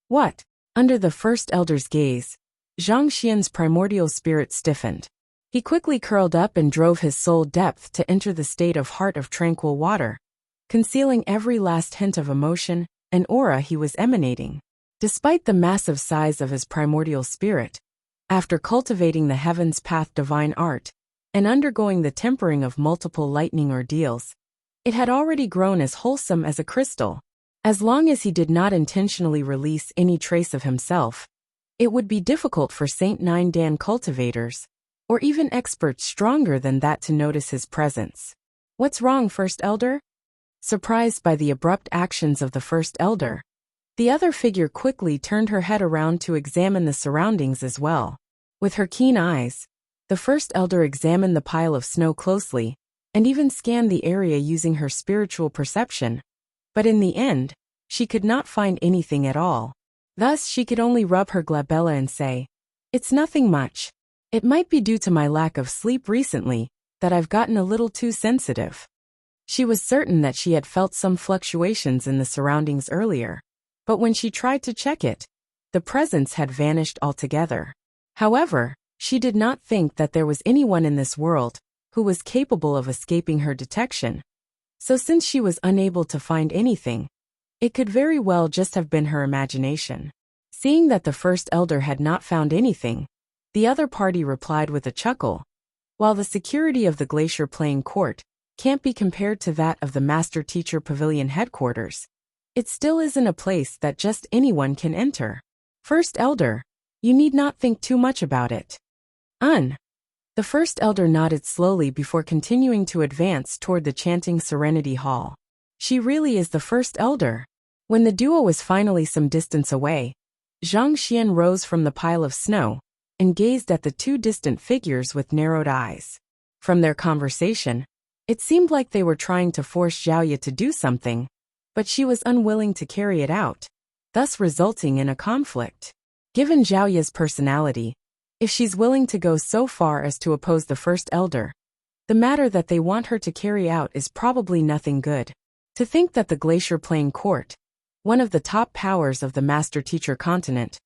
What? Under the first elder's gaze, Zhang Xian's primordial spirit stiffened. He quickly curled up and drove his soul depth to enter the state of heart of tranquil water, concealing every last hint of emotion and aura he was emanating. Despite the massive size of his primordial spirit, after cultivating the heavens path divine art, and undergoing the tempering of multiple lightning ordeals, it had already grown as wholesome as a crystal. As long as he did not intentionally release any trace of himself, it would be difficult for Saint Nine Dan cultivators, or even experts stronger than that to notice his presence. What's wrong, First Elder? Surprised by the abrupt actions of the First Elder, the other figure quickly turned her head around to examine the surroundings as well. With her keen eyes, the First Elder examined the pile of snow closely, and even scanned the area using her spiritual perception. But in the end, she could not find anything at all. Thus she could only rub her glabella and say, "It's nothing much. It might be due to my lack of sleep recently, that I've gotten a little too sensitive." She was certain that she had felt some fluctuations in the surroundings earlier, but when she tried to check it, the presence had vanished altogether. However, she did not think that there was anyone in this world who was capable of escaping her detection. So since she was unable to find anything, it could very well just have been her imagination. Seeing that the First Elder had not found anything, the other party replied with a chuckle. While the security of the Glacier Playing Court can't be compared to that of the Master Teacher Pavilion headquarters, it still isn't a place that just anyone can enter. First Elder, you need not think too much about it. The First Elder nodded slowly before continuing to advance toward the chanting Serenity Hall. She really is the First Elder. When the duo was finally some distance away, Zhang Xian rose from the pile of snow and gazed at the two distant figures with narrowed eyes. From their conversation, it seemed like they were trying to force Zhaoye to do something, but she was unwilling to carry it out, thus resulting in a conflict. Given Zhaoye's personality, if she's willing to go so far as to oppose the First Elder, the matter that they want her to carry out is probably nothing good. To think that the Glacier Playing Court, one of the top powers of the Master Teacher continent,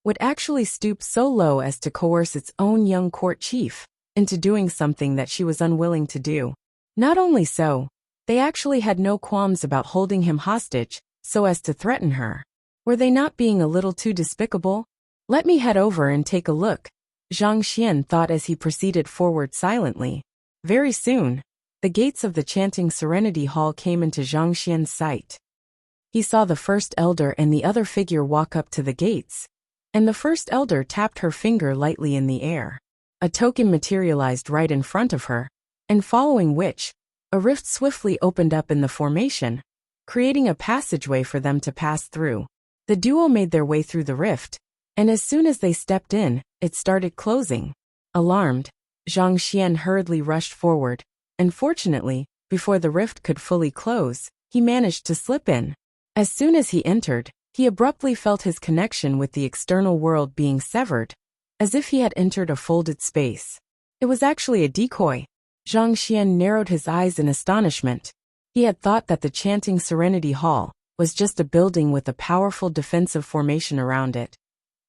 would actually stoop so low as to coerce its own young court chief into doing something that she was unwilling to do. Not only so, they actually had no qualms about holding him hostage so as to threaten her. Were they not being a little too despicable? Let me head over and take a look, Zhang Xian thought as he proceeded forward silently. Very soon, the gates of the chanting Serenity Hall came into Zhang Xian's sight. He saw the First Elder and the other figure walk up to the gates, and the First Elder tapped her finger lightly in the air. A token materialized right in front of her, and following which, a rift swiftly opened up in the formation, creating a passageway for them to pass through. The duo made their way through the rift, and as soon as they stepped in, it started closing. Alarmed, Zhang Xian hurriedly rushed forward, and fortunately, before the rift could fully close, he managed to slip in. As soon as he entered, he abruptly felt his connection with the external world being severed, as if he had entered a folded space. It was actually a decoy. Zhang Xian narrowed his eyes in astonishment. He had thought that the chanting Serenity Hall was just a building with a powerful defensive formation around it.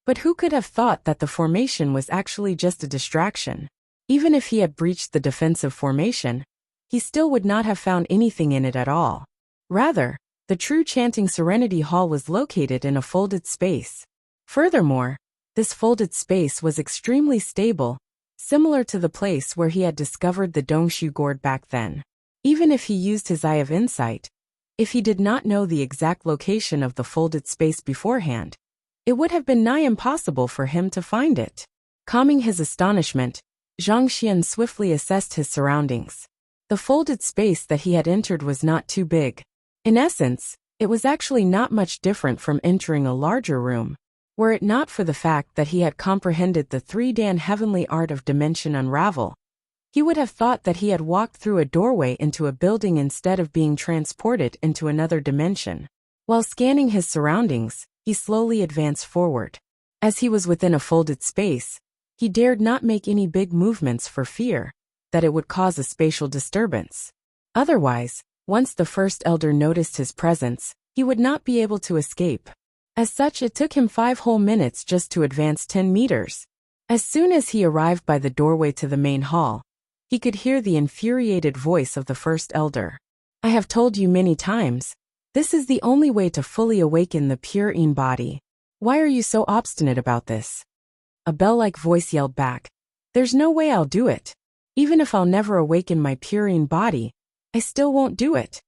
But who could have thought that the formation was actually just a distraction? Even if he had breached the defensive formation, he still would not have found anything in it at all. Rather, the true chanting Serenity Hall was located in a folded space. Furthermore, this folded space was extremely stable, similar to the place where he had discovered the Dongshu gourd back then. Even if he used his eye of insight, if he did not know the exact location of the folded space beforehand, it would have been nigh impossible for him to find it. Calming his astonishment, Zhang Xian swiftly assessed his surroundings. The folded space that he had entered was not too big. In essence, it was actually not much different from entering a larger room. Were it not for the fact that he had comprehended the 3-Dan heavenly art of dimension unravel, he would have thought that he had walked through a doorway into a building instead of being transported into another dimension. While scanning his surroundings, he slowly advanced forward. As he was within a folded space, he dared not make any big movements for fear that it would cause a spatial disturbance. Otherwise, once the First Elder noticed his presence, he would not be able to escape. As such, it took him 5 whole minutes just to advance 10 meters. As soon as he arrived by the doorway to the main hall, he could hear the infuriated voice of the first elder. I have told you many times, this is the only way to fully awaken the pure in body. Why are you so obstinate about this? A bell-like voice yelled back. There's no way I'll do it. Even if I'll never awaken my pure in body, I still won't do it.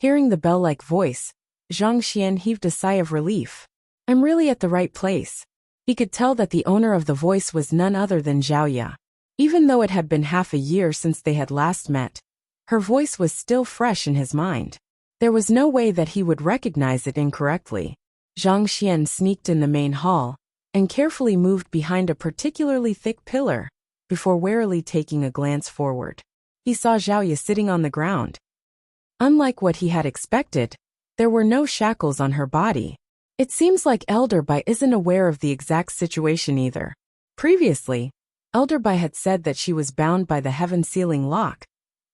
Hearing the bell-like voice, Zhang Xian heaved a sigh of relief. I'm really at the right place. He could tell that the owner of the voice was none other than Zhao Ya. Even though it had been half a year since they had last met, her voice was still fresh in his mind. There was no way that he would recognize it incorrectly. Zhang Xian sneaked in the main hall and carefully moved behind a particularly thick pillar before warily taking a glance forward. He saw Zhao Ya sitting on the ground. Unlike what he had expected, there were no shackles on her body. It seems like Elder Bai isn't aware of the exact situation either. Previously, Elder Bai had said that she was bound by the heaven-sealing lock,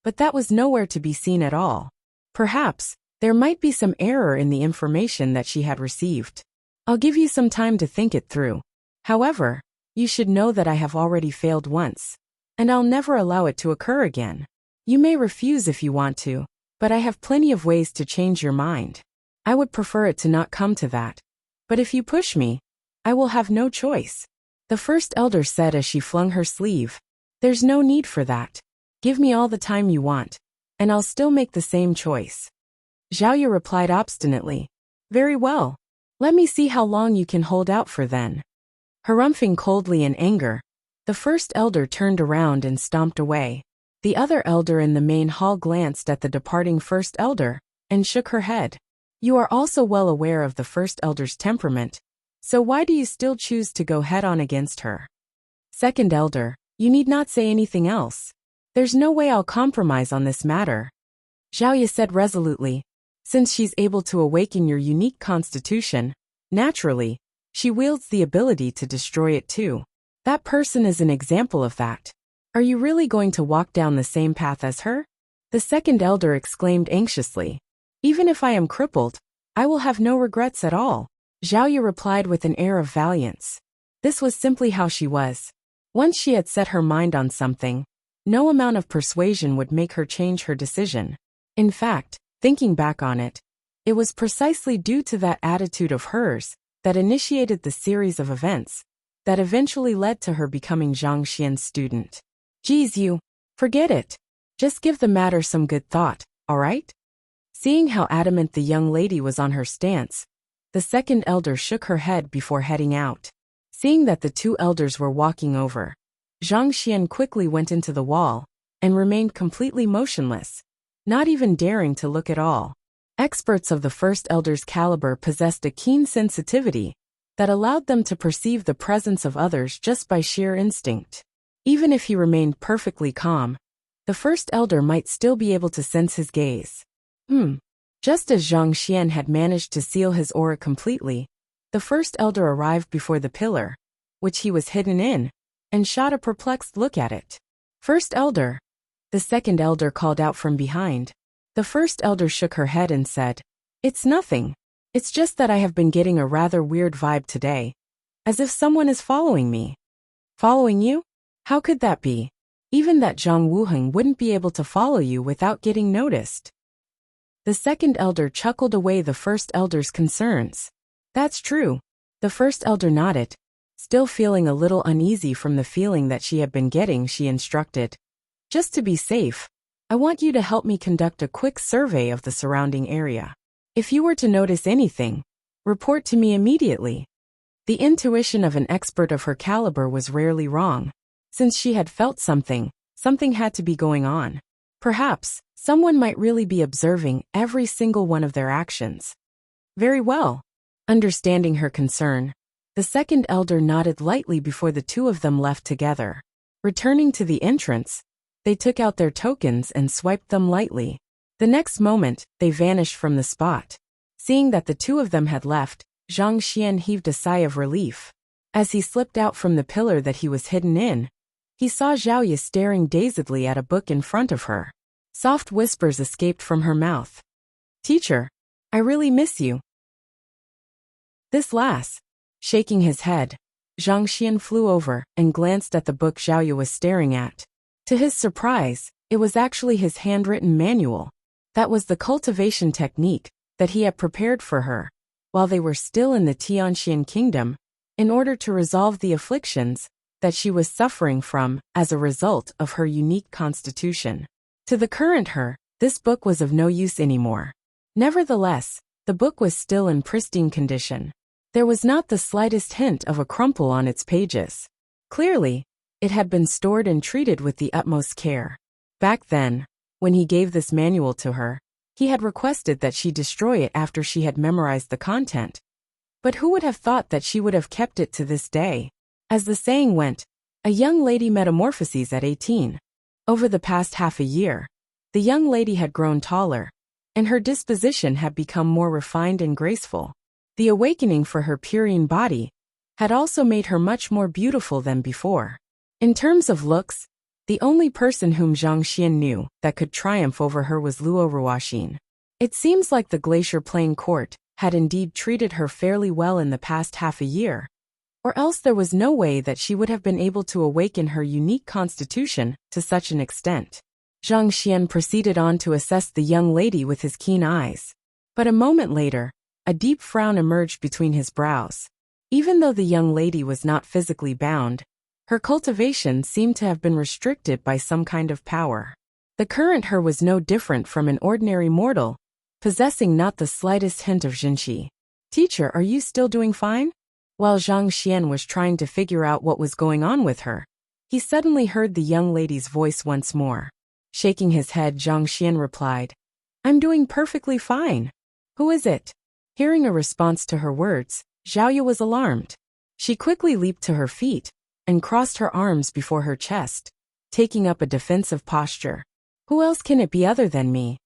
but that was nowhere to be seen at all. Perhaps, there might be some error in the information that she had received. I'll give you some time to think it through. However, you should know that I have already failed once, and I'll never allow it to occur again. You may refuse if you want to, but I have plenty of ways to change your mind. I would prefer it to not come to that. But if you push me, I will have no choice. The first elder said as she flung her sleeve. There's no need for that. Give me all the time you want, and I'll still make the same choice. Zhao Ya replied obstinately. Very well. Let me see how long you can hold out for then. Harumphing coldly in anger, the first elder turned around and stomped away. The other elder in the main hall glanced at the departing first elder and shook her head. You are also well aware of the first elder's temperament, so why do you still choose to go head-on against her? Second elder, you need not say anything else. There's no way I'll compromise on this matter. Zhao Ya said resolutely. Since she's able to awaken your unique constitution, naturally, she wields the ability to destroy it too. That person is an example of that. Are you really going to walk down the same path as her? The second elder exclaimed anxiously. Even if I am crippled, I will have no regrets at all. Zhao Ya replied with an air of valiance. This was simply how she was. Once she had set her mind on something, no amount of persuasion would make her change her decision. In fact, thinking back on it, it was precisely due to that attitude of hers that initiated the series of events that eventually led to her becoming Zhang Xian's student. Geez, you, forget it. Just give the matter some good thought, all right? Seeing how adamant the young lady was on her stance, the second elder shook her head before heading out. Seeing that the two elders were walking over, Zhang Xian quickly went into the wall and remained completely motionless, not even daring to look at all. Experts of the first elder's caliber possessed a keen sensitivity that allowed them to perceive the presence of others just by sheer instinct. Even if he remained perfectly calm, the first elder might still be able to sense his gaze. Just as Zhang Xian had managed to seal his aura completely, the first elder arrived before the pillar, which he was hidden in, and shot a perplexed look at it. First elder. The second elder called out from behind. The first elder shook her head and said, It's nothing. It's just that I have been getting a rather weird vibe today. As if someone is following me. Following you? How could that be? Even that Zhang Wuheng wouldn't be able to follow you without getting noticed. The second elder chuckled away the first elder's concerns. That's true. The first elder nodded. Still feeling a little uneasy from the feeling that she had been getting, she instructed. Just to be safe, I want you to help me conduct a quick survey of the surrounding area. If you were to notice anything, report to me immediately. The intuition of an expert of her caliber was rarely wrong. Since she had felt something had to be going on. Perhaps, someone might really be observing every single one of their actions. Very well. Understanding her concern, the second elder nodded lightly before the two of them left together. Returning to the entrance, they took out their tokens and swiped them lightly. The next moment, they vanished from the spot. Seeing that the two of them had left, Zhang Xian heaved a sigh of relief. As he slipped out from the pillar that he was hidden in, he saw Zhao Ya staring dazedly at a book in front of her. Soft whispers escaped from her mouth. Teacher, I really miss you. This last. Shaking his head, Zhang Xian flew over and glanced at the book Xiaoyu was staring at. To his surprise, it was actually his handwritten manual. That was the cultivation technique that he had prepared for her, while they were still in the Tianxian kingdom, in order to resolve the afflictions that she was suffering from as a result of her unique constitution. To the current her, this book was of no use anymore. Nevertheless, the book was still in pristine condition. There was not the slightest hint of a crumple on its pages. Clearly, it had been stored and treated with the utmost care. Back then, when he gave this manual to her, he had requested that she destroy it after she had memorized the content. But who would have thought that she would have kept it to this day? As the saying went, a young lady metamorphoses at 18. Over the past half a year, the young lady had grown taller, and her disposition had become more refined and graceful. The awakening for her purine body had also made her much more beautiful than before. In terms of looks, the only person whom Zhang Xian knew that could triumph over her was Luo Ruoxin. It seems like the Glacier Plain court had indeed treated her fairly well in the past half a year, or else there was no way that she would have been able to awaken her unique constitution to such an extent. Zhang Xian proceeded on to assess the young lady with his keen eyes. But a moment later, a deep frown emerged between his brows. Even though the young lady was not physically bound, her cultivation seemed to have been restricted by some kind of power. The current her was no different from an ordinary mortal, possessing not the slightest hint of jinxi. Teacher, are you still doing fine? While Zhang Xian was trying to figure out what was going on with her, he suddenly heard the young lady's voice once more. Shaking his head, Zhang Xian replied, I'm doing perfectly fine. Who is it? Hearing a response to her words, Xiaoyu was alarmed. She quickly leaped to her feet and crossed her arms before her chest, taking up a defensive posture. Who else can it be other than me?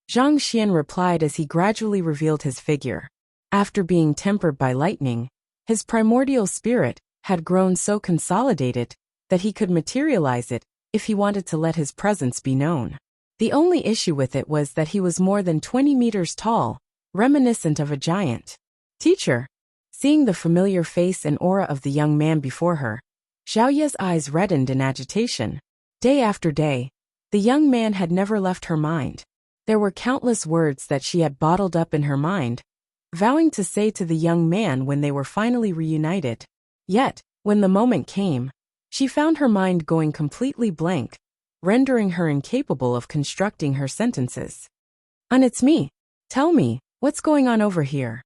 Zhang Xian replied as he gradually revealed his figure. After being tempered by lightning, his primordial spirit had grown so consolidated that he could materialize it if he wanted to let his presence be known. The only issue with it was that he was more than 20 meters tall, reminiscent of a giant. Teacher. Seeing the familiar face and aura of the young man before her, Xiaoya's eyes reddened in agitation. Day after day, the young man had never left her mind. There were countless words that she had bottled up in her mind, vowing to say to the young man when they were finally reunited. Yet, when the moment came, she found her mind going completely blank, rendering her incapable of constructing her sentences. It's me. Tell me, what's going on over here?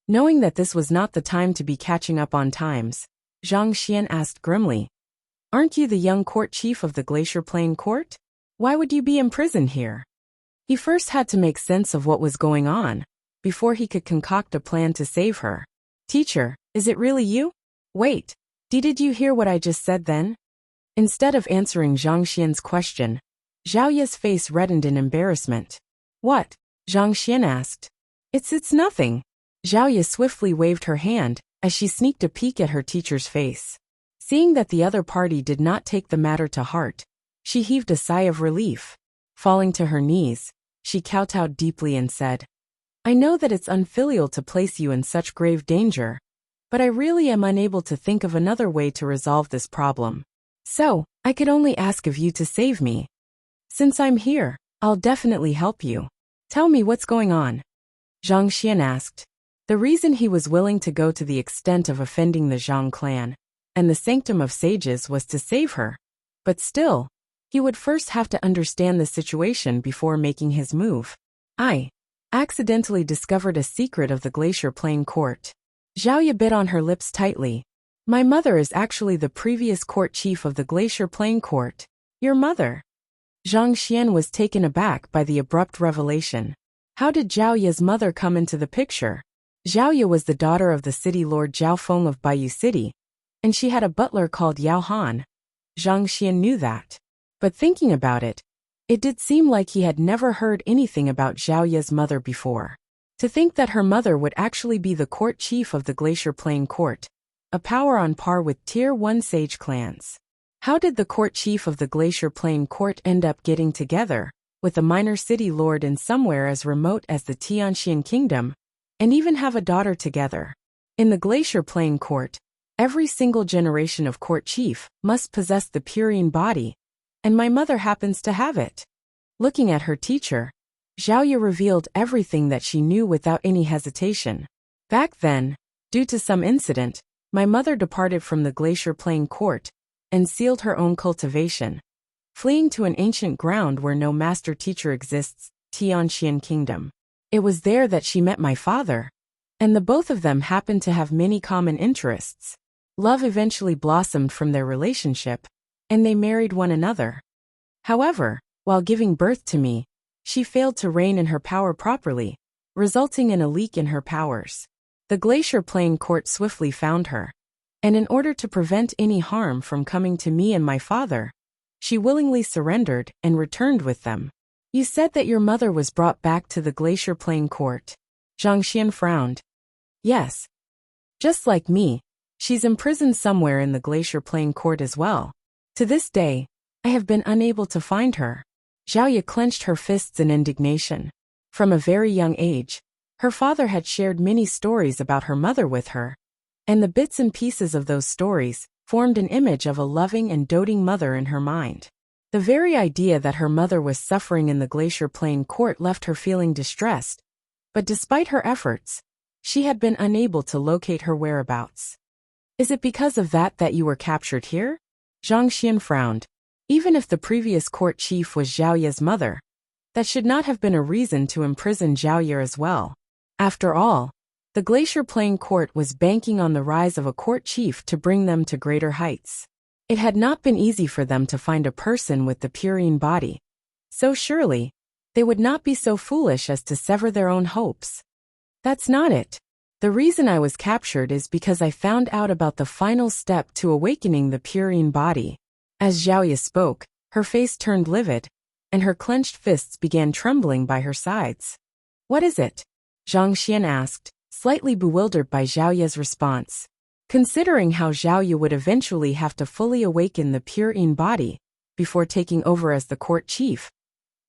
Knowing that this was not the time to be catching up on times, Zhang Xian asked grimly, Aren't you the young court chief of the Glacier Plain court? Why would you be imprisoned here? He first had to make sense of what was going on, before he could concoct a plan to save her. Teacher, is it really you? Wait, did you hear what I just said then? Instead of answering Zhang Xian's question, Xiaoya's face reddened in embarrassment. What? Zhang Xian asked. It's nothing. Xiaoya swiftly waved her hand as she sneaked a peek at her teacher's face. Seeing that the other party did not take the matter to heart, she heaved a sigh of relief. Falling to her knees, she kowtowed deeply and said, I know that it's unfilial to place you in such grave danger, but I really am unable to think of another way to resolve this problem. So, I could only ask of you to save me. Since I'm here, I'll definitely help you. Tell me what's going on. Zhang Xian asked. The reason he was willing to go to the extent of offending the Zhang clan and the Sanctum of Sages was to save her. But still, he would first have to understand the situation before making his move. I accidentally discovered a secret of the Glacier Plain court. Xiaoya bit on her lips tightly. My mother is actually the previous court chief of the Glacier Plain court. Your mother? Zhang Xian was taken aback by the abrupt revelation. How did Xiaoya's mother come into the picture? Xiaoya was the daughter of the city lord Zhao Feng of Baiyu City, and she had a butler called Yao Han. Zhang Xian knew that. But thinking about it, it did seem like he had never heard anything about Xiaoya's mother before. To think that her mother would actually be the court chief of the Glacier Plain court, a power on par with Tier 1 sage clans. How did the court chief of the Glacier Plain court end up getting together with a minor city lord in somewhere as remote as the Tianxian kingdom, and even have a daughter together? In the Glacier Plain Court, every single generation of court chief must possess the Purine body, and my mother happens to have it. Looking at her teacher, Zhaoye revealed everything that she knew without any hesitation. Back then, due to some incident, my mother departed from the Glacier Plain Court and sealed her own cultivation, fleeing to an ancient ground where no master teacher exists, Tianxian Kingdom. It was there that she met my father, and the both of them happened to have many common interests. Love eventually blossomed from their relationship, and they married one another. However, while giving birth to me, she failed to rein in her power properly, resulting in a leak in her powers. The Glacier Plain Court swiftly found her, and in order to prevent any harm from coming to me and my father, she willingly surrendered and returned with them. You said that your mother was brought back to the Glacier Plain Court. Zhang Xian frowned. Yes. Just like me, she's imprisoned somewhere in the Glacier Plain Court as well. To this day, I have been unable to find her. Zhaoye clenched her fists in indignation. From a very young age, her father had shared many stories about her mother with her, and the bits and pieces of those stories formed an image of a loving and doting mother in her mind. The very idea that her mother was suffering in the Glacier Plain Court left her feeling distressed, but despite her efforts, she had been unable to locate her whereabouts. Is it because of that you were captured here? Zhang Xian frowned. Even if the previous court chief was Zhaoye's mother, that should not have been a reason to imprison Zhaoye as well. After all, the Glacier Plain Court was banking on the rise of a court chief to bring them to greater heights. It had not been easy for them to find a person with the Purine body, so surely, they would not be so foolish as to sever their own hopes. That's not it. The reason I was captured is because I found out about the final step to awakening the Purine body. As Zhaoye spoke, her face turned livid, and her clenched fists began trembling by her sides. What is it? Zhang Xian asked, slightly bewildered by Zhaoye's response. Considering how Zhaoye would eventually have to fully awaken the Purine body before taking over as the court chief,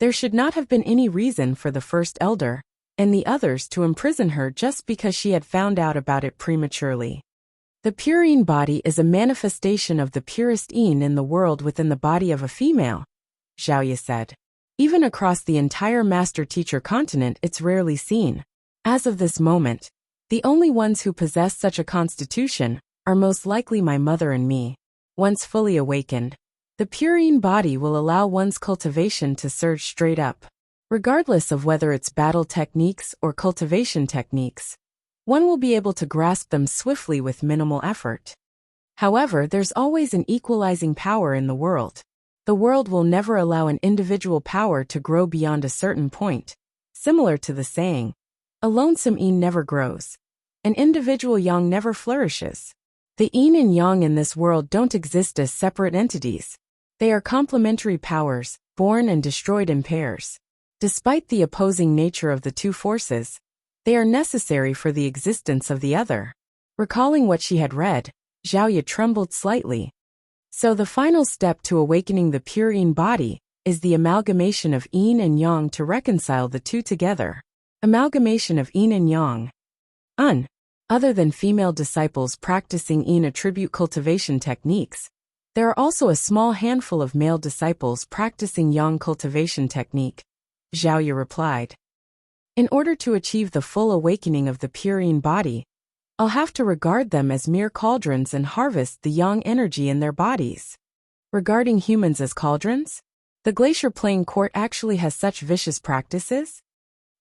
there should not have been any reason for the first elder and the others to imprison her just because she had found out about it prematurely. The Purine body is a manifestation of the purest yin in the world within the body of a female, Zhaoye said. Even across the entire master-teacher continent it's rarely seen. As of this moment, the only ones who possess such a constitution are most likely my mother and me. Once fully awakened, the Purine body will allow one's cultivation to surge straight up. Regardless of whether it's battle techniques or cultivation techniques, one will be able to grasp them swiftly with minimal effort. However, there's always an equalizing power in the world. The world will never allow an individual power to grow beyond a certain point. Similar to the saying, a lonesome yin never grows. An individual yang never flourishes. The yin and yang in this world don't exist as separate entities. They are complementary powers, born and destroyed in pairs. Despite the opposing nature of the two forces, they are necessary for the existence of the other. Recalling what she had read, Zhaoye trembled slightly. So the final step to awakening the Purine body is the amalgamation of yin and yang to reconcile the two together. Amalgamation of yin and yang. Other than female disciples practicing yin attribute cultivation techniques, there are also a small handful of male disciples practicing yang cultivation technique, Zhaoye replied. In order to achieve the full awakening of the Purine body, I'll have to regard them as mere cauldrons and harvest the yang energy in their bodies. Regarding humans as cauldrons? The Glacier Plain Court actually has such vicious practices?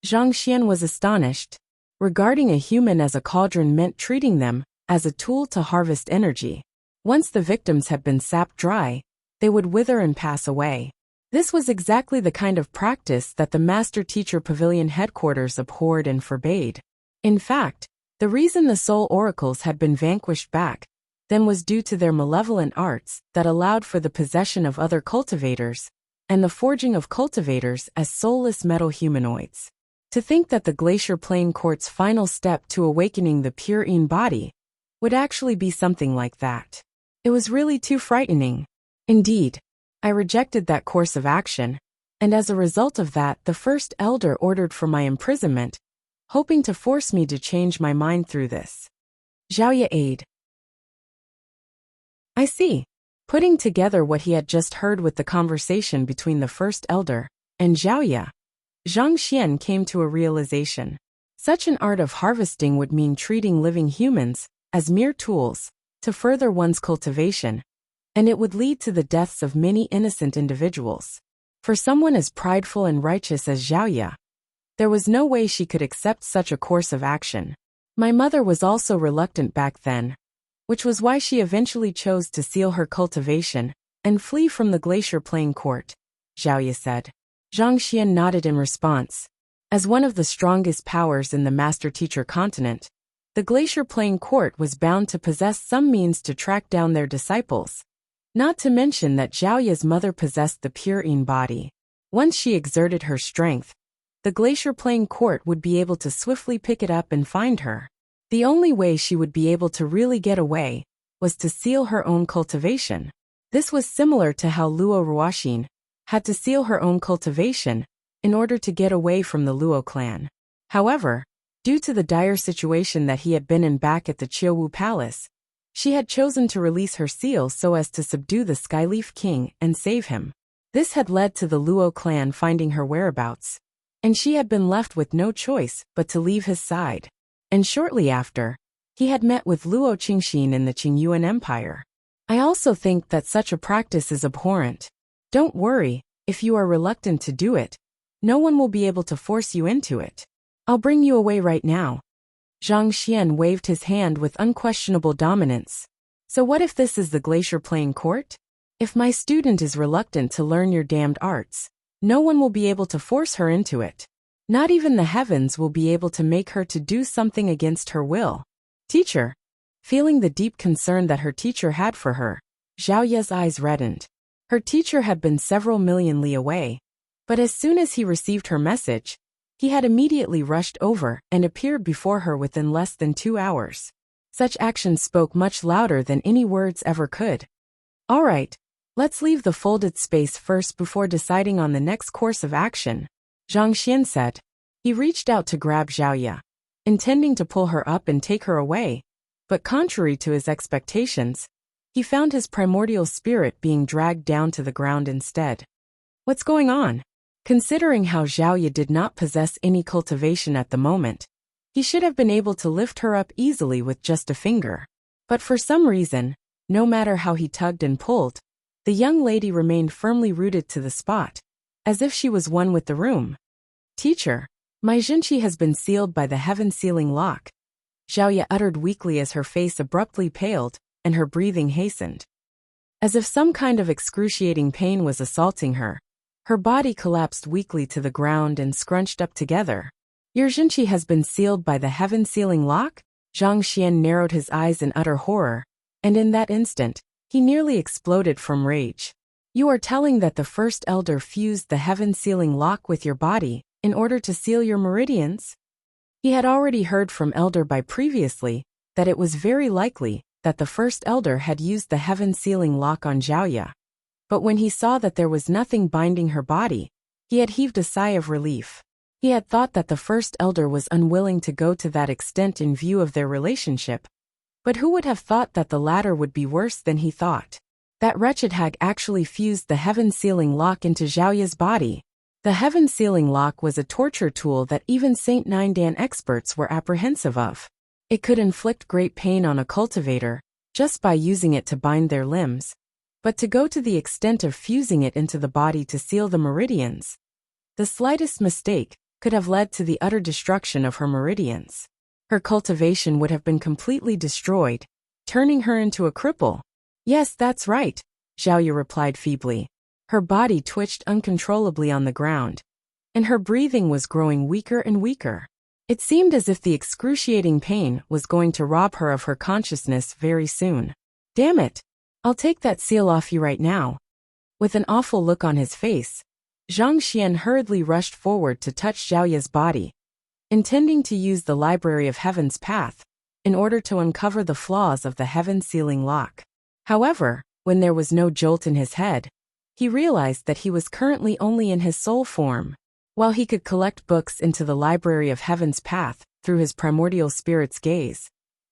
Zhang Xian was astonished. Regarding a human as a cauldron meant treating them as a tool to harvest energy. Once the victims had been sapped dry, they would wither and pass away. This was exactly the kind of practice that the Master Teacher Pavilion headquarters abhorred and forbade. In fact, the reason the soul oracles had been vanquished back then was due to their malevolent arts that allowed for the possession of other cultivators and the forging of cultivators as soulless metal humanoids. To think that the Glacier Plain Court's final step to awakening the Purine body would actually be something like that. It was really too frightening. Indeed, I rejected that course of action, and as a result of that, the first elder ordered for my imprisonment, hoping to force me to change my mind through this. Zhaoye aid. I see. Putting together what he had just heard with the conversation between the first elder and Zhaoye, Zhang Xian came to a realization. Such an art of harvesting would mean treating living humans as mere tools to further one's cultivation, and it would lead to the deaths of many innocent individuals. For someone as prideful and righteous as Zhaoye, there was no way she could accept such a course of action. My mother was also reluctant back then, which was why she eventually chose to seal her cultivation and flee from the Glacier Plain court, Zhaoye said. Zhang Xian nodded in response. As one of the strongest powers in the Master-Teacher continent, the Glacier Plain court was bound to possess some means to track down their disciples. Not to mention that Zhaoye's mother possessed the pure Yin body. Once she exerted her strength, the Glacier Plain court would be able to swiftly pick it up and find her. The only way she would be able to really get away was to seal her own cultivation. This was similar to how Luo Ruoxin had to seal her own cultivation in order to get away from the Luo clan. However, due to the dire situation that he had been in back at the Qiuwu Palace, she had chosen to release her seal so as to subdue the Skyleaf King and save him. This had led to the Luo clan finding her whereabouts, and she had been left with no choice but to leave his side. And shortly after, he had met with Luo Qingxin in the Qingyuan Empire. I also think that such a practice is abhorrent. Don't worry, if you are reluctant to do it, no one will be able to force you into it. I'll bring you away right now. Zhang Xian waved his hand with unquestionable dominance. So what if this is the Glacier Plain court? If my student is reluctant to learn your damned arts, no one will be able to force her into it. Not even the heavens will be able to make her to do something against her will. Teacher. Feeling the deep concern that her teacher had for her, Zhaoye's eyes reddened. Her teacher had been several million li away, but as soon as he received her message, he had immediately rushed over and appeared before her within less than 2 hours. Such actions spoke much louder than any words ever could. All right, let's leave the folded space first before deciding on the next course of action, Zhang Xian said. He reached out to grab Zhaoye, intending to pull her up and take her away, but contrary to his expectations, he found his primordial spirit being dragged down to the ground instead. What's going on? Considering how Zhaoye did not possess any cultivation at the moment, he should have been able to lift her up easily with just a finger. But for some reason, no matter how he tugged and pulled, the young lady remained firmly rooted to the spot, as if she was one with the room. Teacher, my Jinqi has been sealed by the heaven-sealing lock, Zhaoye uttered weakly as her face abruptly paled and her breathing hastened. As if some kind of excruciating pain was assaulting her, her body collapsed weakly to the ground and scrunched up together. Your Jinqi has been sealed by the heaven-sealing lock? Zhang Xian narrowed his eyes in utter horror, and in that instant, he nearly exploded from rage. You are telling that the first elder fused the heaven-sealing lock with your body in order to seal your meridians? He had already heard from Elder Bai previously that it was very likely that the first elder had used the heaven-sealing lock on Zhaoye. But when he saw that there was nothing binding her body, he had heaved a sigh of relief. He had thought that the first elder was unwilling to go to that extent in view of their relationship. But who would have thought that the latter would be worse than he thought? That wretched hag actually fused the heaven-sealing lock into Zhaoye's body. The heaven-sealing lock was a torture tool that even Saint Nindan experts were apprehensive of. It could inflict great pain on a cultivator just by using it to bind their limbs, but to go to the extent of fusing it into the body to seal the meridians, the slightest mistake could have led to the utter destruction of her meridians. Her cultivation would have been completely destroyed, turning her into a cripple. Yes, that's right, Zhaoye replied feebly. Her body twitched uncontrollably on the ground, and her breathing was growing weaker and weaker. It seemed as if the excruciating pain was going to rob her of her consciousness very soon. Damn it! I'll take that seal off you right now. With an awful look on his face, Zhang Xian hurriedly rushed forward to touch Zhaoye's body, intending to use the Library of Heaven's path in order to uncover the flaws of the heaven-sealing lock. However, when there was no jolt in his head, he realized that he was currently only in his soul form. While he could collect books into the Library of Heaven's path through his primordial spirit's gaze,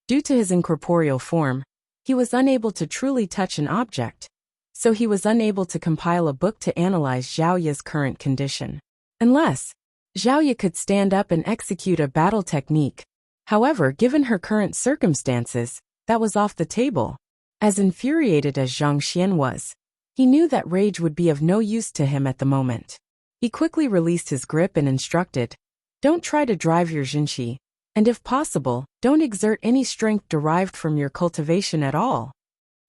Due to his incorporeal form, he was unable to truly touch an object, so he was unable to compile a book to analyze Zhao Ya's current condition. Unless Zhao Ya could stand up and execute a battle technique. However, given her current circumstances, that was off the table. As infuriated as Zhang Xian was, he knew that rage would be of no use to him at the moment. He quickly released his grip and instructed, "Don't try to drive your Jinshi, and if possible, don't exert any strength derived from your cultivation at all."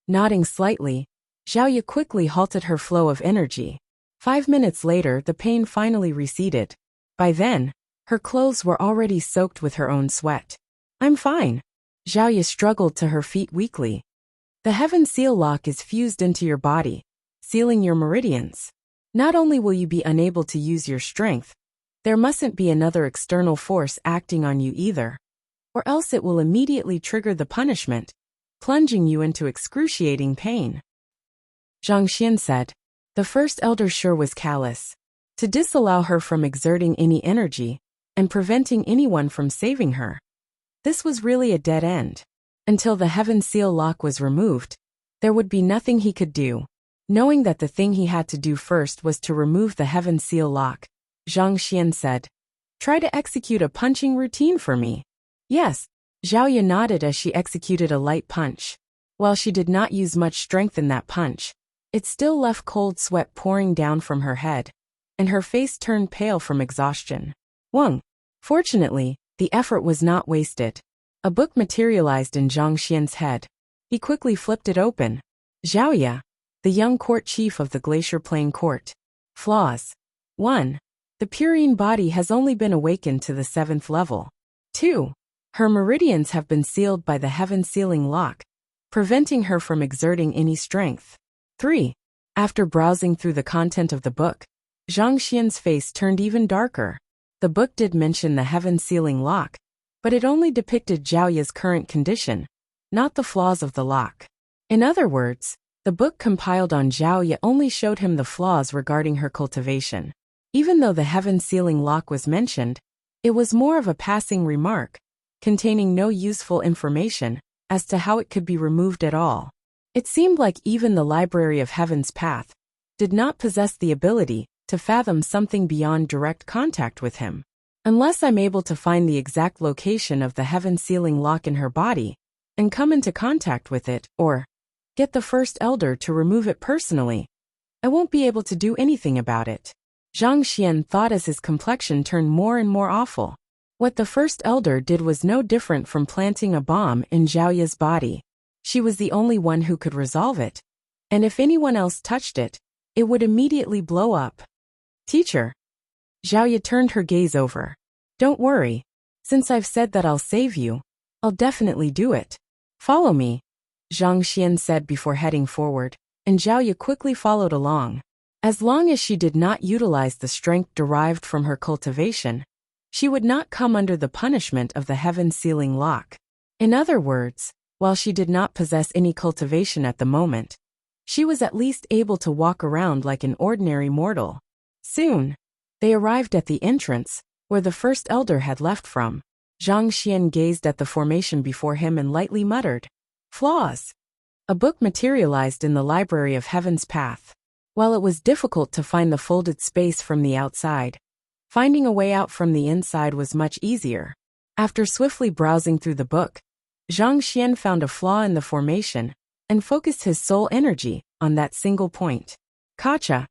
Nodding slightly, Zhao Ya quickly halted her flow of energy. 5 minutes later, the pain finally receded. By then, her clothes were already soaked with her own sweat. "I'm fine." Zhao Ya struggled to her feet weakly. "The Heaven Seal Lock is fused into your body, sealing your meridians. Not only will you be unable to use your strength, there mustn't be another external force acting on you either, or else it will immediately trigger the punishment, plunging you into excruciating pain." Zhang Xian said. The first elder sure was callous. To disallow her from exerting any energy, and preventing anyone from saving her. This was really a dead end. Until the Heaven Seal Lock was removed, there would be nothing he could do. Knowing that the thing he had to do first was to remove the Heaven Seal Lock, Zhang Xian said, "Try to execute a punching routine for me." "Yes." Zhao Ya nodded as she executed a light punch. While she did not use much strength in that punch, it still left cold sweat pouring down from her head, and her face turned pale from exhaustion. Wang. Fortunately, the effort was not wasted. A book materialized in Zhang Xian's head. He quickly flipped it open. Zhao Ya, the young court chief of the Glacier Plain Court. Flaws. 1. The Purine body has only been awakened to the 7th level. 2. Her meridians have been sealed by the Heaven Sealing Lock, preventing her from exerting any strength. 3. After browsing through the content of the book, Zhang Xian's face turned even darker. The book did mention the Heaven Sealing Lock, but it only depicted Zhao Ya's current condition, not the flaws of the lock. In other words, the book compiled on Zhao Ya only showed him the flaws regarding her cultivation. Even though the Heaven Sealing Lock was mentioned, it was more of a passing remark, containing no useful information as to how it could be removed at all. It seemed like even the Library of Heaven's Path did not possess the ability to fathom something beyond direct contact with him. Unless I'm able to find the exact location of the Heaven Sealing Lock in her body, and come into contact with it, or get the first elder to remove it personally, I won't be able to do anything about it. Zhang Xian thought as his complexion turned more and more awful. What the first elder did was no different from planting a bomb in Zhao Ya's body. She was the only one who could resolve it, and if anyone else touched it, it would immediately blow up. "Teacher." Zhao Ya turned her gaze over. "Don't worry. Since I've said that I'll save you, I'll definitely do it. Follow me," Zhang Xian said before heading forward, and Zhao Ya quickly followed along. As long as she did not utilize the strength derived from her cultivation, she would not come under the punishment of the Heaven Sealing Lock. In other words, while she did not possess any cultivation at the moment, she was at least able to walk around like an ordinary mortal. Soon, they arrived at the entrance, where the first elder had left from. Zhang Xian gazed at the formation before him and lightly muttered, "Flaws." A book materialized in the Library of Heaven's Path. While it was difficult to find the folded space from the outside, finding a way out from the inside was much easier. After swiftly browsing through the book, Zhang Xian found a flaw in the formation, and focused his soul energy on that single point. Kacha.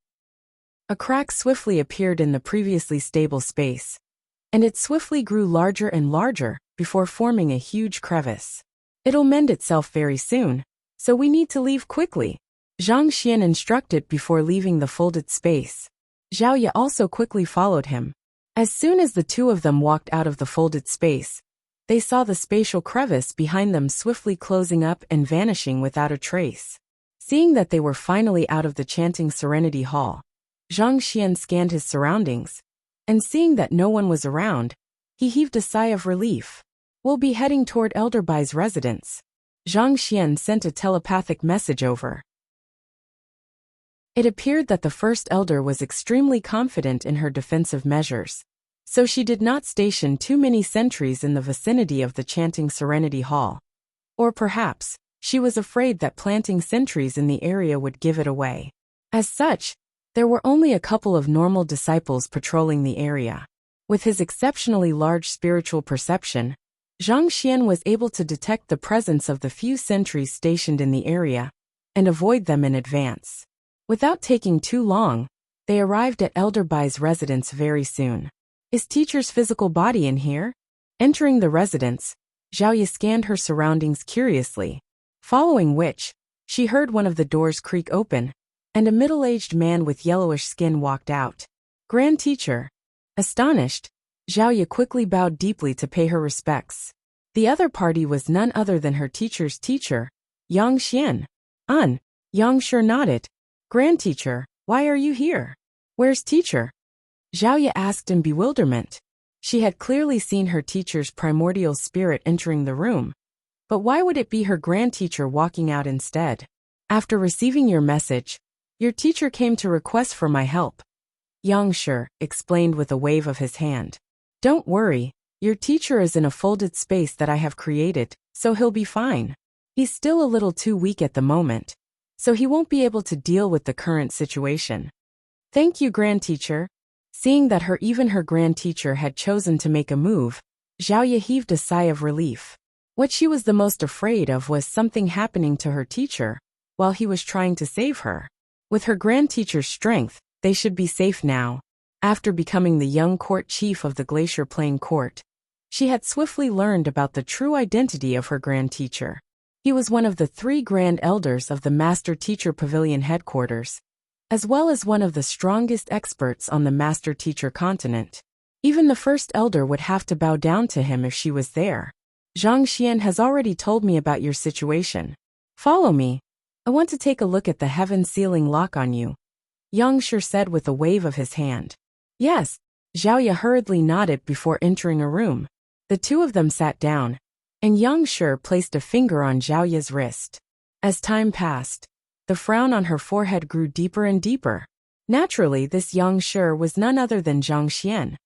A crack swiftly appeared in the previously stable space, and it swiftly grew larger and larger before forming a huge crevice. "It'll mend itself very soon, so we need to leave quickly," Zhang Xian instructed before leaving the folded space. Zhao Ya also quickly followed him. As soon as the two of them walked out of the folded space, they saw the spatial crevice behind them swiftly closing up and vanishing without a trace. Seeing that they were finally out of the chanting Serenity Hall, Zhang Xian scanned his surroundings, and seeing that no one was around, he heaved a sigh of relief. "We'll be heading toward Elder Bai's residence." Zhang Xian sent a telepathic message over. It appeared that the first elder was extremely confident in her defensive measures, so she did not station too many sentries in the vicinity of the chanting Serenity Hall. Or perhaps, she was afraid that planting sentries in the area would give it away. As such, there were only a couple of normal disciples patrolling the area. With his exceptionally large spiritual perception, Zhang Xian was able to detect the presence of the few sentries stationed in the area and avoid them in advance. Without taking too long, they arrived at Elder Bai's residence very soon. Is teacher's physical body in here? Entering the residence, Zhao Ye scanned her surroundings curiously, following which, she heard one of the doors creak open, and a middle-aged man with yellowish skin walked out. Grand teacher. Astonished, Zhao Ye quickly bowed deeply to pay her respects. The other party was none other than her teacher's teacher, Yang Xian. Yang sure nodded. Grand teacher, why are you here? Where's teacher? Zhao Ye asked in bewilderment. She had clearly seen her teacher's primordial spirit entering the room. But why would it be her grand teacher walking out instead? After receiving your message, your teacher came to request for my help. Yang Shi explained with a wave of his hand. Don't worry, your teacher is in a folded space that I have created, so he'll be fine. He's still a little too weak at the moment, so he won't be able to deal with the current situation. Thank you, grand teacher. Seeing that even her grand teacher had chosen to make a move, Zhao Ye heaved a sigh of relief. What she was the most afraid of was something happening to her teacher, while he was trying to save her. With her grand teacher's strength, they should be safe now. After becoming the young court chief of the Glacier Plain Court, she had swiftly learned about the true identity of her grand teacher. He was one of the 3 grand elders of the Master Teacher Pavilion headquarters, as well as one of the strongest experts on the Master Teacher continent. Even the first elder would have to bow down to him if she was there. Zhang Xian has already told me about your situation. Follow me. I want to take a look at the heaven sealing lock on you, Yang Shi said with a wave of his hand. Yes, Zhao Ye hurriedly nodded before entering a room. The two of them sat down, and Yang Shi placed a finger on Zhao Ye's wrist. As time passed, the frown on her forehead grew deeper and deeper. Naturally, this Yang Shi was none other than Zhang Xian.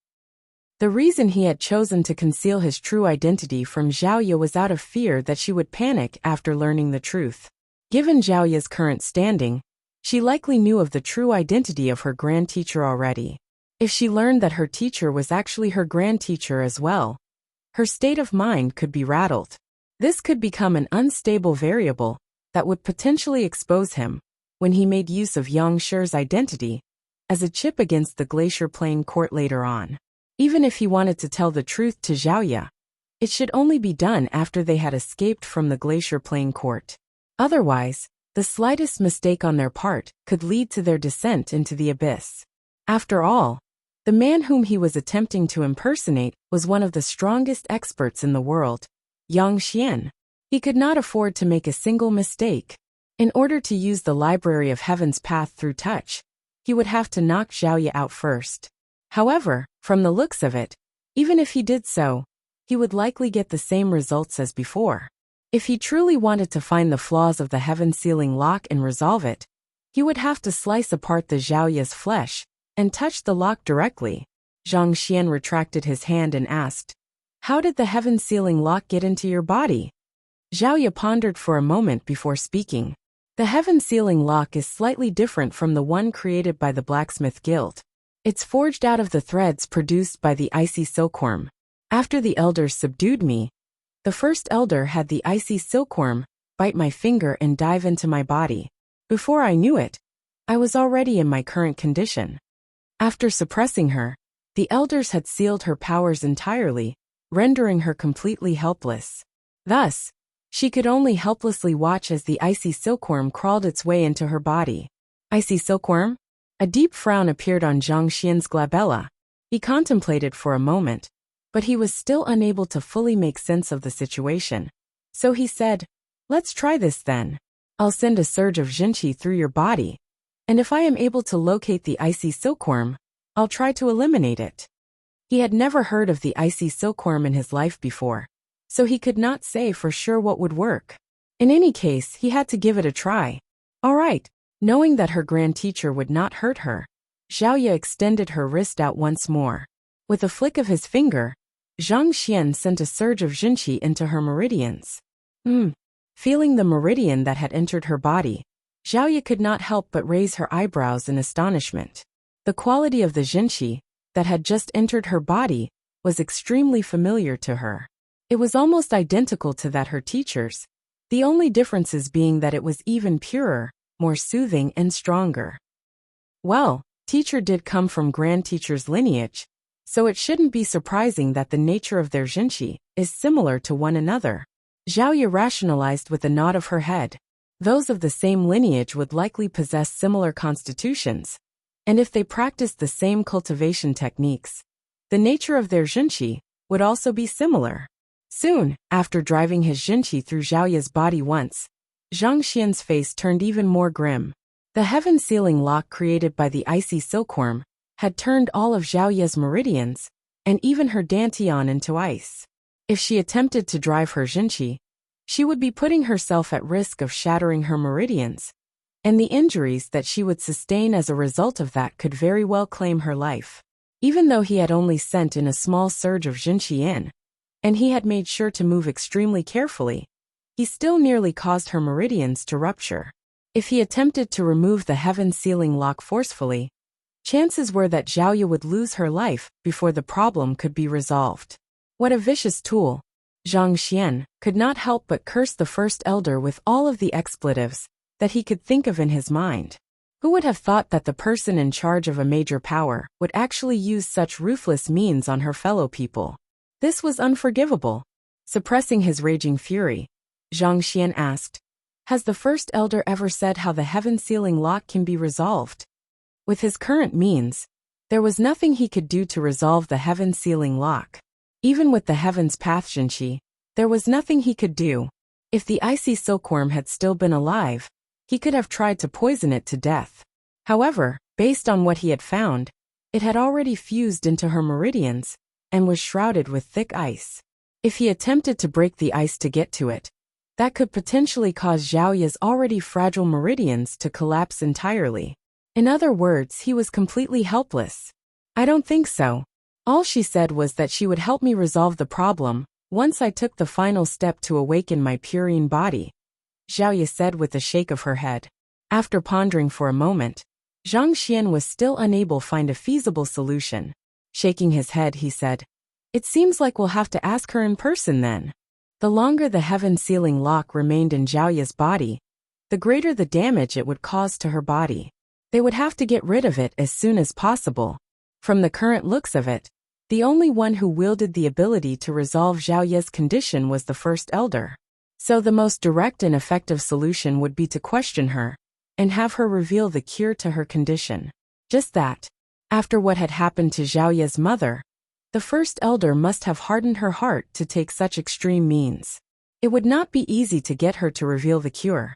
The reason he had chosen to conceal his true identity from Zhao Ye was out of fear that she would panic after learning the truth. Given Zhao Ye's current standing, she likely knew of the true identity of her grand teacher already. If she learned that her teacher was actually her grand teacher as well, her state of mind could be rattled. This could become an unstable variable that would potentially expose him, when he made use of Yang Shi's identity, as a chip against the Glacier Plain Court later on. Even if he wanted to tell the truth to Zhao Ye, it should only be done after they had escaped from the Glacier Plain Court. Otherwise, the slightest mistake on their part could lead to their descent into the abyss. After all, the man whom he was attempting to impersonate was one of the strongest experts in the world, Yang Xian. He could not afford to make a single mistake. In order to use the Library of Heaven's path through touch, he would have to knock Zhao Ye out first. However, from the looks of it, even if he did so, he would likely get the same results as before. If he truly wanted to find the flaws of the heaven sealing lock and resolve it, he would have to slice apart the Zhao Ye's flesh and touch the lock directly. Zhang Xian retracted his hand and asked, "How did the heaven sealing lock get into your body?" Zhao Ye pondered for a moment before speaking. The heaven sealing lock is slightly different from the one created by the Blacksmith Guild. It's forged out of the threads produced by the icy silkworm. After the elders subdued me, the first elder had the icy silkworm bite my finger and dive into my body. Before I knew it, I was already in my current condition. After suppressing her, the elders had sealed her powers entirely, rendering her completely helpless. Thus, she could only helplessly watch as the icy silkworm crawled its way into her body. Icy silkworm? A deep frown appeared on Zhang Xian's glabella. He contemplated for a moment, but he was still unable to fully make sense of the situation. So he said, "Let's try this then. I'll send a surge of Jinqi through your body, and if I am able to locate the icy silkworm, I'll try to eliminate it." He had never heard of the icy silkworm in his life before, so he could not say for sure what would work. In any case, he had to give it a try. All right. Knowing that her grand teacher would not hurt her, Zhao Ye extended her wrist out once more. With a flick of his finger, Zhang Xian sent a surge of Jinqi into her meridians. Feeling the meridian that had entered her body, Zhaoye could not help but raise her eyebrows in astonishment. The quality of the jinqi that had just entered her body was extremely familiar to her. It was almost identical to that her teacher's, the only differences being that it was even purer, more soothing and stronger. Well, teacher did come from grand teacher's lineage, so it shouldn't be surprising that the nature of their jinqi is similar to one another. Zhaoye rationalized with a nod of her head. Those of the same lineage would likely possess similar constitutions, and if they practiced the same cultivation techniques, the nature of their jinqi would also be similar. Soon, after driving his jinqi through Zhaoye's body once, Zhang Xian's face turned even more grim. The heaven-sealing lock created by the icy silkworm had turned all of Zhaoye's meridians, and even her dantian into ice. If she attempted to drive her jinqi, she would be putting herself at risk of shattering her meridians, and the injuries that she would sustain as a result of that could very well claim her life. Even though he had only sent in a small surge of jinqi in, and he had made sure to move extremely carefully, he still nearly caused her meridians to rupture. If he attempted to remove the heaven-sealing lock forcefully, chances were that Zhaoye would lose her life before the problem could be resolved. What a vicious tool! Zhang Xian could not help but curse the first elder with all of the expletives that he could think of in his mind. Who would have thought that the person in charge of a major power would actually use such ruthless means on her fellow people? This was unforgivable. Suppressing his raging fury, Zhang Xian asked, "Has the first elder ever said how the heaven-sealing lock can be resolved?" With his current means, there was nothing he could do to resolve the heaven-sealing lock. Even with the Heaven's Path jinqi, there was nothing he could do. If the icy silkworm had still been alive, he could have tried to poison it to death. However, based on what he had found, it had already fused into her meridians and was shrouded with thick ice. If he attempted to break the ice to get to it, that could potentially cause Zhaoye's already fragile meridians to collapse entirely. In other words, he was completely helpless. "I don't think so. All she said was that she would help me resolve the problem once I took the final step to awaken my purine body," Zhaoye said with a shake of her head. After pondering for a moment, Zhang Xian was still unable to find a feasible solution. Shaking his head, he said, "It seems like we'll have to ask her in person then." The longer the heaven-sealing lock remained in Zhaoye's body, the greater the damage it would cause to her body. They would have to get rid of it as soon as possible. From the current looks of it, the only one who wielded the ability to resolve Zhaoye's condition was the first elder. So the most direct and effective solution would be to question her and have her reveal the cure to her condition. Just that. After what had happened to Zhaoye's mother, the first elder must have hardened her heart to take such extreme means. It would not be easy to get her to reveal the cure.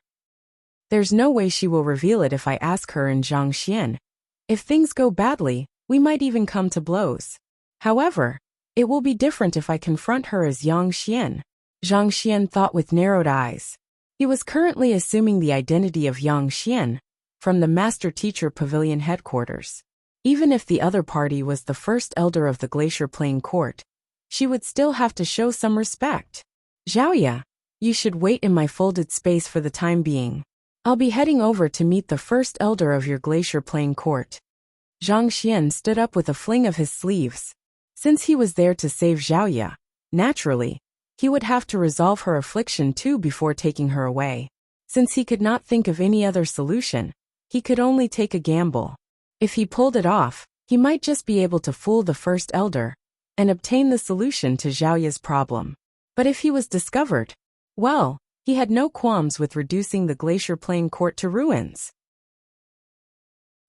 "There's no way she will reveal it if I ask her in Zhang Xian. If things go badly, we might even come to blows. However, it will be different if I confront her as Yang Xian." Zhang Xian thought with narrowed eyes. He was currently assuming the identity of Yang Xian from the Master-Teacher Pavilion headquarters. Even if the other party was the first elder of the Glacier Plain Court, she would still have to show some respect. "Zhaoye, you should wait in my folded space for the time being. I'll be heading over to meet the first elder of your Glacier Plain Court." Zhang Xian stood up with a fling of his sleeves. Since he was there to save Zhaoye, naturally, he would have to resolve her affliction too before taking her away. Since he could not think of any other solution, he could only take a gamble. If he pulled it off, he might just be able to fool the first elder and obtain the solution to Zhaoye's problem. But if he was discovered, well, he had no qualms with reducing the Glacier Plain Court to ruins.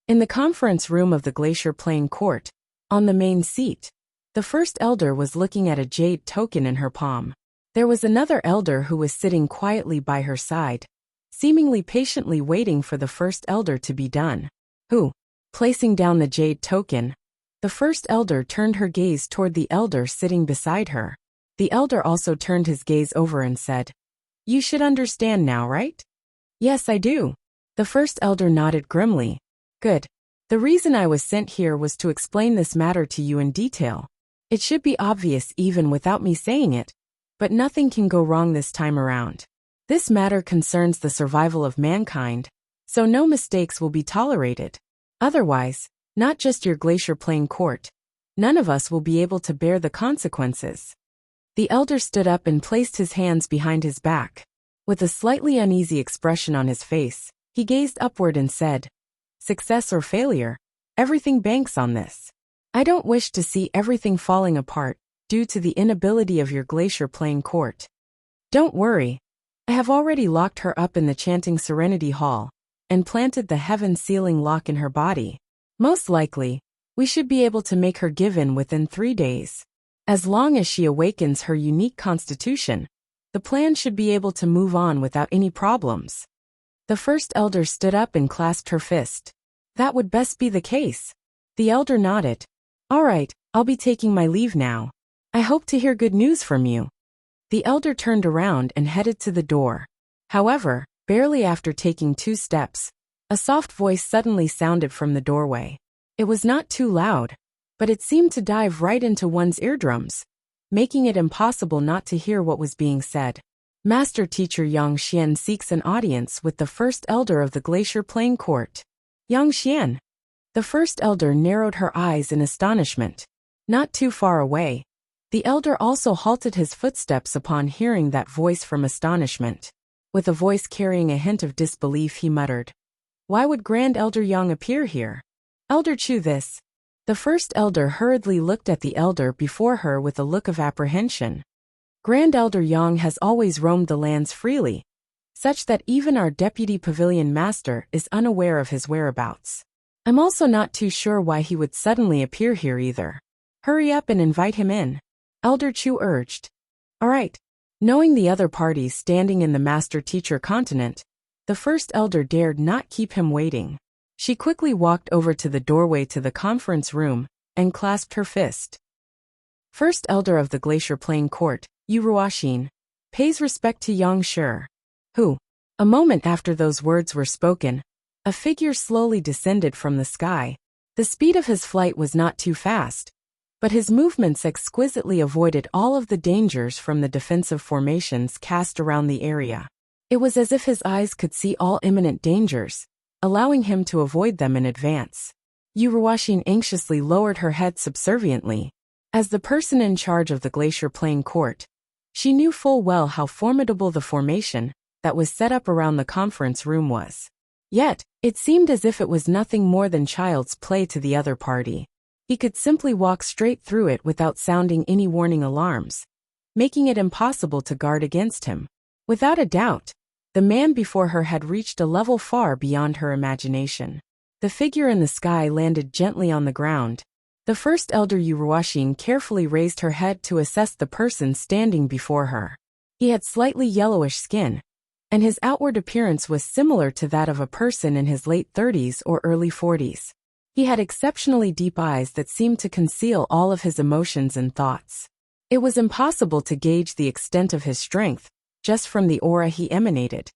In the conference room of the Glacier Plain Court, on the main seat, the first elder was looking at a jade token in her palm. There was another elder who was sitting quietly by her side, seemingly patiently waiting for the first elder to be done. Who? Placing down the jade token, the first elder turned her gaze toward the elder sitting beside her. The elder also turned his gaze over and said, "You should understand now, right?" "Yes, I do." The first elder nodded grimly. "Good. The reason I was sent here was to explain this matter to you in detail. It should be obvious even without me saying it, but nothing can go wrong this time around. This matter concerns the survival of mankind, so no mistakes will be tolerated. Otherwise, not just your glacier playing court, none of us will be able to bear the consequences. The elder stood up and placed his hands behind his back. With a slightly uneasy expression on his face, he gazed upward and said, "Success or failure, everything banks on this. I don't wish to see everything falling apart due to the inability of your glacier playing court. Don't worry, I have already locked her up in the chanting Serenity Hall and planted the heaven sealing lock in her body. Most likely, we should be able to make her give in within 3 days. As long as she awakens her unique constitution, the plan should be able to move on without any problems." The first elder stood up and clasped her fist. "That would best be the case." The elder nodded. "All right, I'll be taking my leave now. I hope to hear good news from you." The elder turned around and headed to the door. However, barely after taking 2 steps, a soft voice suddenly sounded from the doorway. It was not too loud, but it seemed to dive right into one's eardrums, making it impossible not to hear what was being said. "Master Teacher Yang Xian seeks an audience with the first elder of the glacier playing court." Yang Xian. The first elder narrowed her eyes in astonishment. Not too far away, the elder also halted his footsteps upon hearing that voice from astonishment. With a voice carrying a hint of disbelief, he muttered, "Why would Grand Elder Yang appear here? Elder Chu this." The first elder hurriedly looked at the elder before her with a look of apprehension. "Grand Elder Yang has always roamed the lands freely, such that even our deputy pavilion master is unaware of his whereabouts. I'm also not too sure why he would suddenly appear here either. Hurry up and invite him in," Elder Chu urged. "All right." Knowing the other parties standing in the master-teacher continent, the first elder dared not keep him waiting. She quickly walked over to the doorway to the conference room and clasped her fist. "First elder of the glacier playing court, Yu Ruoxin, pays respect to Yang Shi." Who? A moment after those words were spoken, a figure slowly descended from the sky. The speed of his flight was not too fast, but his movements exquisitely avoided all of the dangers from the defensive formations cast around the area. It was as if his eyes could see all imminent dangers, allowing him to avoid them in advance. Yu Ruoxin anxiously lowered her head subserviently. As the person in charge of the glacier playing court, she knew full well how formidable the formation that was set up around the conference room was. Yet, it seemed as if it was nothing more than child's play to the other party. He could simply walk straight through it without sounding any warning alarms, making it impossible to guard against him. Without a doubt, the man before her had reached a level far beyond her imagination. The figure in the sky landed gently on the ground. The first elder Yu Ruoxin carefully raised her head to assess the person standing before her. He had slightly yellowish skin, and his outward appearance was similar to that of a person in his late 30s or early 40s. He had exceptionally deep eyes that seemed to conceal all of his emotions and thoughts. It was impossible to gauge the extent of his strength just from the aura he emanated.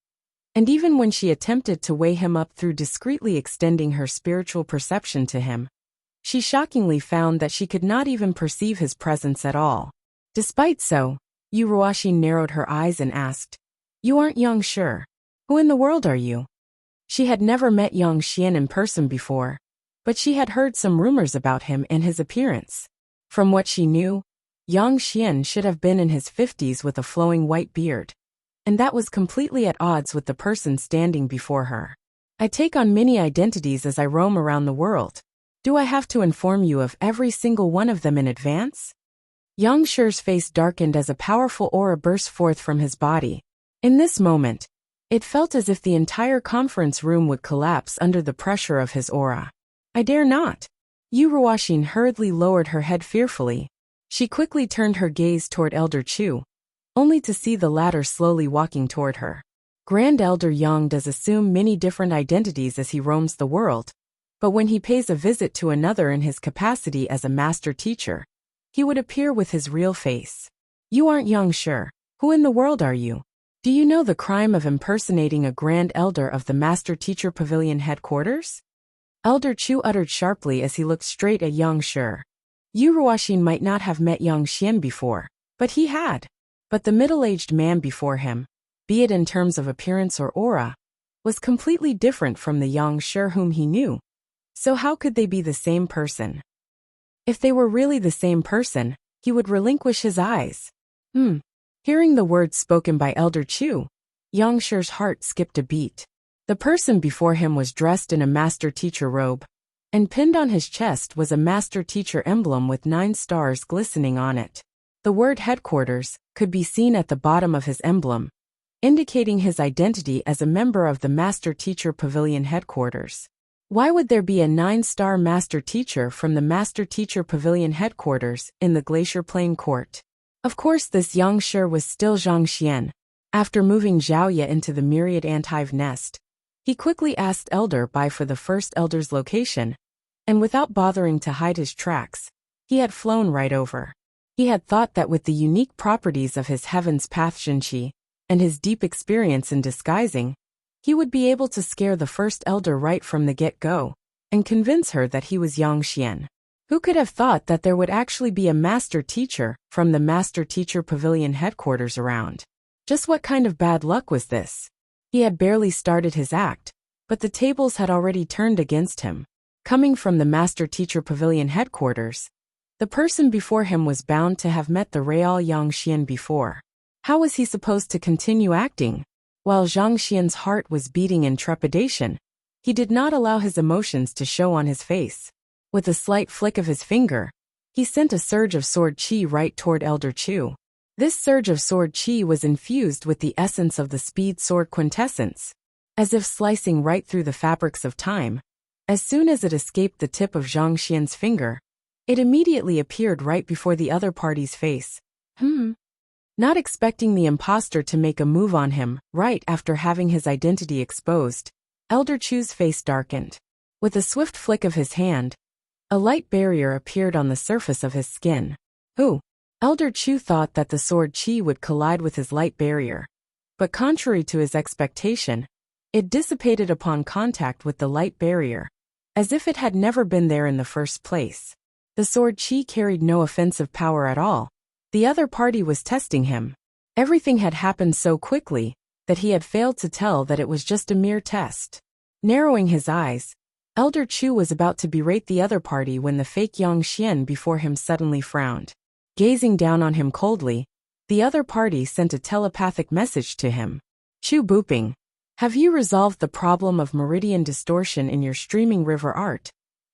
And even when she attempted to weigh him up through discreetly extending her spiritual perception to him, she shockingly found that she could not even perceive his presence at all. Despite so, Yu Ruoxin narrowed her eyes and asked, "You aren't Yang Shi. Who in the world are you?" She had never met Yang Xian in person before, but she had heard some rumors about him and his appearance. From what she knew, Yang Xian should have been in his 50s with a flowing white beard, and that was completely at odds with the person standing before her. "I take on many identities as I roam around the world. Do I have to inform you of every single one of them in advance?" Yang Shi's face darkened as a powerful aura burst forth from his body. In this moment, it felt as if the entire conference room would collapse under the pressure of his aura. "I dare not." Yu Ruoxin hurriedly lowered her head fearfully. She quickly turned her gaze toward Elder Chu, only to see the latter slowly walking toward her. Grand Elder Yang does assume many different identities as he roams the world, but when he pays a visit to another in his capacity as a master teacher, he would appear with his real face. "You aren't Yang Shi. Who in the world are you? Do you know the crime of impersonating a Grand Elder of the Master Teacher Pavilion headquarters?" Elder Chu uttered sharply as he looked straight at Yang Shi. Yu Ruoxin might not have met Yang Xian before, but he had. But the middle-aged man before him, be it in terms of appearance or aura, was completely different from the young Shi whom he knew. So how could they be the same person? If they were really the same person, he would relinquish his eyes. Hearing the words spoken by Elder Chu, Yang Shi's heart skipped a beat. The person before him was dressed in a master teacher robe, and pinned on his chest was a master teacher emblem with 9 stars glistening on it. The word headquarters could be seen at the bottom of his emblem, indicating his identity as a member of the Master Teacher Pavilion headquarters. Why would there be a 9-star Master Teacher from the Master Teacher Pavilion headquarters in the Glacier Plain Court? Of course, this young Shi was still Zhang Xian. After moving Zhaoye into the myriad ant-hive nest, he quickly asked Elder Bai for the first elder's location, and without bothering to hide his tracks, he had flown right over. He had thought that with the unique properties of his Heaven's Path Xinqi, and his deep experience in disguising, he would be able to scare the first elder right from the get-go, and convince her that he was Yang Xian. Who could have thought that there would actually be a master teacher from the Master Teacher Pavilion headquarters around? Just what kind of bad luck was this? He had barely started his act, but the tables had already turned against him. Coming from the Master Teacher Pavilion headquarters, the person before him was bound to have met the real Yang Xian before. How was he supposed to continue acting? While Zhang Xian's heart was beating in trepidation, he did not allow his emotions to show on his face. With a slight flick of his finger, he sent a surge of sword qi right toward Elder Chu. This surge of sword qi was infused with the essence of the speed sword quintessence, as if slicing right through the fabrics of time. As soon as it escaped the tip of Zhang Xian's finger, it immediately appeared right before the other party's face. Not expecting the imposter to make a move on him right after having his identity exposed, Elder Chu's face darkened. With a swift flick of his hand, a light barrier appeared on the surface of his skin. Elder Chu thought that the sword qi would collide with his light barrier, but contrary to his expectation, it dissipated upon contact with the light barrier, as if it had never been there in the first place. The sword qi carried no offensive power at all. The other party was testing him. Everything had happened so quickly that he had failed to tell that it was just a mere test. Narrowing his eyes, Elder Chu was about to berate the other party when the fake Yang Xian before him suddenly frowned. Gazing down on him coldly, the other party sent a telepathic message to him. Chu Booping, have you resolved the problem of meridian distortion in your streaming river art?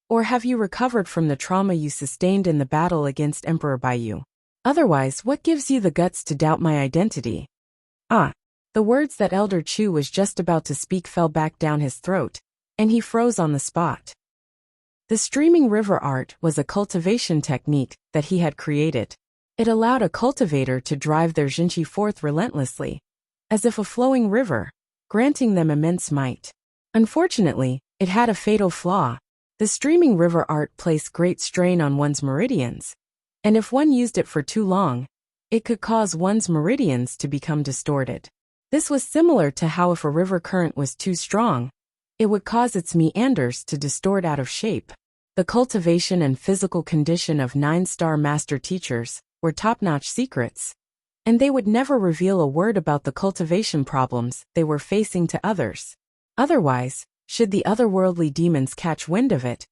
Or have you recovered from the trauma you sustained in the battle against Emperor Baiyu? Otherwise, what gives you the guts to doubt my identity? The words that Elder Chu was just about to speak fell back down his throat, and he froze on the spot. The streaming river art was a cultivation technique that he had created. It allowed a cultivator to drive their Xinqi forth relentlessly, as if a flowing river, granting them immense might. Unfortunately, it had a fatal flaw. The streaming river art placed great strain on one's meridians, and if one used it for too long, it could cause one's meridians to become distorted. This was similar to how if a river current was too strong, it would cause its meanders to distort out of shape. The cultivation and physical condition of 9-star master teachers were top-notch secrets, and they would never reveal a word about the cultivation problems they were facing to others. Otherwise, should the otherworldly demons catch wind of it,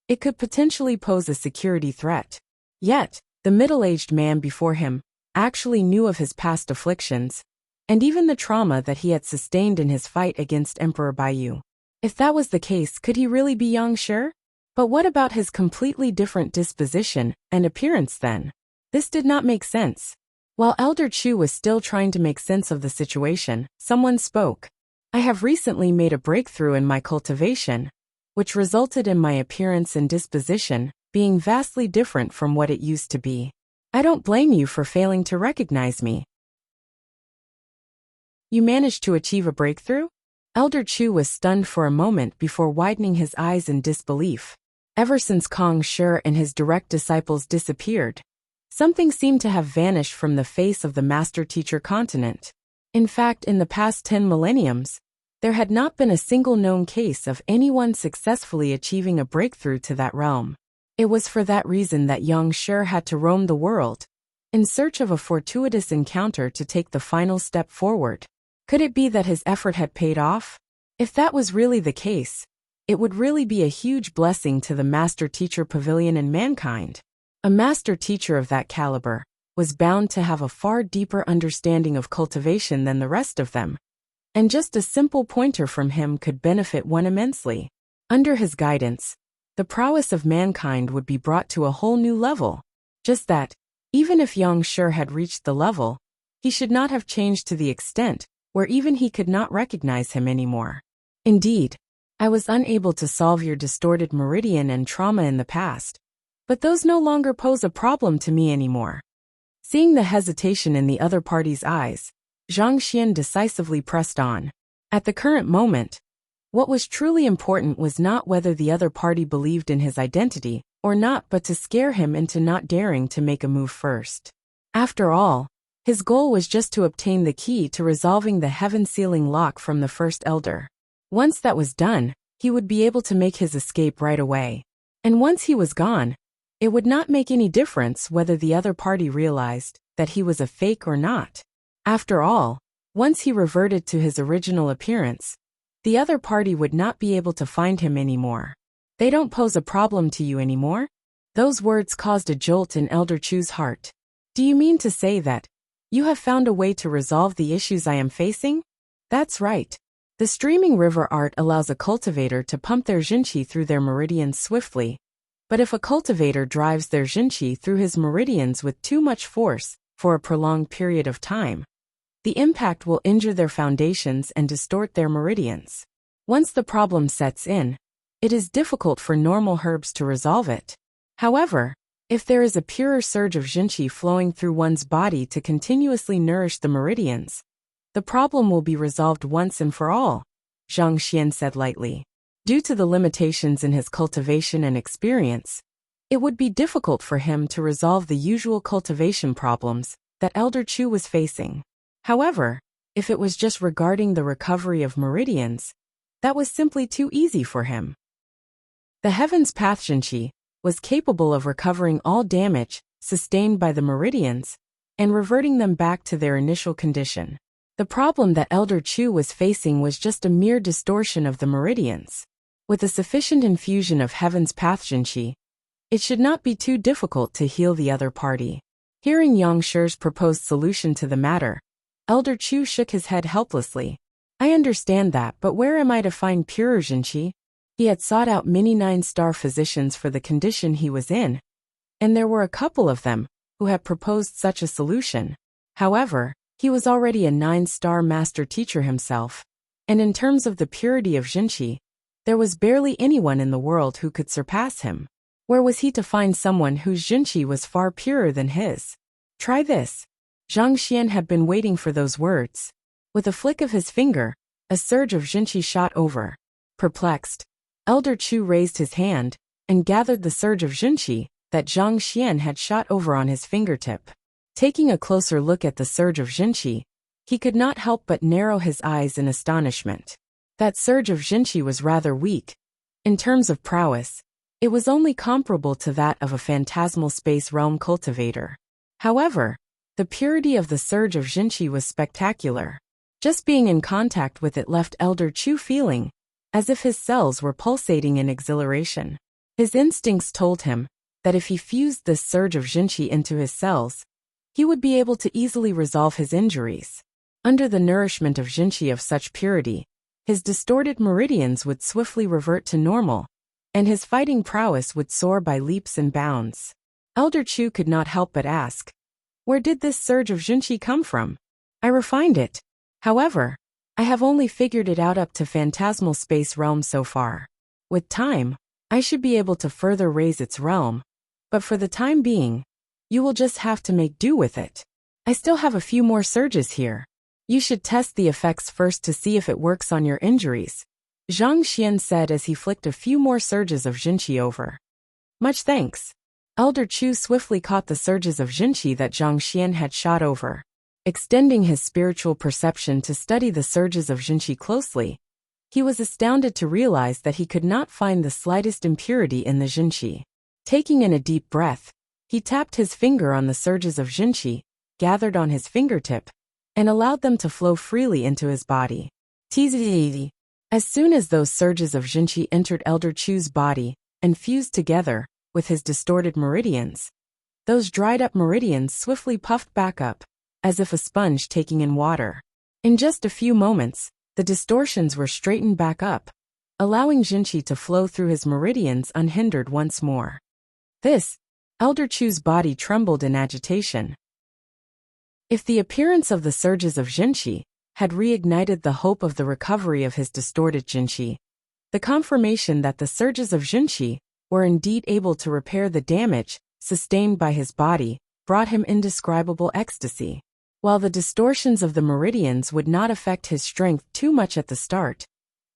it could potentially pose a security threat. Yet, the middle-aged man before him actually knew of his past afflictions, and even the trauma that he had sustained in his fight against Emperor Baiyu. If that was the case, could he really be Yang Shi? But what about his completely different disposition and appearance then? This did not make sense. While Elder Chu was still trying to make sense of the situation, someone spoke. I have recently made a breakthrough in my cultivation, which resulted in my appearance and disposition being vastly different from what it used to be. I don't blame you for failing to recognize me. You managed to achieve a breakthrough? Elder Chu was stunned for a moment before widening his eyes in disbelief. Ever since Kong Shi and his direct disciples disappeared, something seemed to have vanished from the face of the Master Teacher continent. In fact, in the past 10 millenniums, there had not been a single known case of anyone successfully achieving a breakthrough to that realm. It was for that reason that Yang Shi had to roam the world, in search of a fortuitous encounter to take the final step forward. Could it be that his effort had paid off? If that was really the case, it would really be a huge blessing to the master-teacher pavilion and mankind. A master-teacher of that caliber was bound to have a far deeper understanding of cultivation than the rest of them, and just a simple pointer from him could benefit one immensely. Under his guidance, the prowess of mankind would be brought to a whole new level. Just that, even if Yang Shi had reached the level, he should not have changed to the extent where even he could not recognize him anymore. Indeed, I was unable to solve your distorted meridian and trauma in the past, but those no longer pose a problem to me anymore. Seeing the hesitation in the other party's eyes, Zhang Xian decisively pressed on. At the current moment, what was truly important was not whether the other party believed in his identity or not, but to scare him into not daring to make a move first. After all, his goal was just to obtain the key to resolving the heaven-sealing lock from the first elder. Once that was done, he would be able to make his escape right away. And once he was gone, it would not make any difference whether the other party realized that he was a fake or not. After all, once he reverted to his original appearance, the other party would not be able to find him anymore. They don't pose a problem to you anymore? Those words caused a jolt in Elder Chu's heart. Do you mean to say that you have found a way to resolve the issues I am facing? That's right. The streaming river art allows a cultivator to pump their jinqi through their meridians swiftly, but if a cultivator drives their jinqi through his meridians with too much force for a prolonged period of time, the impact will injure their foundations and distort their meridians. Once the problem sets in, it is difficult for normal herbs to resolve it. However, if there is a purer surge of jinqi flowing through one's body to continuously nourish the meridians, the problem will be resolved once and for all, Zhang Xian said lightly. Due to the limitations in his cultivation and experience, it would be difficult for him to resolve the usual cultivation problems that Elder Chu was facing. However, if it was just regarding the recovery of meridians, that was simply too easy for him. The Heaven's Path jinqi was capable of recovering all damage sustained by the meridians and reverting them back to their initial condition. The problem that Elder Chu was facing was just a mere distortion of the meridians. With a sufficient infusion of Heaven's Path jinqi, it should not be too difficult to heal the other party. Hearing Yang Shi's proposed solution to the matter, Elder Chu shook his head helplessly. I understand that, but where am I to find purer jinqi? He had sought out many 9-star physicians for the condition he was in, and there were a couple of them who had proposed such a solution. However, he was already a 9-star master teacher himself, and in terms of the purity of jinqi, there was barely anyone in the world who could surpass him. Where was he to find someone whose jinqi was far purer than his? Try this. Zhang Xian had been waiting for those words. With a flick of his finger, a surge of jinqi shot over. Perplexed, Elder Chu raised his hand and gathered the surge of jinqi that Zhang Xian had shot over on his fingertip. Taking a closer look at the surge of jinqi, he could not help but narrow his eyes in astonishment. That surge of jinqi was rather weak. In terms of prowess, it was only comparable to that of a phantasmal space realm cultivator. However, the purity of the surge of jinqi was spectacular. Just being in contact with it left Elder Chu feeling as if his cells were pulsating in exhilaration. His instincts told him that if he fused this surge of jinqi into his cells, he would be able to easily resolve his injuries. Under the nourishment of jinqi of such purity, his distorted meridians would swiftly revert to normal, and his fighting prowess would soar by leaps and bounds. Elder Chu could not help but ask, where did this surge of jinqi come from? I refined it. However, I have only figured it out up to phantasmal space realm so far. With time, I should be able to further raise its realm, but for the time being, you will just have to make do with it. I still have a few more surges here. You should test the effects first to see if it works on your injuries, Zhang Xian said as he flicked a few more surges of jinqi over. Much thanks. Elder Chu swiftly caught the surges of jinqi that Zhang Xian had shot over. Extending his spiritual perception to study the surges of jinqi closely, he was astounded to realize that he could not find the slightest impurity in the jinqi. Taking in a deep breath, he tapped his finger on the surges of jinqi, gathered on his fingertip, and allowed them to flow freely into his body. As soon as those surges of Jinqi entered Elder Chu's body and fused together with his distorted meridians, those dried-up meridians swiftly puffed back up, as if a sponge taking in water. In just a few moments, the distortions were straightened back up, allowing Jinqi to flow through his meridians unhindered once more. Elder Chu's body trembled in agitation. If the appearance of the surges of Jinqi had reignited the hope of the recovery of his distorted Jinqi, the confirmation that the surges of Jinqi were indeed able to repair the damage sustained by his body brought him indescribable ecstasy. While the distortions of the meridians would not affect his strength too much at the start,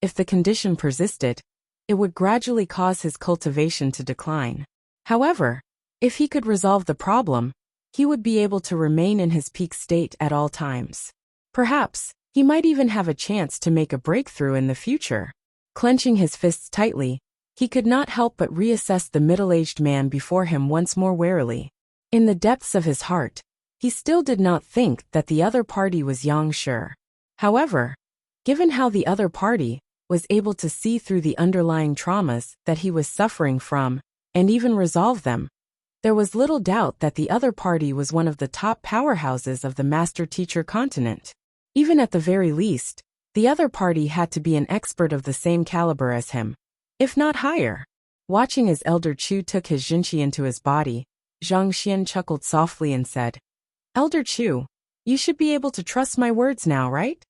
if the condition persisted, it would gradually cause his cultivation to decline. However, if he could resolve the problem, he would be able to remain in his peak state at all times. Perhaps, he might even have a chance to make a breakthrough in the future. Clenching his fists tightly, he could not help but reassess the middle-aged man before him once more warily. In the depths of his heart, he still did not think that the other party was Yang Shi. However, given how the other party was able to see through the underlying traumas that he was suffering from, and even resolve them, there was little doubt that the other party was one of the top powerhouses of the master-teacher continent. Even at the very least, the other party had to be an expert of the same caliber as him, if not higher. Watching as Elder Chu took his Jinqi into his body, Zhang Xian chuckled softly and said, "Elder Chu, you should be able to trust my words now, right?"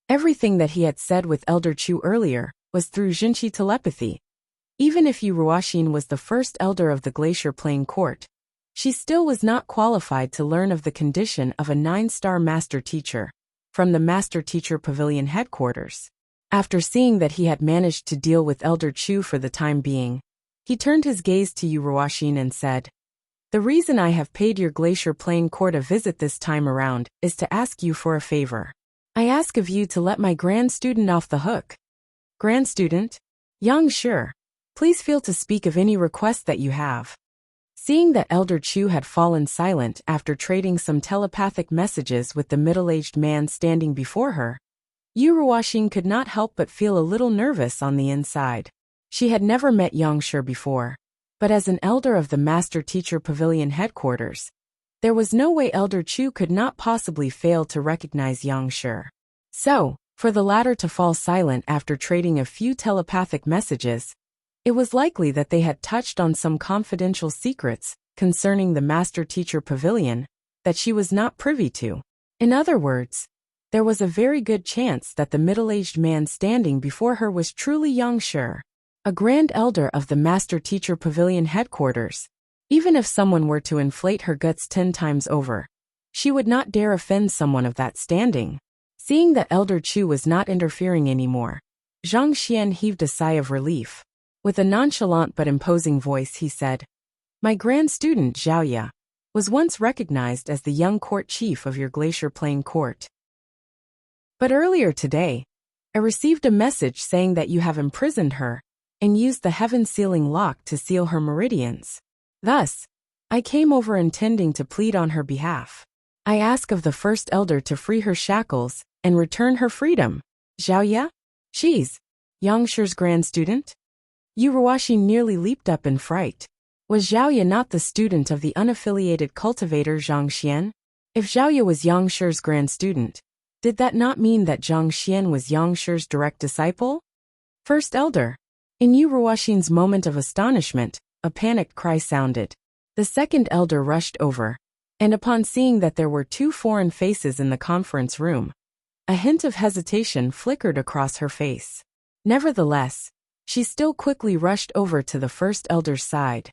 Everything that he had said with Elder Chu earlier was through Jinqi telepathy. Even if Yu Ruoxin was the first elder of the Glacier Plain Court, she still was not qualified to learn of the condition of a 9-star master teacher from the Master Teacher Pavilion headquarters. After seeing that he had managed to deal with Elder Chu for the time being, he turned his gaze to Yu Ruoxin and said, "The reason I have paid your Glacier Plain Court a visit this time around is to ask you for a favor. I ask of you to let my grand student off the hook." "Grand student? Yang Shi, please feel to speak of any request that you have." Seeing that Elder Chu had fallen silent after trading some telepathic messages with the middle-aged man standing before her, Yu Ruoxin could not help but feel a little nervous on the inside. She had never met Yang Shi before, but as an elder of the Master Teacher Pavilion headquarters, there was no way Elder Chu could not possibly fail to recognize Yang Shi. So, for the latter to fall silent after trading a few telepathic messages, it was likely that they had touched on some confidential secrets concerning the Master Teacher Pavilion that she was not privy to. In other words, there was a very good chance that the middle-aged man standing before her was truly Yang Shi, a grand elder of the Master Teacher Pavilion headquarters. Even if someone were to inflate her guts 10 times over, she would not dare offend someone of that standing. Seeing that Elder Chu was not interfering anymore, Zhang Xian heaved a sigh of relief. With a nonchalant but imposing voice he said, "My grand student Zhao Ye was once recognized as the young court chief of your Glacier Plain Court. But earlier today, I received a message saying that you have imprisoned her and used the heaven sealing lock to seal her meridians. Thus, I came over intending to plead on her behalf. I ask of the first elder to free her shackles and return her freedom." "Zhao Ye? She's Yang Shi's grand student?" Yu Ruoxin nearly leaped up in fright. Was Zhao Ye not the student of the unaffiliated cultivator Zhang Xian? If Zhao Ye was Yang Shi's grand student, did that not mean that Zhang Xian was Yang Shi's direct disciple? "First elder." In Yu Ruoxin's moment of astonishment, a panicked cry sounded. The second elder rushed over, and upon seeing that there were 2 foreign faces in the conference room, a hint of hesitation flickered across her face. Nevertheless, she still quickly rushed over to the first elder's side.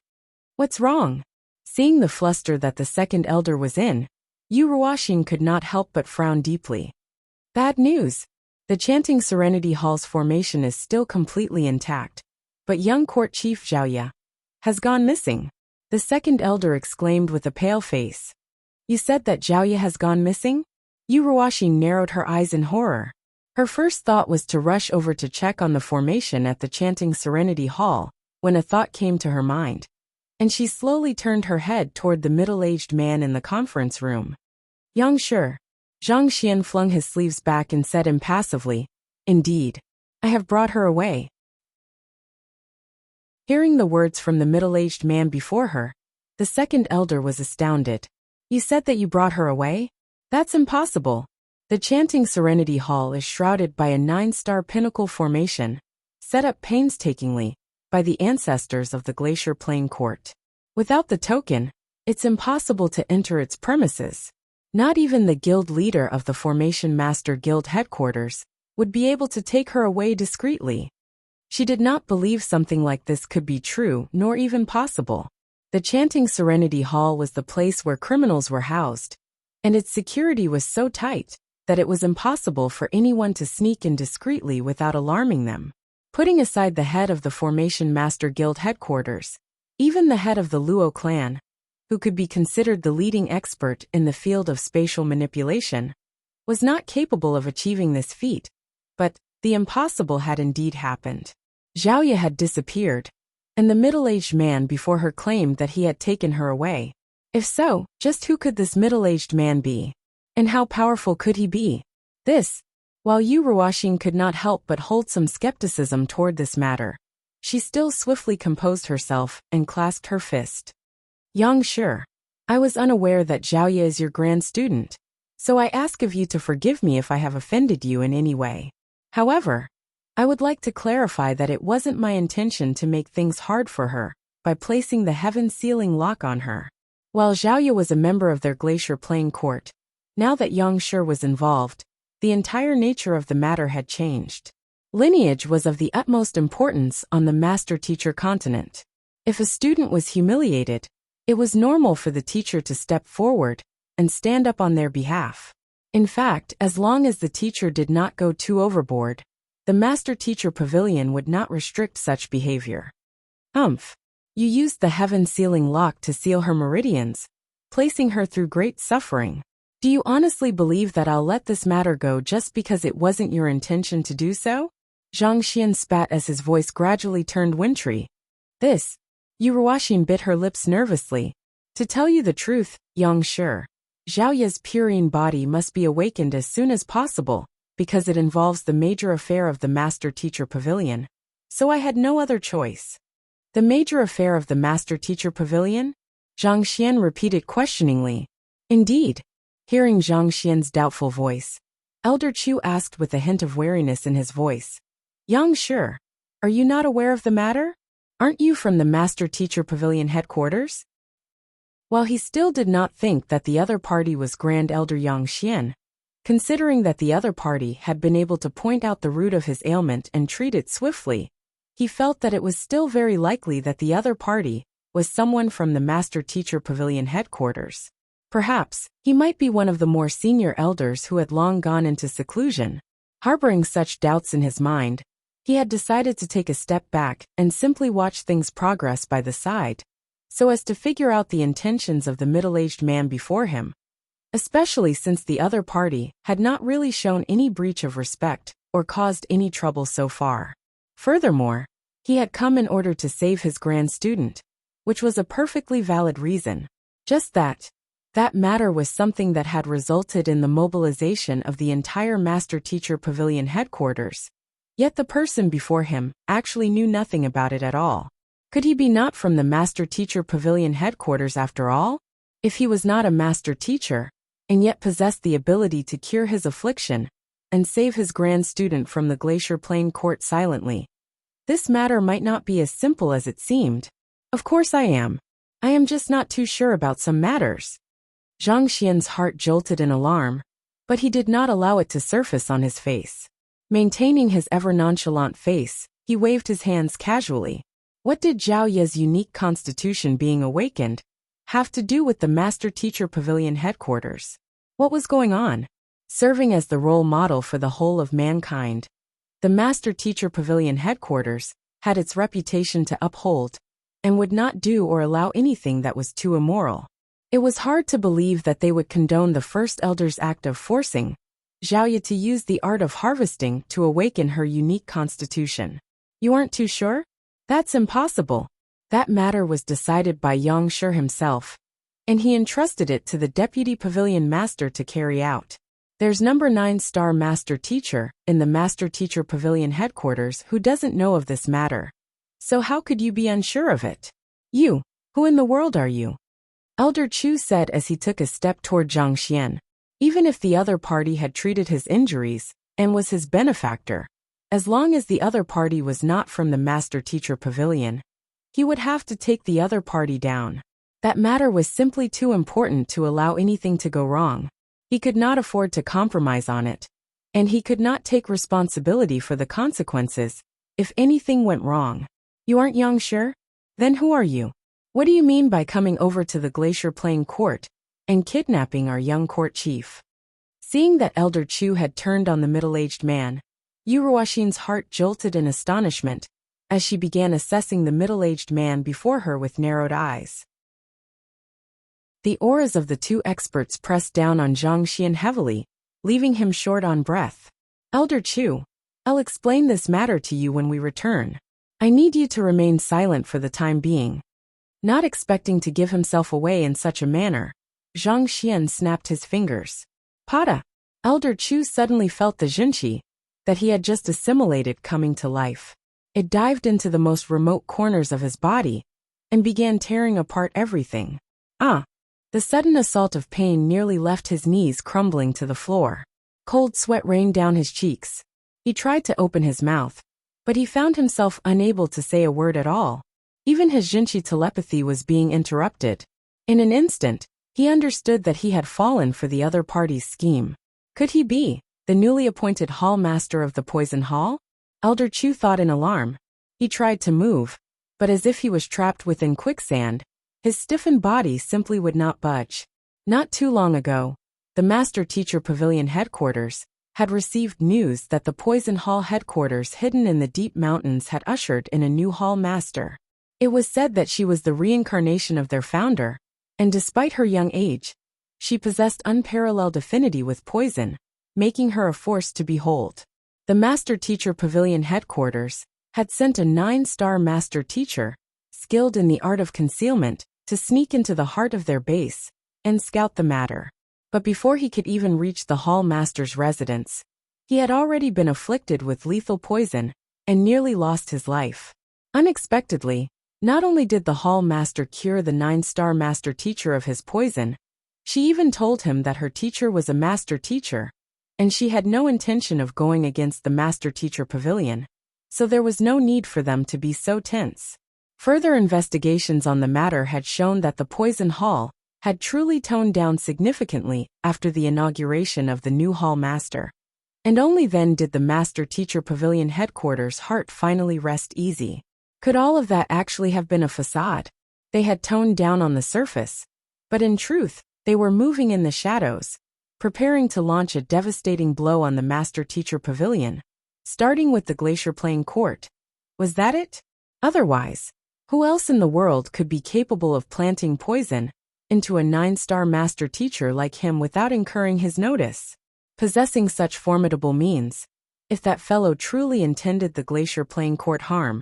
"What's wrong?" Seeing the fluster that the second elder was in, Yu Ruoxin could not help but frown deeply. "Bad news. The Chanting Serenity Hall's formation is still completely intact, but young court chief Zhao Ye has gone missing," the second elder exclaimed with a pale face. "You said that Zhao Ye has gone missing?" Yu Ruoxin narrowed her eyes in horror. Her first thought was to rush over to check on the formation at the Chanting Serenity Hall, when a thought came to her mind, and she slowly turned her head toward the middle-aged man in the conference room. "Yang Shi, Zhang Xian flung his sleeves back and said impassively, "Indeed. I have brought her away." Hearing the words from the middle-aged man before her, the second elder was astounded. "You said that you brought her away? That's impossible. The chanting Serenity Hall is shrouded by a 9-star pinnacle formation, set up painstakingly by the ancestors of the Glacier Plain Court. Without the token, it's impossible to enter its premises. Not even the guild leader of the Formation Master Guild headquarters would be able to take her away discreetly." She did not believe something like this could be true nor even possible. The chanting Serenity Hall was the place where criminals were housed, and its security was so tight that it was impossible for anyone to sneak in discreetly without alarming them. Putting aside the head of the Formation Master Guild headquarters, even the head of the Luo clan, who could be considered the leading expert in the field of spatial manipulation, was not capable of achieving this feat, but the impossible had indeed happened. Zhao Ye had disappeared, and the middle-aged man before her claimed that he had taken her away. If so, just who could this middle-aged man be? And how powerful could he be? While Yu Ruoxin could not help but hold some skepticism toward this matter, she still swiftly composed herself and clasped her fist. "Yang Shi, I was unaware that Zhao Ye is your grand student, so I ask of you to forgive me if I have offended you in any way. However, I would like to clarify that it wasn't my intention to make things hard for her by placing the heaven sealing lock on her." While Zhao Ye was a member of their Glacier Plain Court, now that Yang Shi was involved, the entire nature of the matter had changed. Lineage was of the utmost importance on the master-teacher continent. If a student was humiliated, it was normal for the teacher to step forward and stand up on their behalf. In fact, as long as the teacher did not go too overboard, the master-teacher pavilion would not restrict such behavior. You used the heaven-sealing lock to seal her meridians, placing her through great suffering. Do you honestly believe that I'll let this matter go just because it wasn't your intention to do so? Zhang Xian spat as his voice gradually turned wintry. Yu Ruoxin bit her lips nervously. To tell you the truth, Yang Shi, Zhao Ye's purine body must be awakened as soon as possible, because it involves the major affair of the Master-Teacher Pavilion. So I had no other choice. The major affair of the Master-Teacher Pavilion? Zhang Xian repeated questioningly. Indeed. Hearing Zhang Xian's doubtful voice, Elder Chu asked with a hint of wariness in his voice. Yang Shi, are you not aware of the matter? Aren't you from the Master-Teacher Pavilion headquarters? While he still did not think that the other party was Grand Elder Yang Xian, considering that the other party had been able to point out the root of his ailment and treat it swiftly, he felt that it was still very likely that the other party was someone from the Master-Teacher Pavilion headquarters. Perhaps he might be one of the more senior elders who had long gone into seclusion. Harboring such doubts in his mind, he had decided to take a step back and simply watch things progress by the side, so as to figure out the intentions of the middle-aged man before him, especially since the other party had not really shown any breach of respect or caused any trouble so far. Furthermore, he had come in order to save his grand student, which was a perfectly valid reason. Just that matter was something that had resulted in the mobilization of the entire Master-Teacher Pavilion headquarters. Yet the person before him actually knew nothing about it at all. Could he be not from the Master-Teacher Pavilion headquarters after all? If he was not a master teacher, and yet possessed the ability to cure his affliction and save his grand student from the Glacier Plain Court silently, this matter might not be as simple as it seemed. Of course I am. I am just not too sure about some matters. Zhang Xian's heart jolted in alarm, but he did not allow it to surface on his face. Maintaining his ever nonchalant face, he waved his hands casually. What did Zhao Ye's unique constitution being awakened have to do with the Master-Teacher Pavilion headquarters? What was going on? Serving as the role model for the whole of mankind, the Master-Teacher Pavilion headquarters had its reputation to uphold, and would not do or allow anything that was too immoral. It was hard to believe that they would condone the First Elder's act of forcing Zhao Ye to use the art of harvesting to awaken her unique constitution. You aren't too sure? That's impossible. That matter was decided by Yang Shi himself, and he entrusted it to the Deputy Pavilion Master to carry out. There's number 9-star Master Teacher in the Master Teacher Pavilion headquarters who doesn't know of this matter. So how could you be unsure of it? You, who in the world are you? Elder Chu said as he took a step toward Zhang Xian. Even if the other party had treated his injuries and was his benefactor, as long as the other party was not from the Master Teacher Pavilion, he would have to take the other party down. That matter was simply too important to allow anything to go wrong. He could not afford to compromise on it, and he could not take responsibility for the consequences if anything went wrong. You aren't Yang Shi? Then who are you? What do you mean by coming over to the Glacier Plain Court and kidnapping our young court chief? Seeing that Elder Chu had turned on the middle-aged man, Yuruashin's heart jolted in astonishment as she began assessing the middle-aged man before her with narrowed eyes. The auras of the two experts pressed down on Zhang Xian heavily, leaving him short on breath. Elder Chu, I'll explain this matter to you when we return. I need you to remain silent for the time being. Not expecting to give himself away in such a manner, Zhang Xian snapped his fingers. Pada! Elder Chu suddenly felt the jinqi that he had just assimilated coming to life. It dived into the most remote corners of his body and began tearing apart everything. The sudden assault of pain nearly left his knees crumbling to the floor. Cold sweat rained down his cheeks. He tried to open his mouth, but he found himself unable to say a word at all. Even his jinqi telepathy was being interrupted. In an instant, he understood that he had fallen for the other party's scheme. Could he be the newly appointed hall master of the Poison Hall? Elder Chu thought in alarm. He tried to move, but as if he was trapped within quicksand, his stiffened body simply would not budge. Not too long ago, the Master Teacher Pavilion headquarters had received news that the Poison Hall headquarters hidden in the deep mountains had ushered in a new hall master. It was said that she was the reincarnation of their founder, and despite her young age, she possessed unparalleled affinity with poison, making her a force to behold. The Master Teacher Pavilion headquarters had sent a 9-star Master Teacher, skilled in the art of concealment, to sneak into the heart of their base and scout the matter. But before he could even reach the hall master's residence, he had already been afflicted with lethal poison and nearly lost his life. Unexpectedly, not only did the hall master cure the 9-star Master Teacher of his poison, she even told him that her teacher was a Master Teacher, and she had no intention of going against the Master Teacher Pavilion, so there was no need for them to be so tense. Further investigations on the matter had shown that the Poison Hall had truly toned down significantly after the inauguration of the new hall master. And only then did the Master Teacher Pavilion headquarters' heart finally rest easy. Could all of that actually have been a facade? They had toned down on the surface, but in truth, they were moving in the shadows, preparing to launch a devastating blow on the Master Teacher Pavilion, starting with the Glacier Plain Court. Was that it? Otherwise, who else in the world could be capable of planting poison into a 9-star Master Teacher like him without incurring his notice? Possessing such formidable means, if that fellow truly intended the Glacier Plain Court harm,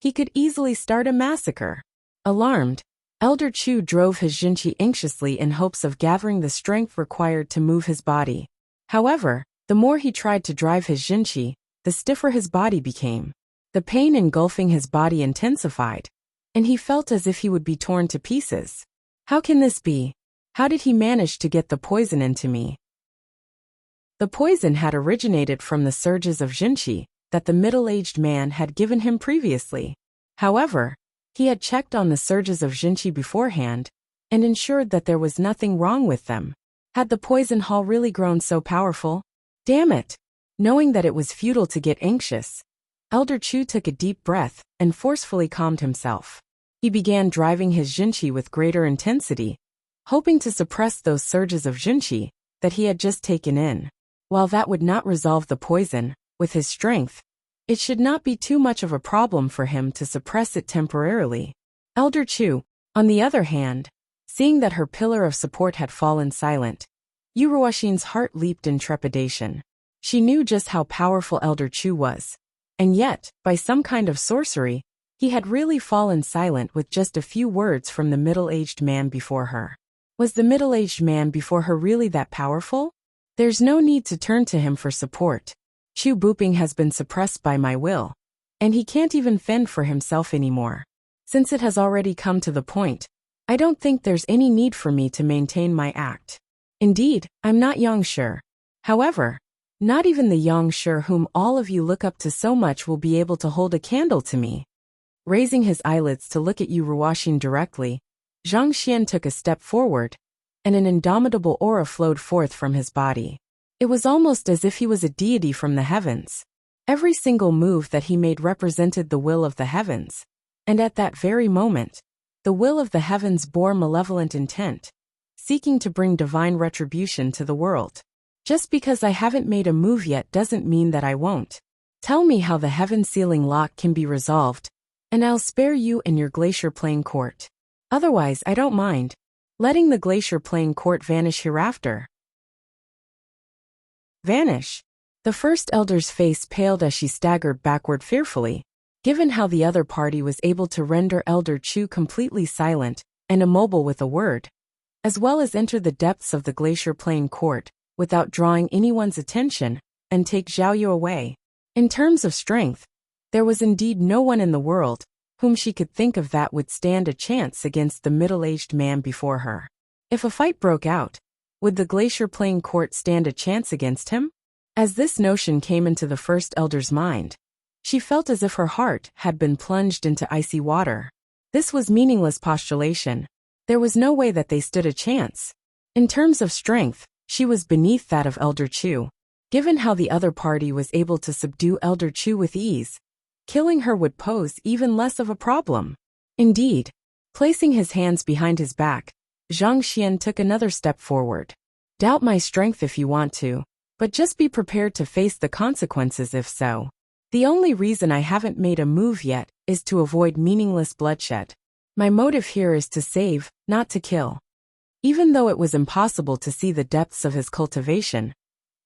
he could easily start a massacre. Alarmed, Elder Chu drove his jinqi anxiously in hopes of gathering the strength required to move his body. However, the more he tried to drive his jinqi, the stiffer his body became. The pain engulfing his body intensified, and he felt as if he would be torn to pieces. How can this be? How did he manage to get the poison into me? The poison had originated from the surges of jinqi that the middle-aged man had given him previously. However, he had checked on the surges of jinqi beforehand and ensured that there was nothing wrong with them. Had the Poison Hall really grown so powerful? Damn it! Knowing that it was futile to get anxious, Elder Chu took a deep breath and forcefully calmed himself. He began driving his jinqi with greater intensity, hoping to suppress those surges of jinqi that he had just taken in. While that would not resolve the poison, with his strength, it should not be too much of a problem for him to suppress it temporarily. Elder Chu, on the other hand, seeing that her pillar of support had fallen silent, Yuruashin's heart leaped in trepidation. She knew just how powerful Elder Chu was, and yet, by some kind of sorcery, he had really fallen silent with just a few words from the middle-aged man before her. Was the middle-aged man before her really that powerful? There's no need to turn to him for support. Chu Buping has been suppressed by my will, and he can't even fend for himself anymore. Since it has already come to the point, I don't think there's any need for me to maintain my act. Indeed, I'm not Yangshi. However, not even the Yangshi whom all of you look up to so much will be able to hold a candle to me. Raising his eyelids to look at Yu Ruoxin directly, Zhang Xian took a step forward, and an indomitable aura flowed forth from his body. It was almost as if he was a deity from the heavens. Every single move that he made represented the will of the heavens, and at that very moment, the will of the heavens bore malevolent intent, seeking to bring divine retribution to the world. Just because I haven't made a move yet doesn't mean that I won't. Tell me how the heaven sealing lock can be resolved, and I'll spare you and your glacier playing court. Otherwise, I don't mind letting the glacier playing court vanish hereafter. Vanish? The first elder's face paled as she staggered backward fearfully. Given how the other party was able to render Elder Chu completely silent and immobile with a word, as well as enter the depths of the glacier playing court without drawing anyone's attention and take Zhaoyu away. In terms of strength, there was indeed no one in the world whom she could think of that would stand a chance against the middle-aged man before her. If a fight broke out, would the glacier playing court stand a chance against him? As this notion came into the first elder's mind, she felt as if her heart had been plunged into icy water. This was meaningless postulation. There was no way that they stood a chance. In terms of strength, she was beneath that of Elder Chu. Given how the other party was able to subdue Elder Chu with ease, killing her would pose even less of a problem. Indeed, placing his hands behind his back, Zhang Xian took another step forward. Doubt my strength if you want to, but just be prepared to face the consequences if so. The only reason I haven't made a move yet is to avoid meaningless bloodshed. My motive here is to save, not to kill. Even though it was impossible to see the depths of his cultivation,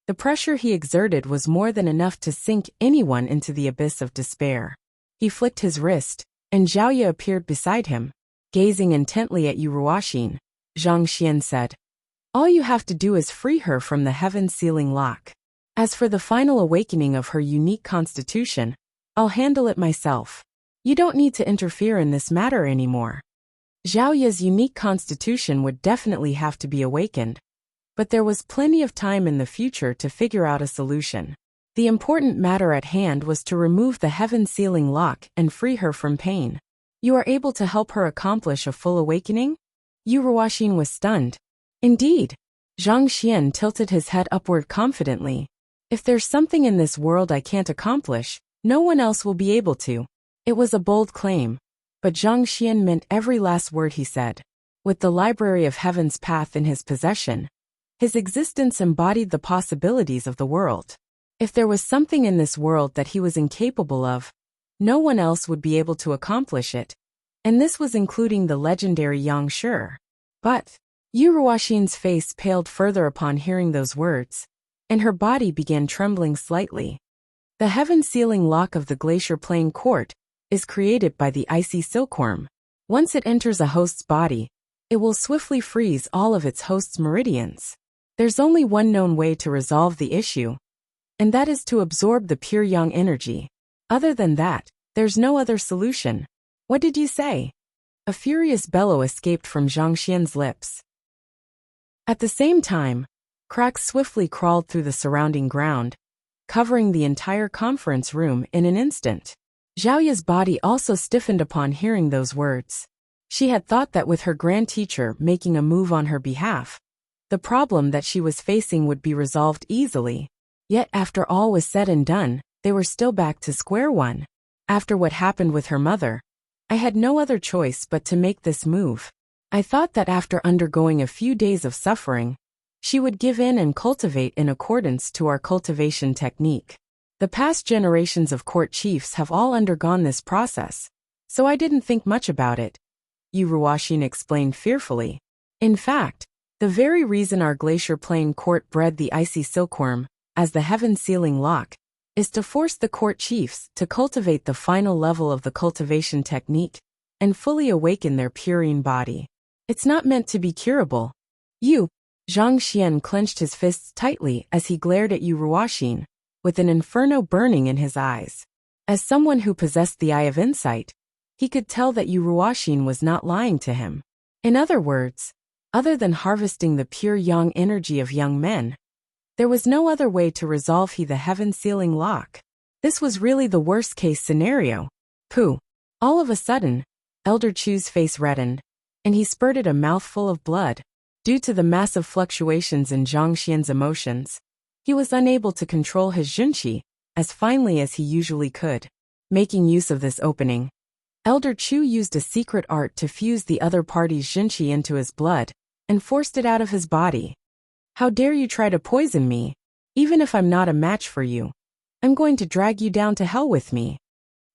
the pressure he exerted was more than enough to sink anyone into the abyss of despair. He flicked his wrist, and Zhaoyu appeared beside him. Gazing intently at Yu Ruoxin, Zhang Xian said, "All you have to do is free her from the heaven sealing lock. As for the final awakening of her unique constitution, I'll handle it myself. You don't need to interfere in this matter anymore." Zhaoyu's unique constitution would definitely have to be awakened, but there was plenty of time in the future to figure out a solution. The important matter at hand was to remove the heaven sealing lock and free her from pain. You are able to help her accomplish a full awakening? Yu Ruoxin was stunned. Indeed. Zhang Xian tilted his head upward confidently. If there's something in this world I can't accomplish, no one else will be able to. It was a bold claim, but Zhang Xian meant every last word he said. With the Library of Heaven's path in his possession, his existence embodied the possibilities of the world. If there was something in this world that he was incapable of, no one else would be able to accomplish it, and this was including the legendary Yangshi. But Yu Ruoxin's face paled further upon hearing those words, and her body began trembling slightly. The heaven sealing lock of the glacier playing court is created by the icy silkworm. Once it enters a host's body, it will swiftly freeze all of its host's meridians. There's only one known way to resolve the issue, and that is to absorb the pure yang energy. Other than that, there's no other solution. What did you say? A furious bellow escaped from Zhang Xian's lips. At the same time, cracks swiftly crawled through the surrounding ground, covering the entire conference room in an instant. Zhaoyu's body also stiffened upon hearing those words. She had thought that with her grand teacher making a move on her behalf, the problem that she was facing would be resolved easily. Yet after all was said and done, they were still back to square one. After what happened with her mother, I had no other choice but to make this move. I thought that after undergoing a few days of suffering, she would give in and cultivate in accordance to our cultivation technique. The past generations of court chiefs have all undergone this process, so I didn't think much about it, Yu Ruoxin explained fearfully. In fact, the very reason our glacier playing court bred the icy silkworm as the heaven sealing lock is to force the court chiefs to cultivate the final level of the cultivation technique and fully awaken their purine body. It's not meant to be curable. You, Zhang Xian clenched his fists tightly as he glared at Yu Ruoxin, with an inferno burning in his eyes. As someone who possessed the eye of insight, he could tell that Yu Ruoxin was not lying to him. In other words, other than harvesting the pure yang energy of young men, there was no other way to resolve the heaven-sealing lock. This was really the worst-case scenario. Pooh! All of a sudden, Elder Chu's face reddened, and he spurted a mouthful of blood. Due to the massive fluctuations in Zhang Xian's emotions, he was unable to control his junqi as finely as he usually could. Making use of this opening, Elder Chu used a secret art to fuse the other party's junqi into his blood and forced it out of his body. How dare you try to poison me? Even if I'm not a match for you, I'm going to drag you down to hell with me.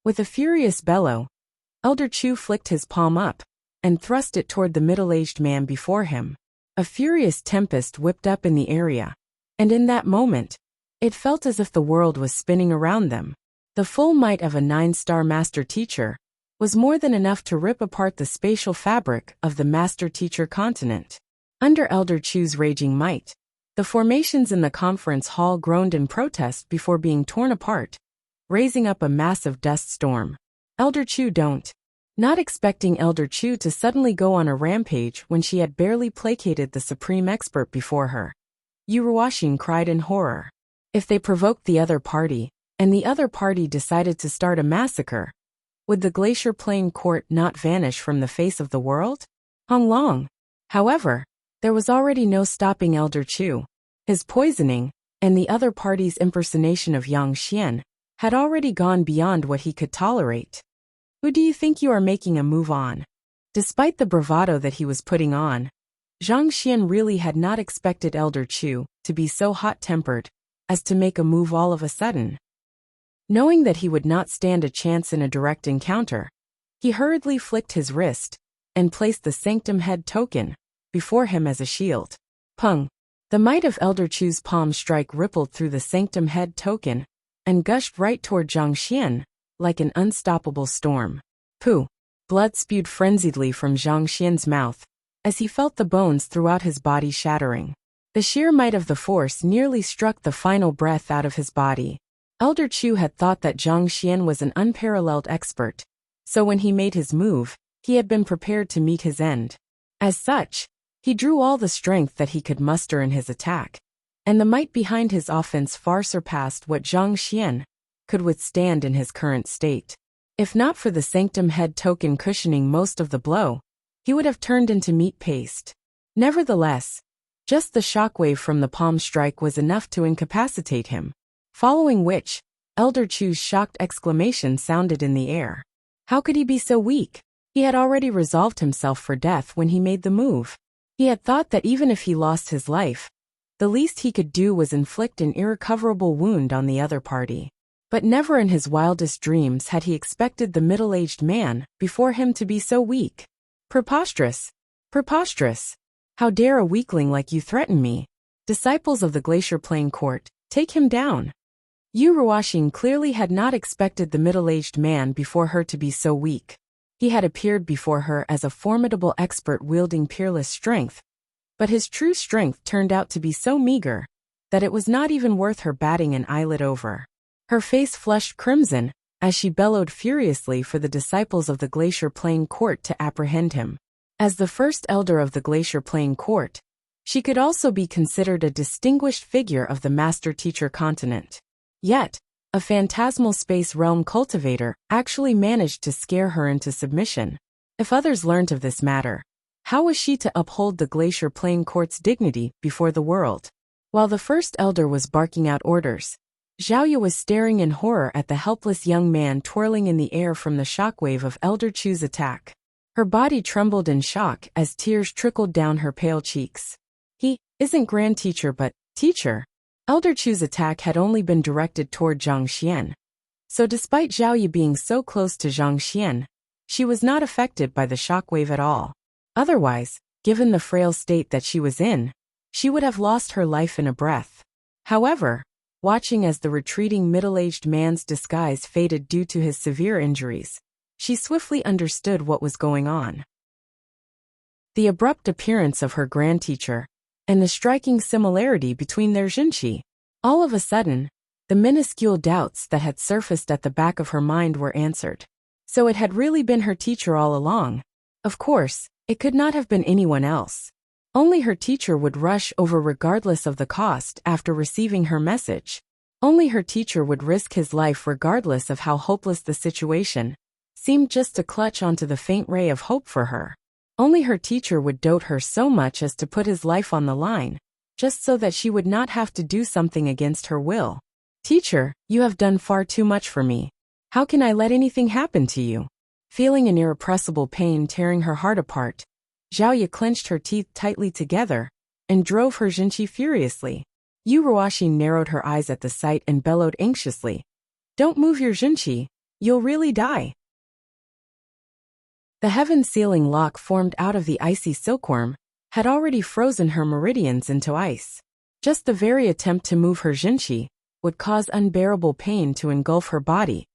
With a furious bellow, Elder Chu flicked his palm up and thrust it toward the middle-aged man before him. A furious tempest whipped up in the area, and in that moment, it felt as if the world was spinning around them. The full might of a 9-star master teacher was more than enough to rip apart the spatial fabric of the master teacher continent. Under Elder Chu's raging might, the formations in the conference hall groaned in protest before being torn apart, raising up a massive dust storm. Elder Chu don't. Not expecting Elder Chu to suddenly go on a rampage when she had barely placated the supreme expert before her, Yu Ruoxin cried in horror. If they provoked the other party, and the other party decided to start a massacre, would the Glacier Plain court not vanish from the face of the world? Hong Long. However, there was already no stopping Elder Chu. His poisoning, and the other party's impersonation of Yang Xian, had already gone beyond what he could tolerate. Who do you think you are making a move on? Despite the bravado that he was putting on, Zhang Xian really had not expected Elder Chu to be so hot-tempered as to make a move all of a sudden. Knowing that he would not stand a chance in a direct encounter, he hurriedly flicked his wrist and placed the Sanctum Head token before him as a shield. Pung! The might of Elder Chu's palm strike rippled through the Sanctum Head token and gushed right toward Zhang Xian like an unstoppable storm. Pooh! Blood spewed frenziedly from Zhang Xian's mouth as he felt the bones throughout his body shattering. The sheer might of the force nearly struck the final breath out of his body. Elder Chu had thought that Zhang Xian was an unparalleled expert, so when he made his move, he had been prepared to meet his end. As such, he drew all the strength that he could muster in his attack, and the might behind his offense far surpassed what Zhang Xian could withstand in his current state. If not for the Sanctum Head token cushioning most of the blow, he would have turned into meat paste. Nevertheless, just the shockwave from the palm strike was enough to incapacitate him, following which, Elder Chu's shocked exclamation sounded in the air. How could he be so weak? He had already resolved himself for death when he made the move. He had thought that even if he lost his life, the least he could do was inflict an irrecoverable wound on the other party. But never in his wildest dreams had he expected the middle-aged man before him to be so weak. Preposterous! Preposterous! How dare a weakling like you threaten me? Disciples of the Glacier Plain court, take him down. Yu Ruoxin clearly had not expected the middle-aged man before her to be so weak. He had appeared before her as a formidable expert wielding peerless strength, but his true strength turned out to be so meager that it was not even worth her batting an eyelid over. Her face flushed crimson as she bellowed furiously for the disciples of the Glacier Plain court to apprehend him. As the first elder of the Glacier Plain court, she could also be considered a distinguished figure of the master-teacher continent. Yet, a phantasmal space realm cultivator actually managed to scare her into submission. If others learned of this matter, how was she to uphold the Glacier Plain court's dignity before the world? While the first elder was barking out orders, Xiaoyu was staring in horror at the helpless young man twirling in the air from the shockwave of Elder Chu's attack. Her body trembled in shock as tears trickled down her pale cheeks. He isn't Grand Teacher but Teacher. Elder Chu's attack had only been directed toward Zhang Xian, so despite Xiaoyu being so close to Zhang Xian, she was not affected by the shockwave at all. Otherwise, given the frail state that she was in, she would have lost her life in a breath. However, watching as the retreating middle-aged man's disguise faded due to his severe injuries, she swiftly understood what was going on. The abrupt appearance of her grand teacher and the striking similarity between their Jinqi. All of a sudden, the minuscule doubts that had surfaced at the back of her mind were answered. So it had really been her teacher all along. Of course, it could not have been anyone else. Only her teacher would rush over regardless of the cost after receiving her message. Only her teacher would risk his life regardless of how hopeless the situation seemed, just to clutch onto the faint ray of hope for her. Only her teacher would dote her so much as to put his life on the line, just so that she would not have to do something against her will. Teacher, you have done far too much for me. How can I let anything happen to you? Feeling an irrepressible pain tearing her heart apart, Zhaoye clenched her teeth tightly together and drove her Jinqi furiously. Yu Ruoxin narrowed her eyes at the sight and bellowed anxiously. Don't move your Jinqi, you'll really die. The heaven-sealing lock formed out of the icy silkworm had already frozen her meridians into ice. Just the very attempt to move her Jinqi would cause unbearable pain to engulf her body,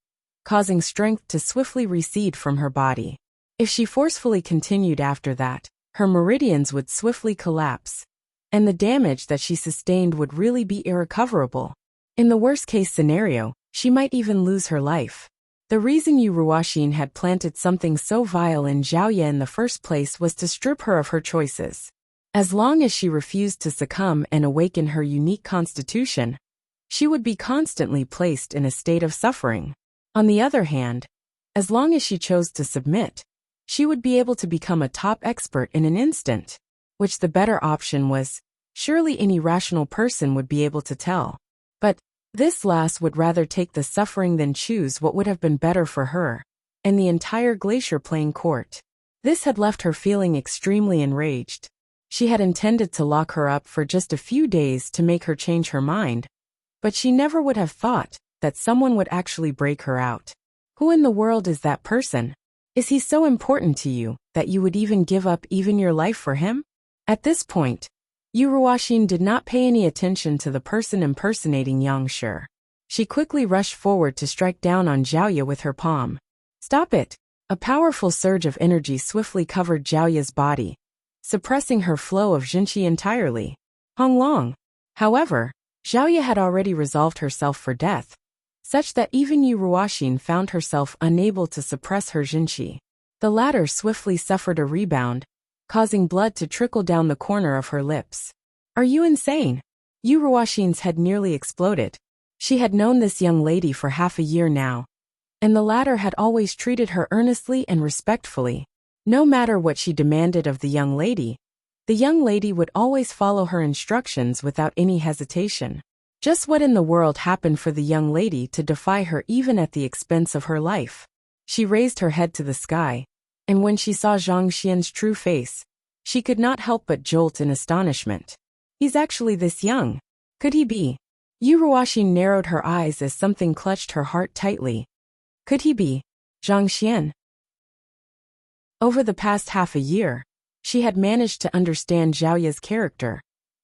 causing strength to swiftly recede from her body. If she forcefully continued after that, her meridians would swiftly collapse, and the damage that she sustained would really be irrecoverable. In the worst-case scenario, she might even lose her life. The reason Yu Ruoxin had planted something so vile in Zhaoye in the first place was to strip her of her choices. As long as she refused to succumb and awaken her unique constitution, she would be constantly placed in a state of suffering. On the other hand, as long as she chose to submit, she would be able to become a top expert in an instant. Which the better option was, surely any rational person would be able to tell. But this lass would rather take the suffering than choose what would have been better for her and the entire Glacier Plain court. This had left her feeling extremely enraged. She had intended to lock her up for just a few days to make her change her mind, but she never would have thought that someone would actually break her out. Who in the world is that person? Is he so important to you that you would even give up even your life for him? At this point, Yu Ruoxin did not pay any attention to the person impersonating Yang Shi. She quickly rushed forward to strike down on Zhaoye with her palm. Stop it! A powerful surge of energy swiftly covered Zhaoye's body, suppressing her flow of Jinqi entirely. Honglong. However, Zhaoye had already resolved herself for death, such that even Yu Ruoxin found herself unable to suppress her Jinqi. The latter swiftly suffered a rebound, causing blood to trickle down the corner of her lips. Are you insane? Yu Ruoxin's head nearly exploded. She had known this young lady for half a year now, and the latter had always treated her earnestly and respectfully. No matter what she demanded of the young lady would always follow her instructions without any hesitation. Just what in the world happened for the young lady to defy her even at the expense of her life? She raised her head to the sky, and when she saw Zhang Xian's true face, she could not help but jolt in astonishment. He's actually this young. Could he be? Yu Ruoxin narrowed her eyes as something clutched her heart tightly. Could he be Zhang Xian? Over the past half a year, she had managed to understand Zhaoye's character,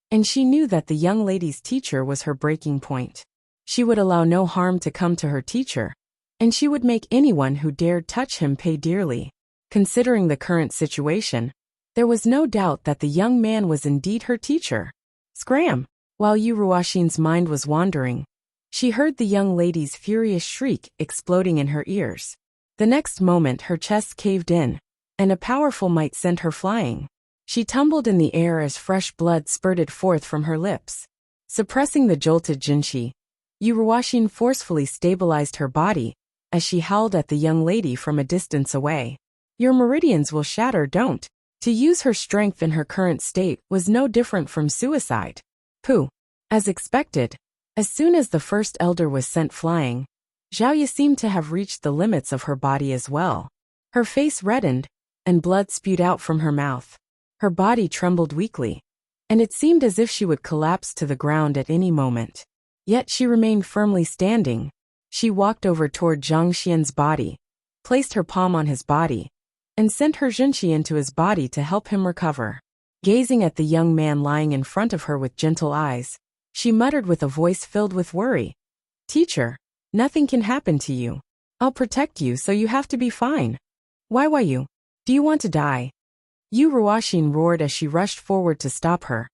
and she knew that the young lady's teacher was her breaking point. She would allow no harm to come to her teacher, and she would make anyone who dared touch him pay dearly. Considering the current situation, there was no doubt that the young man was indeed her teacher. Scram! While Yu Ruoxin's mind was wandering, she heard the young lady's furious shriek exploding in her ears. The next moment her chest caved in, and a powerful might sent her flying. She tumbled in the air as fresh blood spurted forth from her lips. Suppressing the jolted Jinqi, Yu Ruoxin forcefully stabilized her body as she howled at the young lady from a distance away. Your meridians will shatter, don't. To use her strength in her current state was no different from suicide. Pooh. As expected, as soon as the first elder was sent flying, Zhaoye seemed to have reached the limits of her body as well. Her face reddened, and blood spewed out from her mouth. Her body trembled weakly, and it seemed as if she would collapse to the ground at any moment. Yet she remained firmly standing. She walked over toward Zhang Xian's body, placed her palm on his body, and sent her Jinqi into his body to help him recover. Gazing at the young man lying in front of her with gentle eyes, she muttered with a voice filled with worry. Teacher, nothing can happen to you. I'll protect you, so you have to be fine. Why you? Do you want to die? Yu Ruoxin roared as she rushed forward to stop her.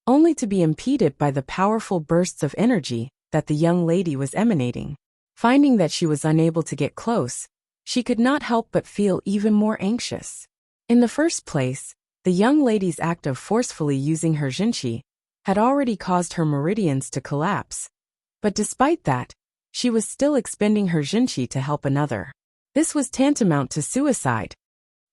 only to be impeded by the powerful bursts of energy that the young lady was emanating. Finding that she was unable to get close, she could not help but feel even more anxious. In the first place, the young lady's act of forcefully using her jinqi had already caused her meridians to collapse. But despite that, she was still expending her jinqi to help another. This was tantamount to suicide.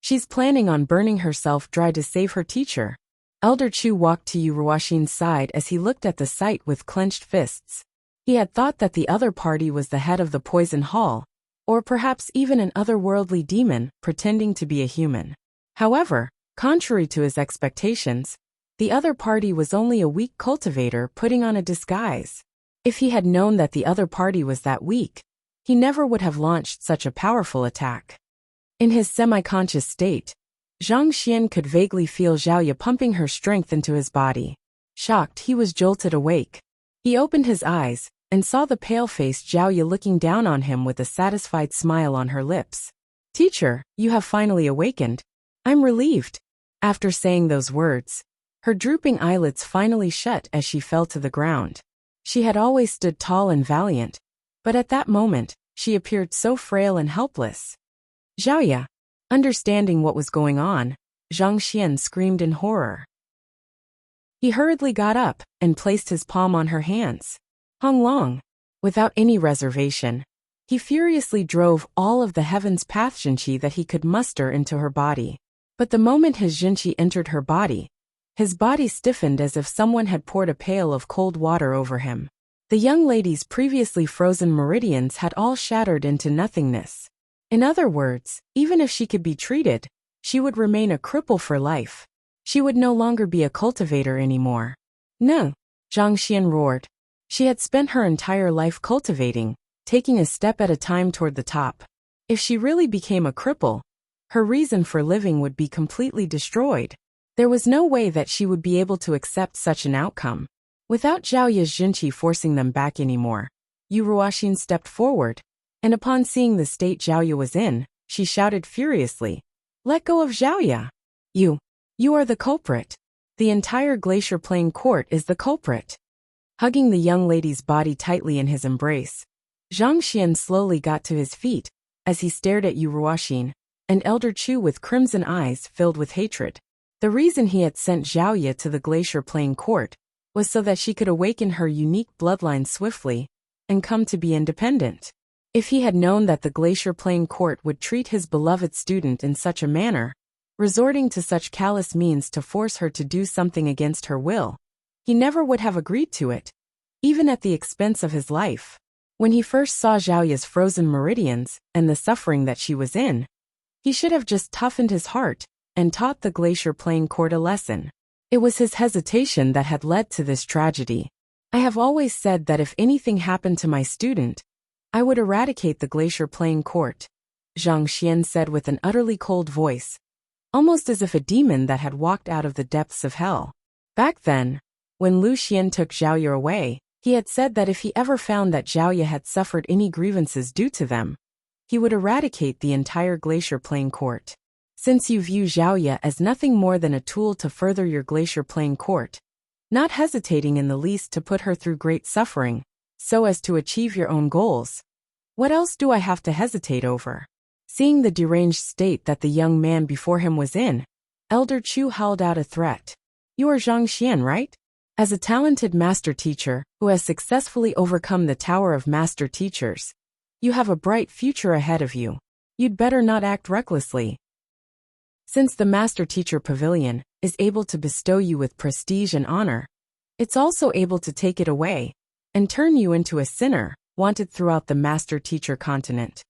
She's planning on burning herself dry to save her teacher. Elder Chu walked to Yu Ruoxin's side as he looked at the sight with clenched fists. He had thought that the other party was the head of the poison hall, or perhaps even an otherworldly demon pretending to be a human. However, contrary to his expectations, the other party was only a weak cultivator putting on a disguise. If he had known that the other party was that weak, he never would have launched such a powerful attack. In his semi-conscious state, Zhang Xian could vaguely feel Xiaoya pumping her strength into his body. Shocked, he was jolted awake. He opened his eyes and saw the pale-faced Xiaoya looking down on him with a satisfied smile on her lips. "Teacher, you have finally awakened. I'm relieved." After saying those words, her drooping eyelids finally shut as she fell to the ground. She had always stood tall and valiant, but at that moment, she appeared so frail and helpless. "Xiaoya." Understanding what was going on, Zhang Xian screamed in horror. He hurriedly got up and placed his palm on her hands. Hong Long. Without any reservation, he furiously drove all of the heaven's path jinqi that he could muster into her body. But the moment his jinqi entered her body, his body stiffened as if someone had poured a pail of cold water over him. The young lady's previously frozen meridians had all shattered into nothingness. In other words, even if she could be treated, she would remain a cripple for life. She would no longer be a cultivator anymore. "No," Zhang Xian roared. She had spent her entire life cultivating, taking a step at a time toward the top. If she really became a cripple, her reason for living would be completely destroyed. There was no way that she would be able to accept such an outcome. Without Xiaoya's jinqi forcing them back anymore, Yu Ruoxin stepped forward, and upon seeing the state Xiaoya was in, she shouted furiously, "Let go of Xiaoya! You are the culprit. The entire Glacier Plain court is the culprit." Hugging the young lady's body tightly in his embrace, Zhang Xian slowly got to his feet as he stared at Yu Ruoxin and Elder Chu with crimson eyes filled with hatred. The reason he had sent Xiaoya to the Glacier Plain court was so that she could awaken her unique bloodline swiftly and come to be independent. If he had known that the Glacier Plain court would treat his beloved student in such a manner, resorting to such callous means to force her to do something against her will, he never would have agreed to it, even at the expense of his life. When he first saw Xiaoya's frozen meridians and the suffering that she was in, he should have just toughened his heart and taught the Glacier Plain court a lesson. It was his hesitation that had led to this tragedy. "I have always said that if anything happened to my student, I would eradicate the Glacier Plain court," Zhang Xian said with an utterly cold voice, almost as if a demon that had walked out of the depths of hell. Back then, when Lu Xian took Xiaoya away, he had said that if he ever found that Xiaoya had suffered any grievances due to them, he would eradicate the entire Glacier Plain court. Since you view Xiaoya as nothing more than a tool to further your Glacier Plain court, not hesitating in the least to put her through great suffering, so as to achieve your own goals, what else do I have to hesitate over? Seeing the deranged state that the young man before him was in, Elder Chu howled out a threat. "You are Zhang Xian, right? As a talented master teacher who has successfully overcome the Tower of Master Teachers, you have a bright future ahead of you. You'd better not act recklessly. Since the Master Teacher Pavilion is able to bestow you with prestige and honor, it's also able to take it away and turn you into a sinner wanted throughout the Master Teacher continent."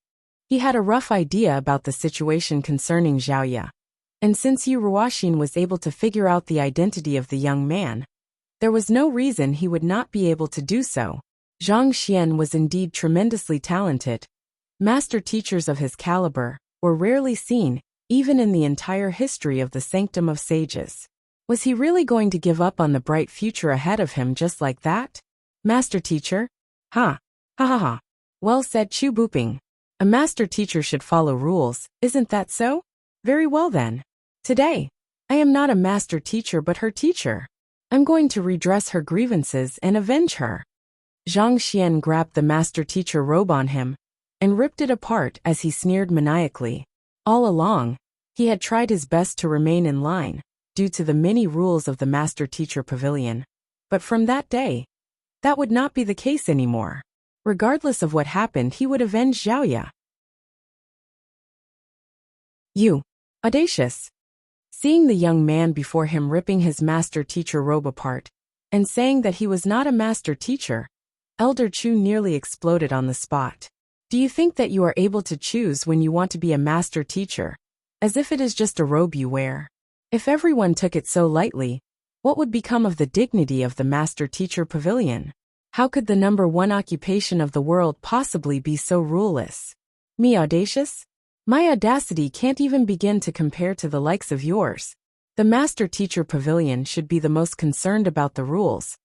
He had a rough idea about the situation concerning Xiaoya, and since Yu Ruoxin was able to figure out the identity of the young man, there was no reason he would not be able to do so. Zhang Xian was indeed tremendously talented. Master teachers of his caliber were rarely seen, even in the entire history of the Sanctum of Sages. Was he really going to give up on the bright future ahead of him just like that? "Master teacher? Ha! Ha ha ha! Well said, Chu Buping. A master teacher should follow rules, isn't that so? Very well then. Today, I am not a master teacher but her teacher. I'm going to redress her grievances and avenge her. Zhang Xian grabbed the master teacher robe on him and ripped it apart as he sneered maniacally. All along, he had tried his best to remain in line due to the many rules of the master teacher pavilion. But from that day, that would not be the case anymore. Regardless of what happened, he would avenge Xiaoya. You, audacious. Seeing the young man before him ripping his master teacher robe apart and saying that he was not a master teacher, Elder Chu nearly exploded on the spot. Do you think that you are able to choose when you want to be a master teacher, as if it is just a robe you wear? If everyone took it so lightly, what would become of the dignity of the master teacher pavilion? How could the number one occupation of the world possibly be so ruleless? Me audacious? My audacity can't even begin to compare to the likes of yours. The master teacher pavilion should be the most concerned about the rules.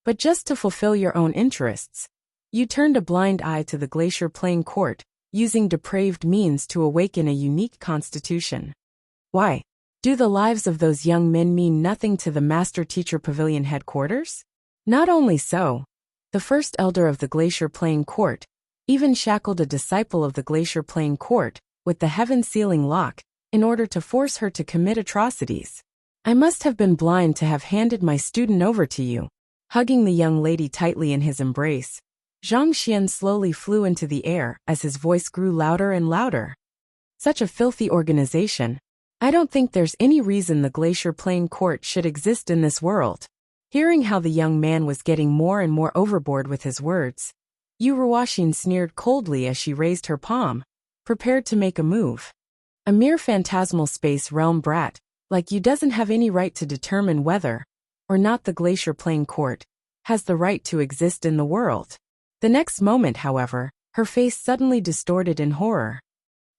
But just to fulfill your own interests, you turned a blind eye to the Glacier Plain Court, using depraved means to awaken a unique constitution. Why? Do the lives of those young men mean nothing to the Master Teacher Pavilion headquarters? Not only so, the first elder of the Glacier Plain Court even shackled a disciple of the Glacier Plain Court with the heaven sealing lock in order to force her to commit atrocities. I must have been blind to have handed my student over to you. Hugging the young lady tightly in his embrace, Zhang Xian slowly flew into the air as his voice grew louder and louder. Such a filthy organization. I don't think there's any reason the Glacier Plain Court should exist in this world. Hearing how the young man was getting more and more overboard with his words, Yu Ruoxin sneered coldly as she raised her palm, prepared to make a move. A mere phantasmal space realm brat, like you, doesn't have any right to determine whether or not the Glacier Plain Court has the right to exist in the world. The next moment, however, her face suddenly distorted in horror.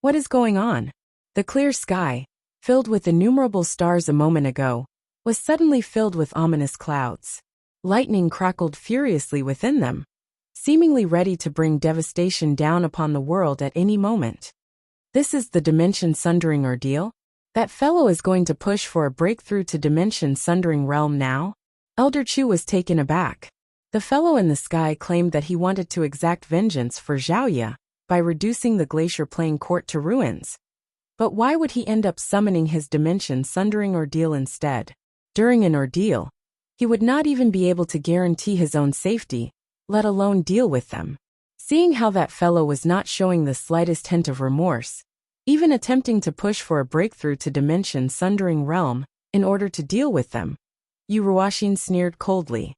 What is going on? The clear sky, filled with innumerable stars a moment ago, was suddenly filled with ominous clouds. Lightning crackled furiously within them, seemingly ready to bring devastation down upon the world at any moment. This is the dimension-sundering ordeal? That fellow is going to push for a breakthrough to dimension-sundering realm now? Elder Chu was taken aback. The fellow in the sky claimed that he wanted to exact vengeance for Xiaoya by reducing the Glacier Plain Court to ruins. But why would he end up summoning his dimension-sundering ordeal instead? During an ordeal, he would not even be able to guarantee his own safety, let alone deal with them. Seeing how that fellow was not showing the slightest hint of remorse, even attempting to push for a breakthrough to dimension-sundering realm in order to deal with them, Yu Ruoxin sneered coldly.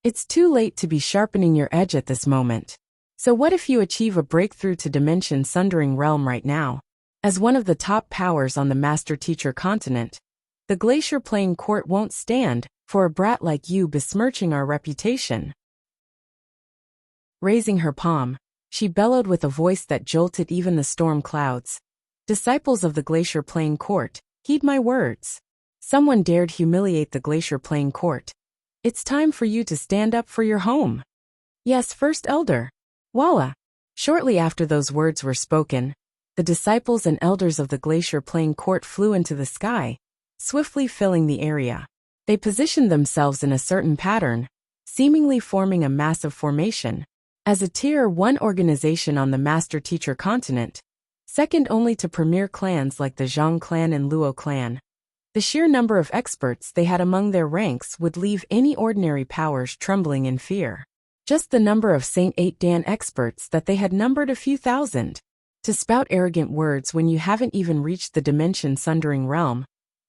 It's too late to be sharpening your edge at this moment. So what if you achieve a breakthrough to dimension-sundering realm right now? As one of the top powers on the Master Teacher continent, the Glacier Plain Court won't stand for a brat like you besmirching our reputation. Raising her palm, she bellowed with a voice that jolted even the storm clouds. Disciples of the Glacier Plain Court, heed my words. Someone dared humiliate the Glacier Plain Court. It's time for you to stand up for your home. Yes, First Elder. Voila. Shortly after those words were spoken, the disciples and elders of the Glacier Plain Court flew into the sky, swiftly filling the area. They positioned themselves in a certain pattern, seemingly forming a massive formation. As a Tier 1 organization on the Master Teacher continent, second only to premier clans like the Zhang clan and Luo clan, the sheer number of experts they had among their ranks would leave any ordinary powers trembling in fear. Just the number of Saint 8 Dan experts that they had numbered a few thousand. To spout arrogant words when you haven't even reached the dimension-sundering realm.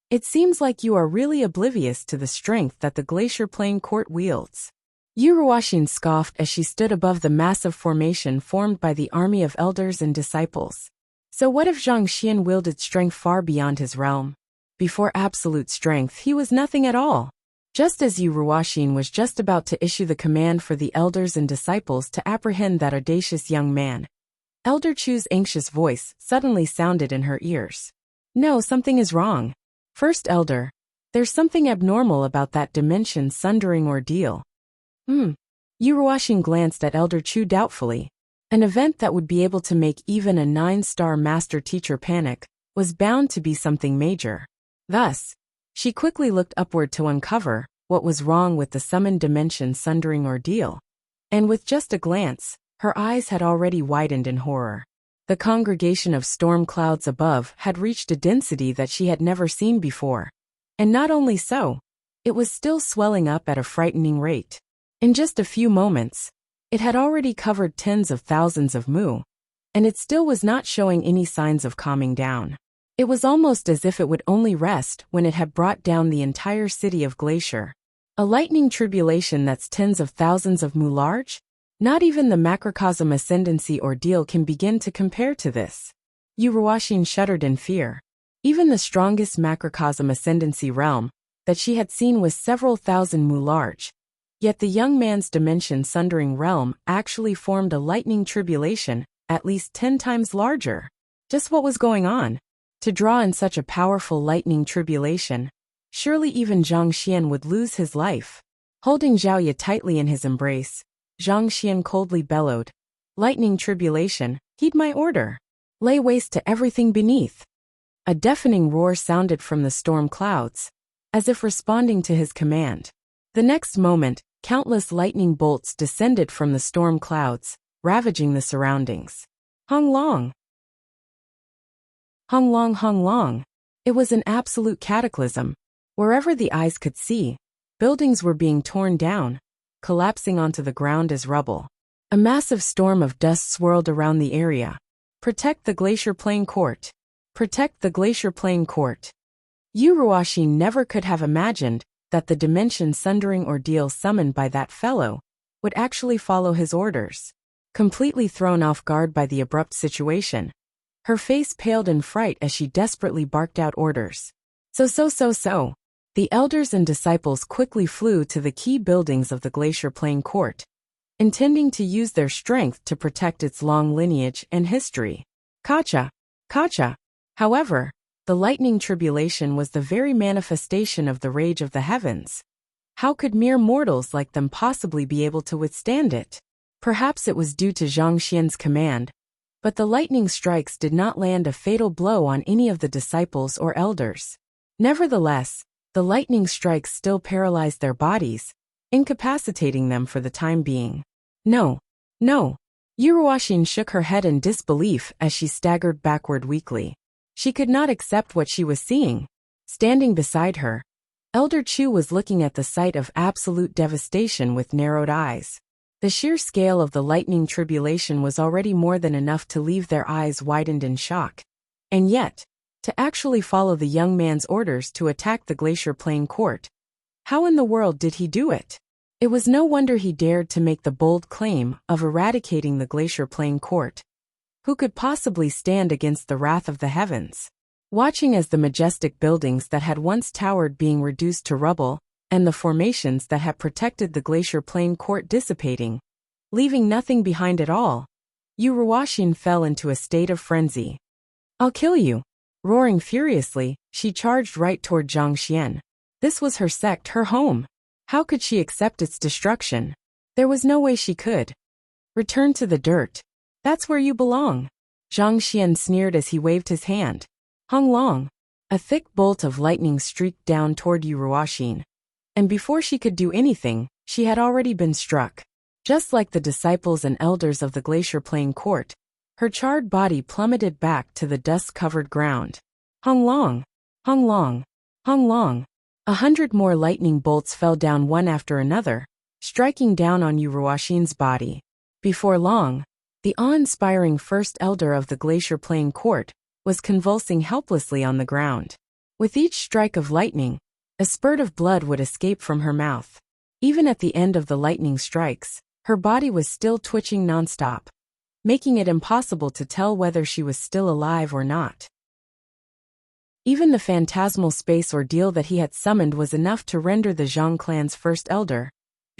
It seems like you are really oblivious to the strength that the Glacier Plain Court wields. Yu Ruoxin scoffed as she stood above the massive formation formed by the army of elders and disciples. So what if Zhang Xian wielded strength far beyond his realm? Before absolute strength, he was nothing at all. Just as Yu Ruoxin was just about to issue the command for the elders and disciples to apprehend that audacious young man, Elder Chu's anxious voice suddenly sounded in her ears. No, something is wrong. First Elder, there's something abnormal about that dimension-sundering ordeal. Yu Ruoxin glanced at Elder Chu doubtfully. An event that would be able to make even a 9-star master teacher panic was bound to be something major. Thus, she quickly looked upward to uncover what was wrong with the summoned dimension sundering ordeal. And with just a glance, her eyes had already widened in horror. The congregation of storm clouds above had reached a density that she had never seen before. And not only so, it was still swelling up at a frightening rate. In just a few moments, it had already covered tens of thousands of mu, and it still was not showing any signs of calming down. It was almost as if it would only rest when it had brought down the entire city of Glacier. A lightning tribulation that's tens of thousands of mu large? Not even the macrocosm ascendancy ordeal can begin to compare to this. Yuruashin shuddered in fear. Even the strongest macrocosm ascendancy realm that she had seen was several thousand mu large. Yet the young man's dimension-sundering realm actually formed a lightning tribulation at least 10 times larger. Just what was going on? To draw in such a powerful lightning tribulation, surely even Zhang Xian would lose his life. Holding Zhao Ye tightly in his embrace, Zhang Xian coldly bellowed, "Lightning tribulation, heed my order. Lay waste to everything beneath." A deafening roar sounded from the storm clouds, as if responding to his command. The next moment, countless lightning bolts descended from the storm clouds, ravaging the surroundings. Hung long! Hung long, hung long. It was an absolute cataclysm. Wherever the eyes could see, buildings were being torn down, collapsing onto the ground as rubble. A massive storm of dust swirled around the area. Protect the Glacier Plain Court. Protect the Glacier Plain Court. Yuruashi never could have imagined that the dimension-sundering ordeal summoned by that fellow would actually follow his orders. Completely thrown off guard by the abrupt situation, her face paled in fright as she desperately barked out orders. So. The elders and disciples quickly flew to the key buildings of the Glacier Plain Court, intending to use their strength to protect its long lineage and history. Kacha! However, the lightning tribulation was the very manifestation of the rage of the heavens. How could mere mortals like them possibly be able to withstand it? Perhaps it was due to Zhang Xian's command, but the lightning strikes did not land a fatal blow on any of the disciples or elders. Nevertheless, the lightning strikes still paralyzed their bodies, incapacitating them for the time being. No. Yuruashin shook her head in disbelief as she staggered backward weakly. She could not accept what she was seeing. Standing beside her, Elder Chu was looking at the sight of absolute devastation with narrowed eyes. The sheer scale of the lightning tribulation was already more than enough to leave their eyes widened in shock. And yet, to actually follow the young man's orders to attack the Glacier Plain Court. How in the world did he do it? It was no wonder he dared to make the bold claim of eradicating the Glacier Plain Court. Who could possibly stand against the wrath of the heavens? Watching as the majestic buildings that had once towered being reduced to rubble, and the formations that had protected the Glacier Plain Court dissipating, leaving nothing behind at all, Yuruashin fell into a state of frenzy. "I'll kill you!" Roaring furiously, she charged right toward Zhang Xian. This was her sect, her home. How could she accept its destruction? There was no way she could. "Return to the dirt. That's where you belong." Zhang Xian sneered as he waved his hand. Hung long. A thick bolt of lightning streaked down toward Yuruashin, and before she could do anything, she had already been struck. Just like the disciples and elders of the Glacier Plain Court, her charred body plummeted back to the dust-covered ground. Hung long. 100 more lightning bolts fell down one after another, striking down on Yuruashin's body. Before long, the awe-inspiring first elder of the Glacier Plain Court was convulsing helplessly on the ground. With each strike of lightning, a spurt of blood would escape from her mouth. Even at the end of the lightning strikes, her body was still twitching nonstop, making it impossible to tell whether she was still alive or not. Even the phantasmal space ordeal that he had summoned was enough to render the Zhang clan's first elder,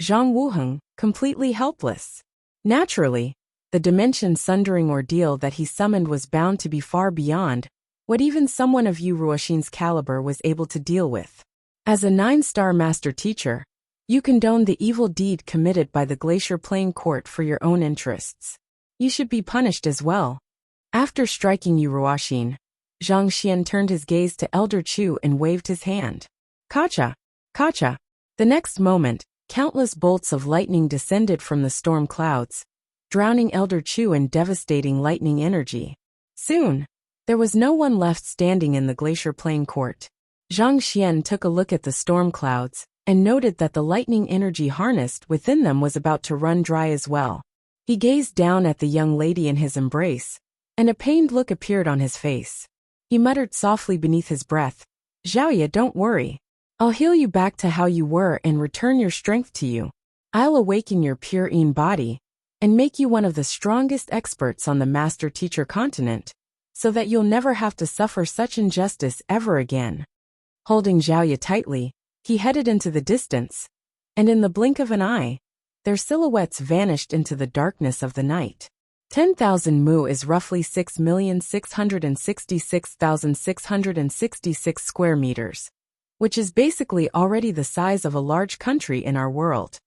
Zhang Wuheng, completely helpless. Naturally, the dimension-sundering ordeal that he summoned was bound to be far beyond what even someone of Yuruashin's caliber was able to deal with. As a 9-star master teacher, you condone the evil deed committed by the Glacier Plain Court for your own interests. You should be punished as well. After striking Yuruashin, Zhang Xian turned his gaze to Elder Chu and waved his hand. Kacha! The next moment, countless bolts of lightning descended from the storm clouds, drowning Elder Chu in devastating lightning energy. Soon, there was no one left standing in the Glacier Plain court. Zhang Xian took a look at the storm clouds and noted that the lightning energy harnessed within them was about to run dry as well. He gazed down at the young lady in his embrace, and a pained look appeared on his face. He muttered softly beneath his breath, "Xiaoya, don't worry. I'll heal you back to how you were and return your strength to you. I'll awaken your pure Yin body and make you one of the strongest experts on the master-teacher continent, so that you'll never have to suffer such injustice ever again." Holding Xiaoya tightly, he headed into the distance, and in the blink of an eye, their silhouettes vanished into the darkness of the night. 10,000 mu is roughly 6,666,666 square meters, which is basically already the size of a large country in our world.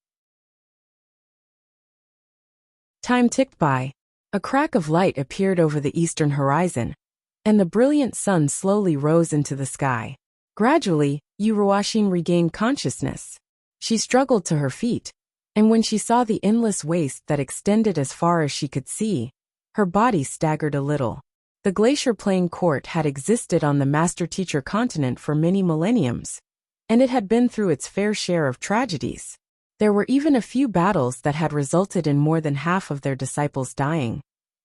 Time ticked by. A crack of light appeared over the eastern horizon, and the brilliant sun slowly rose into the sky. Gradually, Yu Ruoxin regained consciousness. She struggled to her feet, and when she saw the endless waste that extended as far as she could see, her body staggered a little. The Glacier Plain court had existed on the master-teacher continent for many millenniums, and it had been through its fair share of tragedies. There were even a few battles that had resulted in more than half of their disciples dying.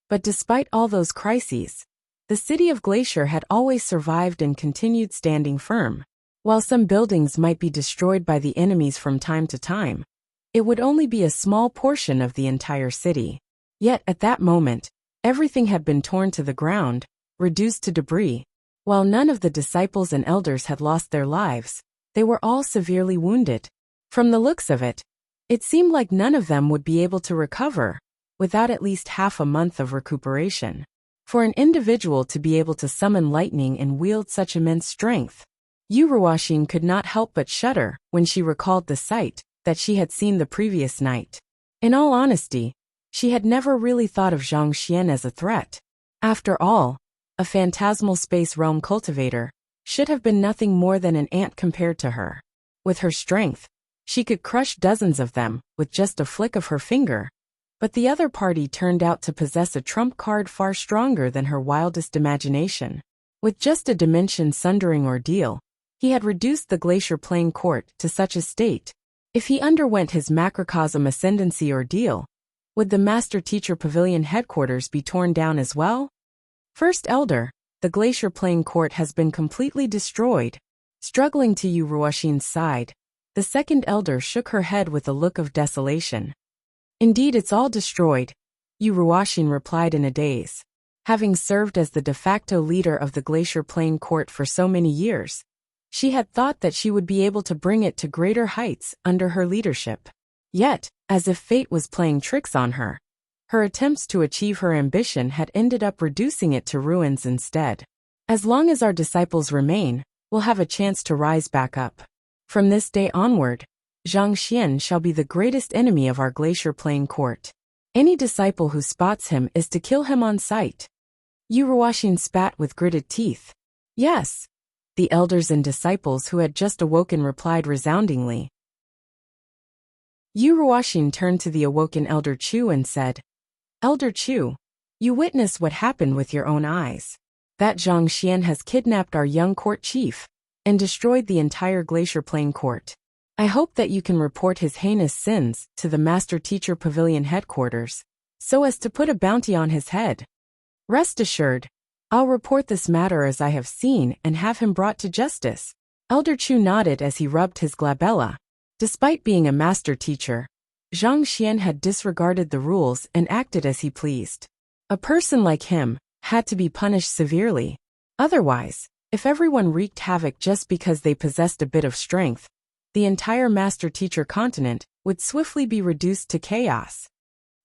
But despite all those crises, the city of Glacier had always survived and continued standing firm. While some buildings might be destroyed by the enemies from time to time, it would only be a small portion of the entire city. Yet at that moment, everything had been torn to the ground, reduced to debris. While none of the disciples and elders had lost their lives, they were all severely wounded. From the looks of it, it seemed like none of them would be able to recover without at least half a month of recuperation. For an individual to be able to summon lightning and wield such immense strength, Yu Ruoxin could not help but shudder when she recalled the sight that she had seen the previous night. In all honesty, she had never really thought of Zhang Xian as a threat. After all, a phantasmal space realm cultivator should have been nothing more than an ant compared to her. With her strength, she could crush dozens of them with just a flick of her finger. But the other party turned out to possess a trump card far stronger than her wildest imagination. With just a dimension-sundering ordeal, he had reduced the Glacier Plain court to such a state. If he underwent his macrocosm ascendancy ordeal, would the Master-Teacher Pavilion headquarters be torn down as well? First Elder, the Glacier Plain court has been completely destroyed. Struggling to Yu Ruoxin's side, the second Elder shook her head with a look of desolation. Indeed, it's all destroyed, Yu Ruoxin replied in a daze. Having served as the de facto leader of the Glacier Plain court for so many years, she had thought that she would be able to bring it to greater heights under her leadership. Yet, as if fate was playing tricks on her, her attempts to achieve her ambition had ended up reducing it to ruins instead. As long as our disciples remain, we'll have a chance to rise back up. From this day onward, Zhang Xian shall be the greatest enemy of our Glacier Plain court. Any disciple who spots him is to kill him on sight. Yu Ruoxin spat with gritted teeth. Yes, the elders and disciples who had just awoken replied resoundingly. Yu Ruoxin turned to the awoken Elder Chu and said, Elder Chu, you witnessed what happened with your own eyes. That Zhang Xian has kidnapped our young court chief and destroyed the entire Glacier Plain court. I hope that you can report his heinous sins to the Master-Teacher Pavilion headquarters, so as to put a bounty on his head. Rest assured, I'll report this matter as I have seen and have him brought to justice. Elder Chu nodded as he rubbed his glabella. Despite being a master teacher, Zhang Xian had disregarded the rules and acted as he pleased. A person like him had to be punished severely. Otherwise, if everyone wreaked havoc just because they possessed a bit of strength, the entire master-teacher continent would swiftly be reduced to chaos.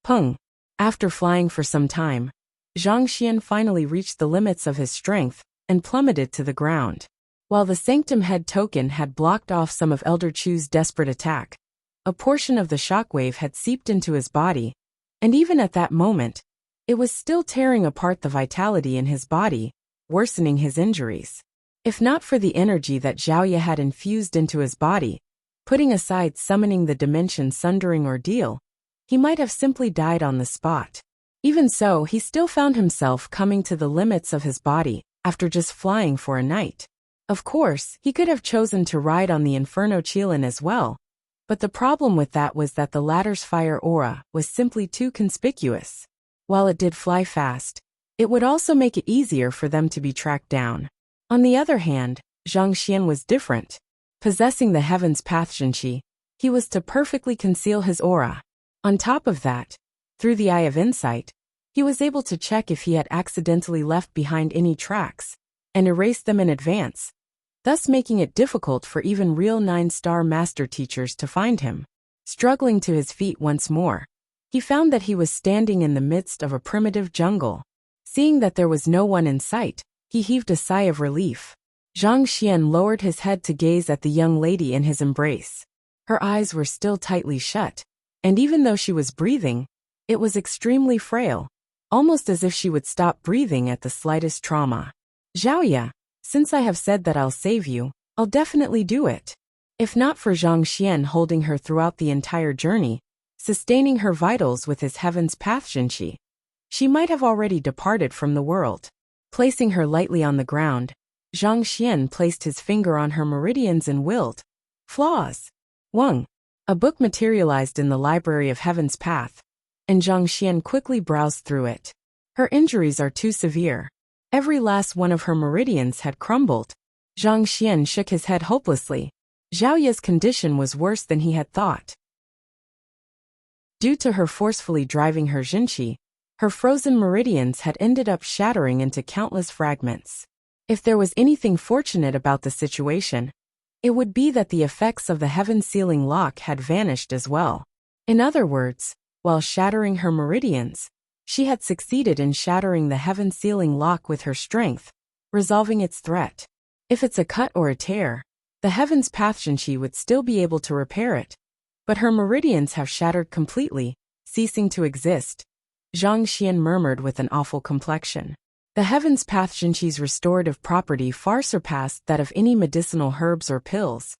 Peng. After flying for some time, Zhang Xian finally reached the limits of his strength and plummeted to the ground. While the Sanctum Head token had blocked off some of Elder Chu's desperate attack, a portion of the shockwave had seeped into his body, and even at that moment, it was still tearing apart the vitality in his body, worsening his injuries. If not for the energy that Xiaoya had infused into his body, Putting aside summoning the dimension-sundering ordeal, he might have simply died on the spot. Even so, he still found himself coming to the limits of his body after just flying for a night. Of course, he could have chosen to ride on the Inferno Qilin as well, but the problem with that was that the latter's fire aura was simply too conspicuous. While it did fly fast, it would also make it easier for them to be tracked down. On the other hand, Zhang Xian was different. Possessing the Heaven's Path Zhenqi, he was to perfectly conceal his aura. On top of that, through the Eye of Insight, he was able to check if he had accidentally left behind any tracks, and erased them in advance, thus making it difficult for even real 9-star master teachers to find him. Struggling to his feet once more, he found that he was standing in the midst of a primitive jungle. Seeing that there was no one in sight, he heaved a sigh of relief. Zhang Xian lowered his head to gaze at the young lady in his embrace. Her eyes were still tightly shut, and even though she was breathing, it was extremely frail, almost as if she would stop breathing at the slightest trauma. Zhaoya, since I have said that I'll save you, I'll definitely do it. If not for Zhang Xian holding her throughout the entire journey, sustaining her vitals with his Heaven's Path Zhenqi, she might have already departed from the world. Placing her lightly on the ground, Zhang Xian placed his finger on her meridians and willed, "Flaws." Wang. A book materialized in the Library of Heaven's Path, and Zhang Xian quickly browsed through it. Her injuries are too severe. Every last one of her meridians had crumbled. Zhang Xian shook his head hopelessly. Zhaoya's condition was worse than he had thought. Due to her forcefully driving her Zhenqi, her frozen meridians had ended up shattering into countless fragments. If there was anything fortunate about the situation, it would be that the effects of the heaven-sealing lock had vanished as well. In other words, while shattering her meridians, she had succeeded in shattering the heaven-sealing lock with her strength, resolving its threat. If it's a cut or a tear, the Heaven's Path Zhenqi would still be able to repair it, but her meridians have shattered completely, ceasing to exist. Zhang Xian murmured with an awful complexion. The Heaven's Path Zhenqi's restorative property far surpassed that of any medicinal herbs or pills.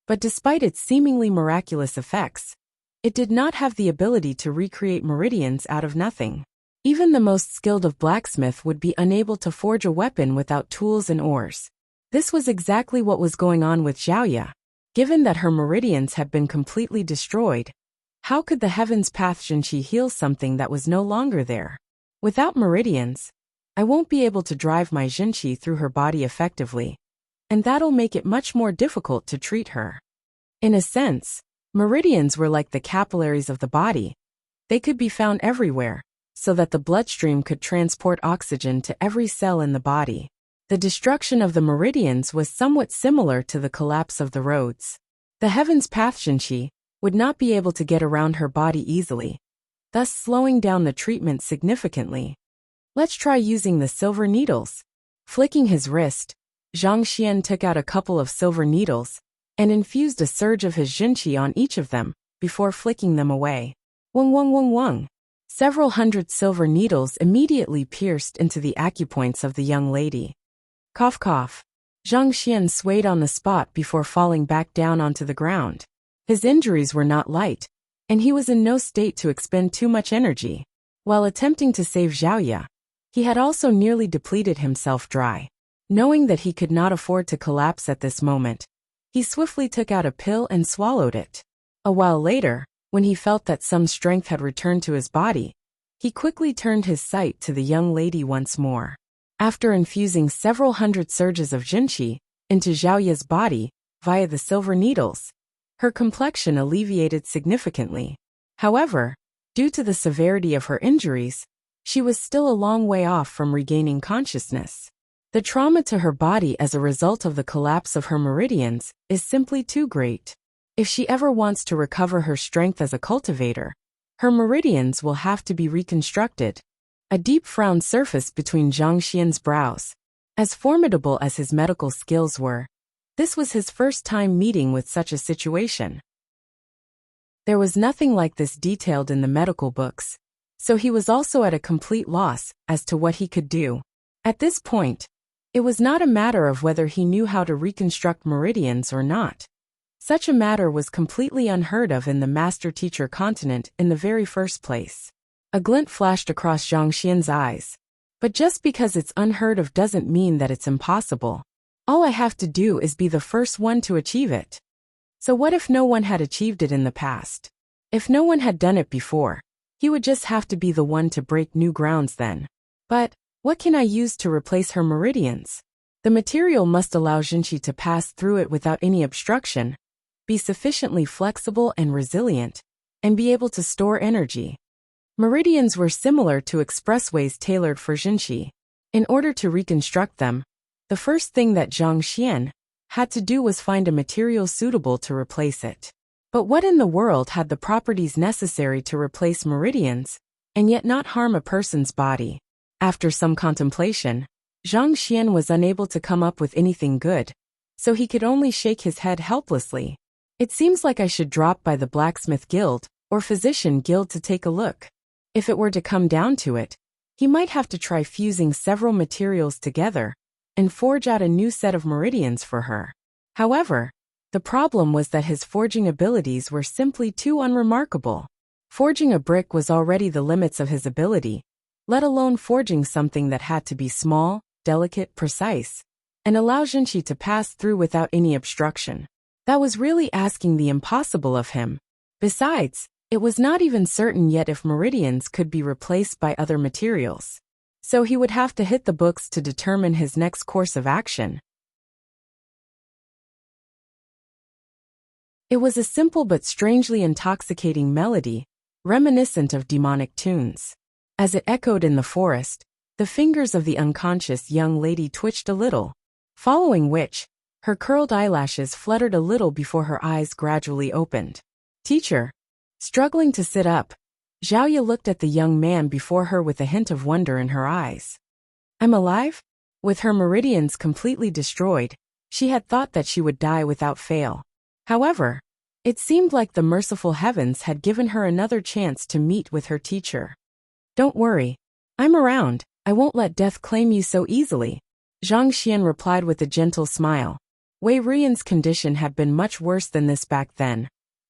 But despite its seemingly miraculous effects, it did not have the ability to recreate meridians out of nothing. Even the most skilled of blacksmith would be unable to forge a weapon without tools and ores. This was exactly what was going on with Zhaoya. Given that her meridians had been completely destroyed, how could the Heaven's Path Zhenqi heal something that was no longer there? Without meridians, I won't be able to drive my Zhenqi through her body effectively, and that'll make it much more difficult to treat her. In a sense, meridians were like the capillaries of the body. They could be found everywhere, so that the bloodstream could transport oxygen to every cell in the body. The destruction of the meridians was somewhat similar to the collapse of the roads. The Heaven's Path Zhenqi would not be able to get around her body easily, thus slowing down the treatment significantly. Let's try using the silver needles. Flicking his wrist, Zhang Xian took out a couple of silver needles and infused a surge of his Zhenqi on each of them before flicking them away. Wung wung wung wung. Several hundred silver needles immediately pierced into the acupoints of the young lady. Cough cough. Zhang Xian swayed on the spot before falling back down onto the ground. His injuries were not light, and he was in no state to expend too much energy. While attempting to save Zhaoya, he had also nearly depleted himself dry. Knowing that he could not afford to collapse at this moment, he swiftly took out a pill and swallowed it. A while later, when he felt that some strength had returned to his body, he quickly turned his sight to the young lady once more. After infusing several hundred surges of Zhenqi into Zhaoya's body via the silver needles, her complexion alleviated significantly. However, due to the severity of her injuries, she was still a long way off from regaining consciousness. The trauma to her body as a result of the collapse of her meridians is simply too great. If she ever wants to recover her strength as a cultivator, her meridians will have to be reconstructed. A deep frown surfaced between Zhang Xian's brows. As formidable as his medical skills were, this was his first time meeting with such a situation. There was nothing like this detailed in the medical books, so he was also at a complete loss as to what he could do. At this point, it was not a matter of whether he knew how to reconstruct meridians or not. Such a matter was completely unheard of in the master-teacher continent in the very first place. A glint flashed across Zhang Xian's eyes. But just because it's unheard of doesn't mean that it's impossible. All I have to do is be the first one to achieve it. So what if no one had achieved it in the past? If no one had done it before, he would just have to be the one to break new grounds then. But what can I use to replace her meridians? The material must allow Jinqi to pass through it without any obstruction, be sufficiently flexible and resilient, and be able to store energy. Meridians were similar to expressways tailored for Jinqi. In order to reconstruct them, the first thing that Zhang Xian had to do was find a material suitable to replace it. But what in the world had the properties necessary to replace meridians, and yet not harm a person's body? After some contemplation, Zhang Xian was unable to come up with anything good, so he could only shake his head helplessly. It seems like I should drop by the blacksmith guild or physician guild to take a look. If it were to come down to it, he might have to try fusing several materials together and forge out a new set of meridians for her. However, the problem was that his forging abilities were simply too unremarkable. Forging a brick was already the limits of his ability, let alone forging something that had to be small, delicate, precise, and allow Jinqi to pass through without any obstruction. That was really asking the impossible of him. Besides, it was not even certain yet if meridians could be replaced by other materials. So he would have to hit the books to determine his next course of action. It was a simple but strangely intoxicating melody, reminiscent of demonic tunes. As it echoed in the forest, the fingers of the unconscious young lady twitched a little, following which, her curled eyelashes fluttered a little before her eyes gradually opened. Teacher. Struggling to sit up, Xiaoya looked at the young man before her with a hint of wonder in her eyes. I'm alive? With her meridians completely destroyed, she had thought that she would die without fail. However, it seemed like the merciful heavens had given her another chance to meet with her teacher. Don't worry. I'm around. I won't let death claim you so easily. Zhang Xian replied with a gentle smile. Wei Ruyan's condition had been much worse than this back then,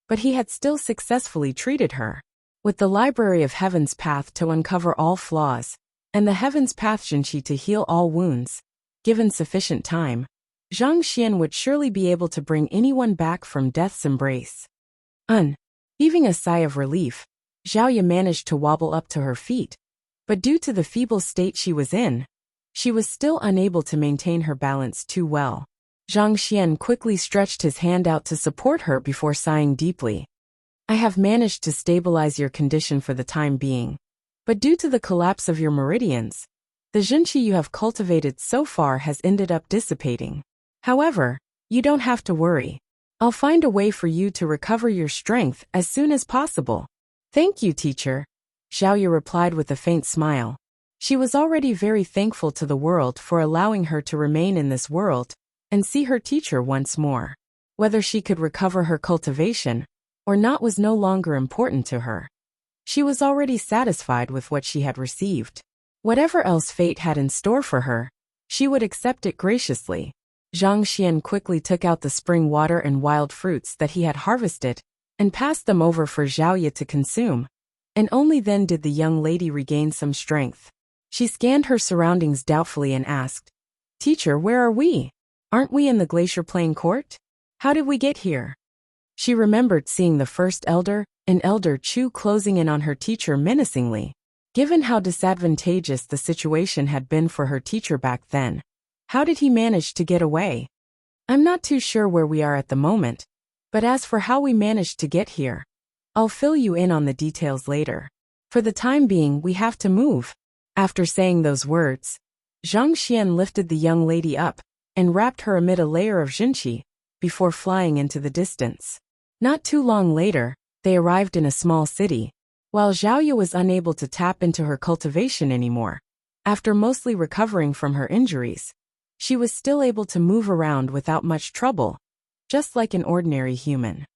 but he had still successfully treated her. With the Library of Heaven's Path to uncover all flaws, and the Heaven's Path Jinqi to heal all wounds, given sufficient time, Zhang Xian would surely be able to bring anyone back from death's embrace. Heaving a sigh of relief, Xiaoya managed to wobble up to her feet, but due to the feeble state she was in, she was still unable to maintain her balance too well. Zhang Xian quickly stretched his hand out to support her before sighing deeply. I have managed to stabilize your condition for the time being, but due to the collapse of your meridians, the Jinqi you have cultivated so far has ended up dissipating. However, you don't have to worry. I'll find a way for you to recover your strength as soon as possible. Thank you, teacher, Xiaoya replied with a faint smile. She was already very thankful to the world for allowing her to remain in this world and see her teacher once more. Whether she could recover her cultivation or not was no longer important to her. She was already satisfied with what she had received. Whatever else fate had in store for her, she would accept it graciously. Zhang Xian quickly took out the spring water and wild fruits that he had harvested and passed them over for Xiaoya to consume, and only then did the young lady regain some strength. She scanned her surroundings doubtfully and asked, Teacher, where are we? Aren't we in the Glacier Plain Court? How did we get here? She remembered seeing the first elder, an elder Chu, closing in on her teacher menacingly. Given how disadvantageous the situation had been for her teacher back then, how did he manage to get away? I'm not too sure where we are at the moment, but as for how we managed to get here, I'll fill you in on the details later. For the time being, we have to move. After saying those words, Zhang Xian lifted the young lady up and wrapped her amid a layer of Jinqi before flying into the distance. Not too long later, they arrived in a small city. While Xiaoya was unable to tap into her cultivation anymore, after mostly recovering from her injuries, she was still able to move around without much trouble, just like an ordinary human.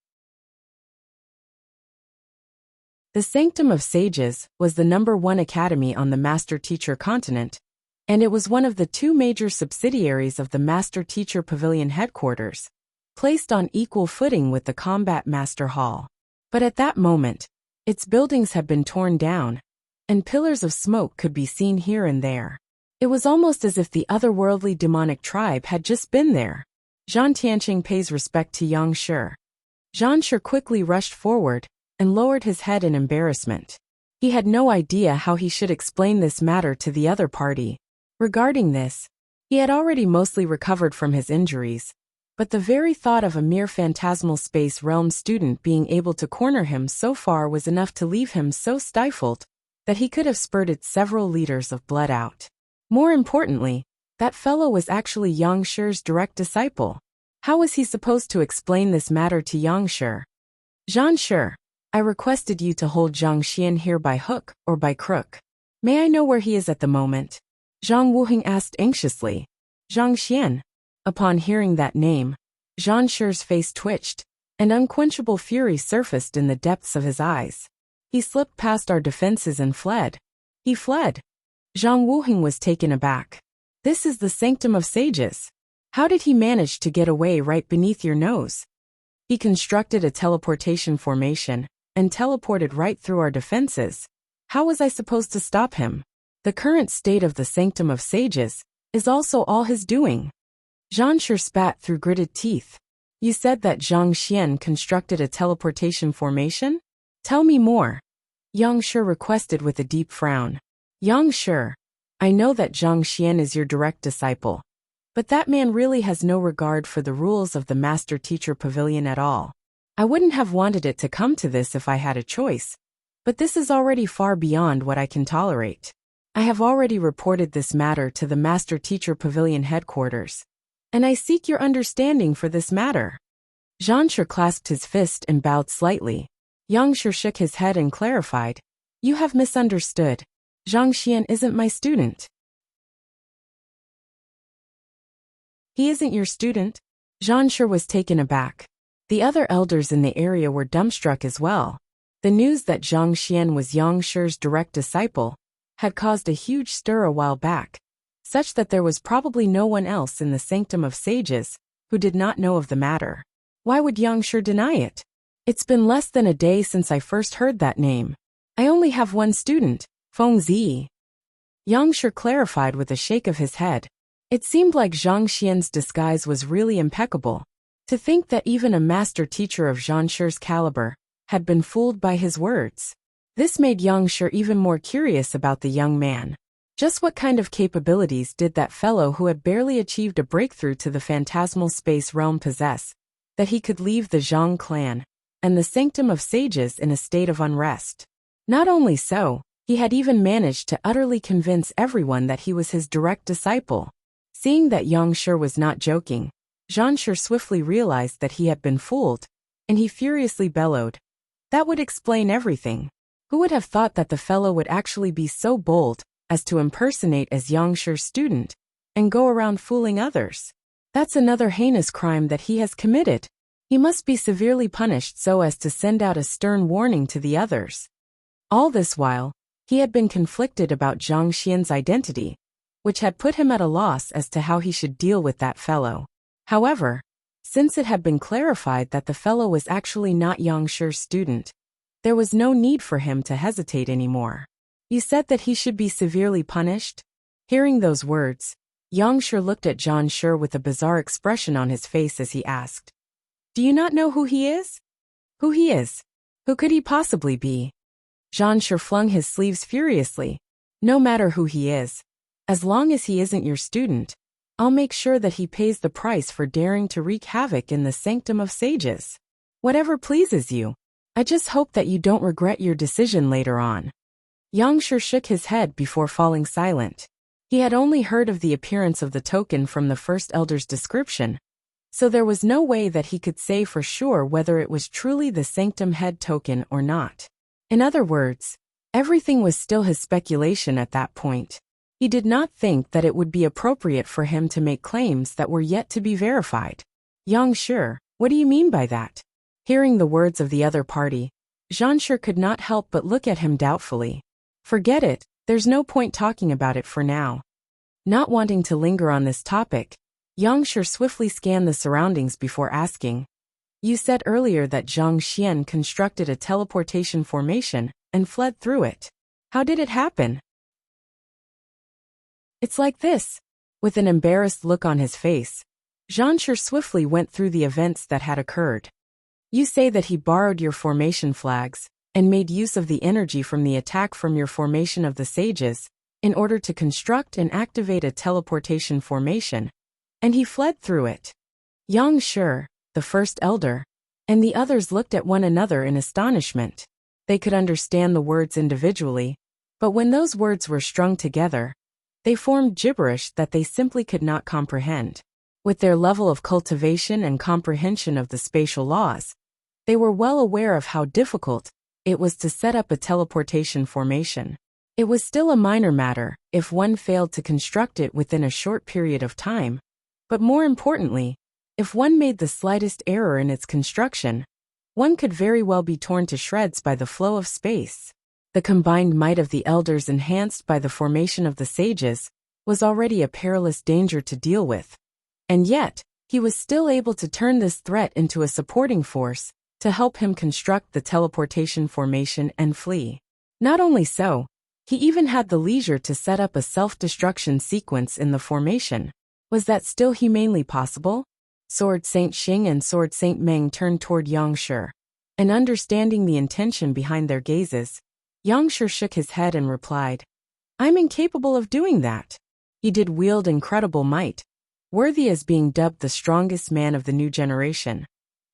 The Sanctum of Sages was the #1 academy on the Master-Teacher continent, and it was one of the 2 major subsidiaries of the Master-Teacher Pavilion headquarters. placed on equal footing with the Combat Master Hall. But at that moment, its buildings had been torn down, and pillars of smoke could be seen here and there. It was almost as if the otherworldly demonic tribe had just been there. Zhang Tianqing pays respect to Yang Shi. Zhang Shi quickly rushed forward and lowered his head in embarrassment. He had no idea how he should explain this matter to the other party. Regarding this, he had already mostly recovered from his injuries, but the very thought of a mere phantasmal space realm student being able to corner him so far was enough to leave him so stifled that he could have spurted several liters of blood out. More importantly, that fellow was actually Yang Shi's direct disciple. How was he supposed to explain this matter to Yang Shi? Zhang Shi, I requested you to hold Zhang Xian here by hook or by crook. May I know where he is at the moment? Zhang Wuheng asked anxiously. Zhang Xian. Upon hearing that name, Zhang Shi's face twitched, and unquenchable fury surfaced in the depths of his eyes. He slipped past our defenses and fled. He fled. Zhang Wuheng was taken aback. This is the sanctum of sages. How did he manage to get away right beneath your nose? He constructed a teleportation formation and teleported right through our defenses. How was I supposed to stop him? The current state of the sanctum of sages is also all his doing. Zhang Shi spat through gritted teeth. You said that Zhang Xian constructed a teleportation formation? Tell me more. Yang Shi requested with a deep frown. Yang Shi, I know that Zhang Xian is your direct disciple, but that man really has no regard for the rules of the Master-Teacher Pavilion at all. I wouldn't have wanted it to come to this if I had a choice, but this is already far beyond what I can tolerate. I have already reported this matter to the Master-Teacher Pavilion headquarters, and I seek your understanding for this matter. Zhang Shi clasped his fist and bowed slightly. Yang Shi shook his head and clarified. You have misunderstood. Zhang Xian isn't my student. He isn't your student? Zhang Shi was taken aback. The other elders in the area were dumbstruck as well. The news that Zhang Xian was Yang Shi's direct disciple had caused a huge stir a while back, such that there was probably no one else in the Sanctum of Sages who did not know of the matter. Why would Yang Shi deny it? It's been less than a day since I first heard that name. I only have one student, Feng Zi. Yang Shi clarified with a shake of his head. It seemed like Zhang Xian's disguise was really impeccable. To think that even a master teacher of Zhang Shi's caliber had been fooled by his words. This made Yang Shi even more curious about the young man. Just what kind of capabilities did that fellow who had barely achieved a breakthrough to the phantasmal space realm possess, that he could leave the Zhang clan and the Sanctum of Sages in a state of unrest? Not only so, he had even managed to utterly convince everyone that he was his direct disciple. Seeing that Yang Shi was not joking, Zhang Shi swiftly realized that he had been fooled, and he furiously bellowed. That would explain everything. Who would have thought that the fellow would actually be so bold as to impersonate as Yang Shi's student and go around fooling others? That's another heinous crime that he has committed. He must be severely punished so as to send out a stern warning to the others. All this while, he had been conflicted about Zhang Xian's identity, which had put him at a loss as to how he should deal with that fellow. However, since it had been clarified that the fellow was actually not Yang Shi's student, there was no need for him to hesitate anymore. You said that he should be severely punished? Hearing those words, Yang Shi looked at Zhang Shi with a bizarre expression on his face as he asked. Do you not know who he is? Who he is? Who could he possibly be? Zhang Shi flung his sleeves furiously. No matter who he is, as long as he isn't your student, I'll make sure that he pays the price for daring to wreak havoc in the Sanctum of Sages. Whatever pleases you. I just hope that you don't regret your decision later on. Yang Shi shook his head before falling silent. He had only heard of the appearance of the token from the first elder's description, so there was no way that he could say for sure whether it was truly the Sanctum head token or not. In other words, everything was still his speculation at that point. He did not think that it would be appropriate for him to make claims that were yet to be verified. Yang Shi, what do you mean by that? Hearing the words of the other party, Zhang Shi could not help but look at him doubtfully. Forget it, there's no point talking about it for now. Not wanting to linger on this topic, Yang Shi swiftly scanned the surroundings before asking. You said earlier that Zhang Xian constructed a teleportation formation and fled through it. How did it happen? It's like this. With an embarrassed look on his face, Zhang Shi swiftly went through the events that had occurred. You say that he borrowed your formation flags and made use of the energy from the attack from your formation of the sages in order to construct and activate a teleportation formation, and he fled through it. Yang Shi, the first elder, and the others looked at one another in astonishment. They could understand the words individually, but when those words were strung together, they formed gibberish that they simply could not comprehend. With their level of cultivation and comprehension of the spatial laws, they were well aware of how difficult it was to set up a teleportation formation. It was still a minor matter if one failed to construct it within a short period of time, but more importantly, if one made the slightest error in its construction, one could very well be torn to shreds by the flow of space. The combined might of the elders enhanced by the formation of the sages was already a perilous danger to deal with, and yet, he was still able to turn this threat into a supporting force to help him construct the teleportation formation and flee. Not only so, he even had the leisure to set up a self-destruction sequence in the formation. Was that still humanely possible? Sword Saint Xing and Sword Saint Meng turned toward Yang Shi, and understanding the intention behind their gazes, Yang Shi shook his head and replied, I'm incapable of doing that. He did wield incredible might, worthy as being dubbed the strongest man of the new generation.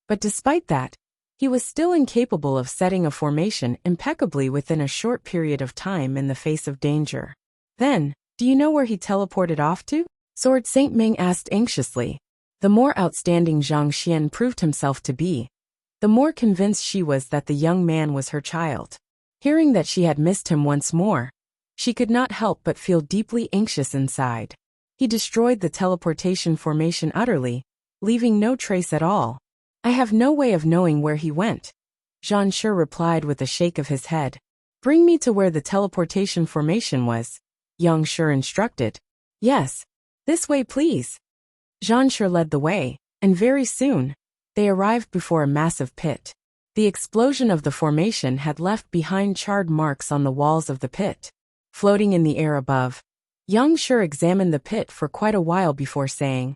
But despite that, he was still incapable of setting a formation impeccably within a short period of time in the face of danger. Then, do you know where he teleported off to? Sword Saint Ming asked anxiously. The more outstanding Zhang Xian proved himself to be, the more convinced she was that the young man was her child. Hearing that she had missed him once more, she could not help but feel deeply anxious inside. He destroyed the teleportation formation utterly, leaving no trace at all. I have no way of knowing where he went. Zhang Shi replied with a shake of his head. Bring me to where the teleportation formation was, Yang Shi instructed. Yes, this way please. Zhang Shi led the way, and very soon, they arrived before a massive pit. The explosion of the formation had left behind charred marks on the walls of the pit. Floating in the air above, Yang Shi examined the pit for quite a while before saying,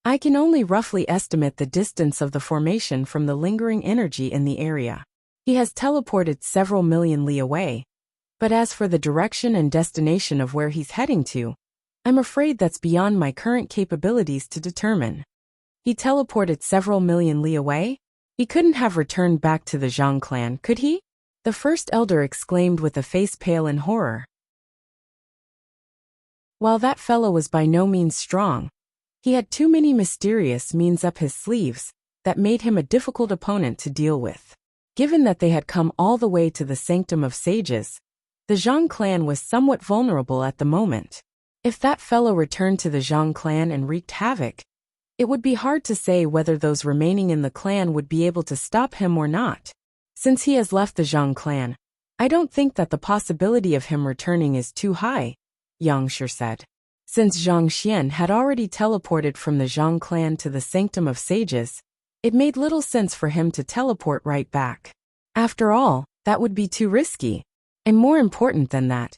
I can only roughly estimate the distance of the formation from the lingering energy in the area. He has teleported several million li away. But as for the direction and destination of where he's heading to, I'm afraid that's beyond my current capabilities to determine. He teleported several million li away? He couldn't have returned back to the Zhang clan, could he? The first elder exclaimed with a face pale in horror. While that fellow was by no means strong, he had too many mysterious means up his sleeves that made him a difficult opponent to deal with. Given that they had come all the way to the Sanctum of Sages, the Zhang clan was somewhat vulnerable at the moment. If that fellow returned to the Zhang clan and wreaked havoc, it would be hard to say whether those remaining in the clan would be able to stop him or not. Since he has left the Zhang clan, I don't think that the possibility of him returning is too high, Yang Shi said. Since Zhang Xian had already teleported from the Zhang clan to the Sanctum of Sages, it made little sense for him to teleport right back. After all, that would be too risky. And more important than that,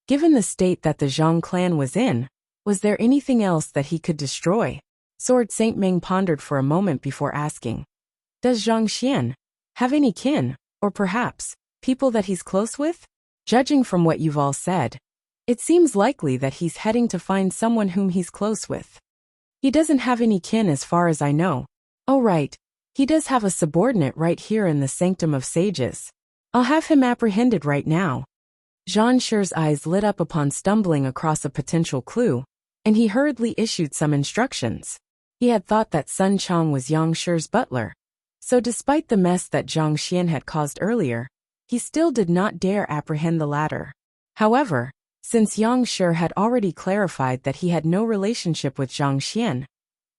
given the state that the Zhang clan was in, was there anything else that he could destroy? Sword Saint Ming pondered for a moment before asking, Does Zhang Xian have any kin, or perhaps, people that he's close with? Judging from what you've all said, it seems likely that he's heading to find someone whom he's close with. He doesn't have any kin as far as I know. Oh right, he does have a subordinate right here in the Sanctum of Sages. I'll have him apprehended right now. Zhang Shi's eyes lit up upon stumbling across a potential clue, and he hurriedly issued some instructions. He had thought that Sun Chang was Yang Shi's butler, so despite the mess that Zhang Xian had caused earlier, he still did not dare apprehend the latter. However, since Yang Shi had already clarified that he had no relationship with Zhang Xian,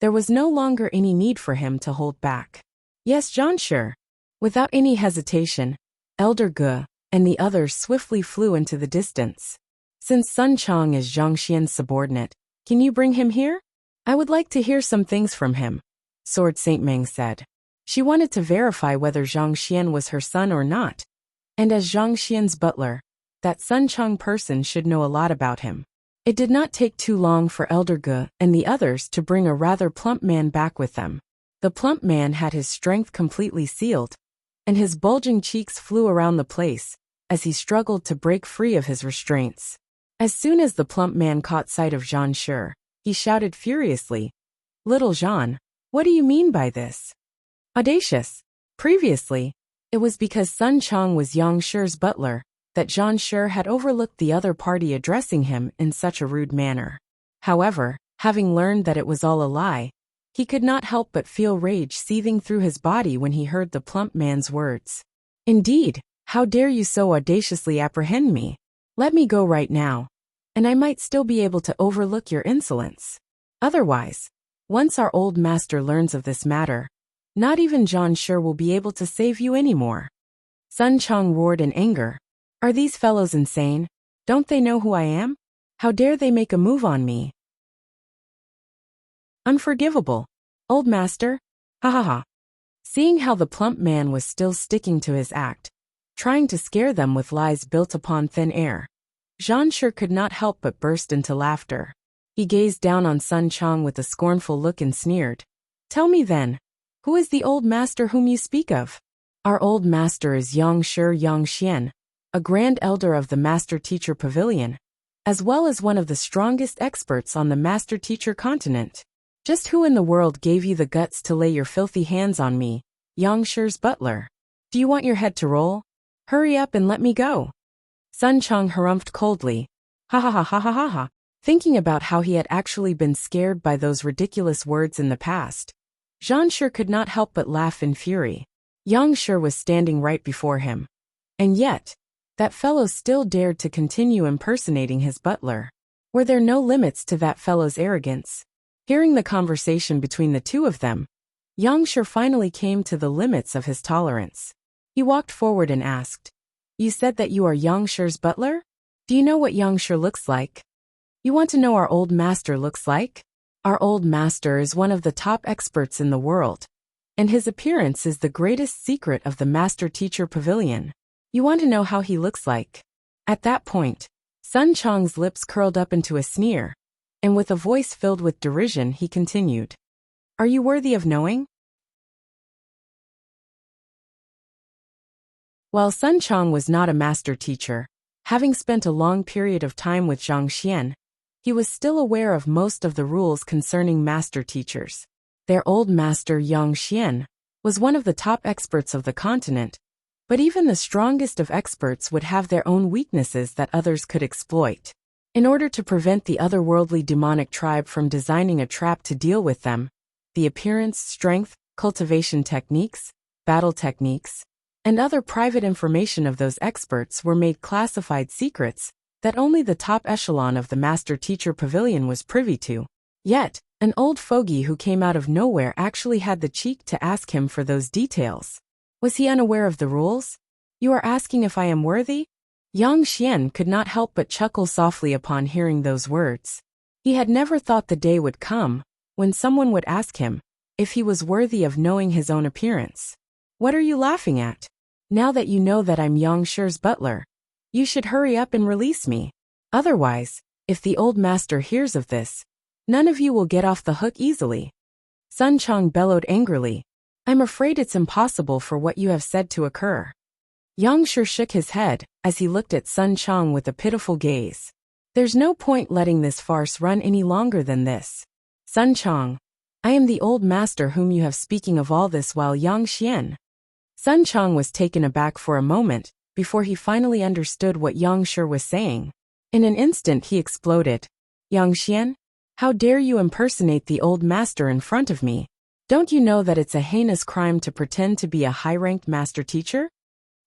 there was no longer any need for him to hold back. Yes, Zhang Shi. Without any hesitation, Elder Ge and the others swiftly flew into the distance. Since Sun Chang is Zhang Xian's subordinate, can you bring him here? I would like to hear some things from him, Sword Saint Meng said. She wanted to verify whether Zhang Xian was her son or not, and as Zhang Xian's butler, that Sun Chong person should know a lot about him. It did not take too long for Elder Ge and the others to bring a rather plump man back with them. The plump man had his strength completely sealed, and his bulging cheeks flew around the place as he struggled to break free of his restraints. As soon as the plump man caught sight of Zhang Shi, he shouted furiously, "Little Zhang, what do you mean by this? Audacious!" Previously, it was because Sun Chong was Yang Shi's butler that Zhang Shi had overlooked the other party addressing him in such a rude manner. However, having learned that it was all a lie, he could not help but feel rage seething through his body when he heard the plump man's words. "Indeed, how dare you so audaciously apprehend me? Let me go right now, and I might still be able to overlook your insolence. Otherwise, once our old master learns of this matter, not even Zhang Shi will be able to save you anymore." Sun Chong roared in anger. "Are these fellows insane? Don't they know who I am? How dare they make a move on me? Unforgivable. Old master? Ha ha ha." Seeing how the plump man was still sticking to his act, trying to scare them with lies built upon thin air, Zhang Shi could not help but burst into laughter. He gazed down on Sun Chong with a scornful look and sneered. "Tell me then, who is the old master whom you speak of?" "Our old master is Yang Xian, a grand elder of the Master Teacher Pavilion, as well as one of the strongest experts on the Master Teacher continent. Just who in the world gave you the guts to lay your filthy hands on me, Yang Shi's butler? Do you want your head to roll? Hurry up and let me go." Sun Chong harumphed coldly. Ha ha ha ha ha ha ha. Thinking about how he had actually been scared by those ridiculous words in the past, Zhang Shi could not help but laugh in fury. Yang Shi was standing right before him. And yet, that fellow still dared to continue impersonating his butler. Were there no limits to that fellow's arrogance? Hearing the conversation between the two of them, Yang Shi finally came to the limits of his tolerance. He walked forward and asked, "You said that you are Yang Shi's butler? Do you know what Yang Shi looks like?" "You want to know our old master looks like? Our old master is one of the top experts in the world, and his appearance is the greatest secret of the Master Teacher Pavilion. You want to know how he looks like?" At that point, Sun Chong's lips curled up into a sneer, and with a voice filled with derision he continued, "Are you worthy of knowing?" While Sun Chong was not a master teacher, having spent a long period of time with Zhang Xian, he was still aware of most of the rules concerning master teachers. Their old master Yang Xian was one of the top experts of the continent, but even the strongest of experts would have their own weaknesses that others could exploit. In order to prevent the otherworldly demonic tribe from designing a trap to deal with them, the appearance, strength, cultivation techniques, battle techniques, and other private information of those experts were made classified secrets that only the top echelon of the Master Teacher Pavilion was privy to. Yet, an old fogey who came out of nowhere actually had the cheek to ask him for those details. Was he unaware of the rules? "You are asking if I am worthy?" Yang Xian could not help but chuckle softly upon hearing those words. He had never thought the day would come when someone would ask him if he was worthy of knowing his own appearance. "What are you laughing at? Now that you know that I'm Yang Shi's butler, you should hurry up and release me. Otherwise, if the old master hears of this, none of you will get off the hook easily." Sun Chong bellowed angrily, "I'm afraid it's impossible for what you have said to occur." Yang Shi shook his head as he looked at Sun Chong with a pitiful gaze. "There's no point letting this farce run any longer than this. Sun Chong, I am the old master whom you have speaking of all this while Yang Xian." Sun Chong was taken aback for a moment before he finally understood what Yang Shi was saying. In an instant he exploded. "Yang Xian, how dare you impersonate the old master in front of me? Don't you know that it's a heinous crime to pretend to be a high-ranked master teacher?"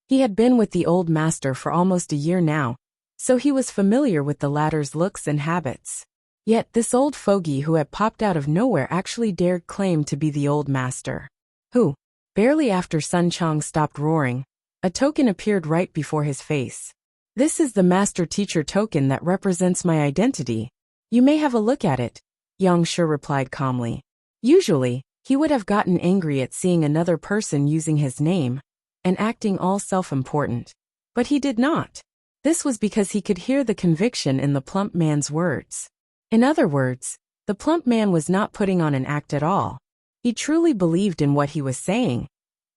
He had been with the old master for almost a year now, so he was familiar with the latter's looks and habits. Yet this old fogey who had popped out of nowhere actually dared claim to be the old master. Who? Barely after Sun Chong stopped roaring, a token appeared right before his face. "This is the master teacher token that represents my identity. You may have a look at it." Yang Shi replied calmly. Usually, he would have gotten angry at seeing another person using his name and acting all self-important. But he did not. This was because he could hear the conviction in the plump man's words. In other words, the plump man was not putting on an act at all. He truly believed in what he was saying,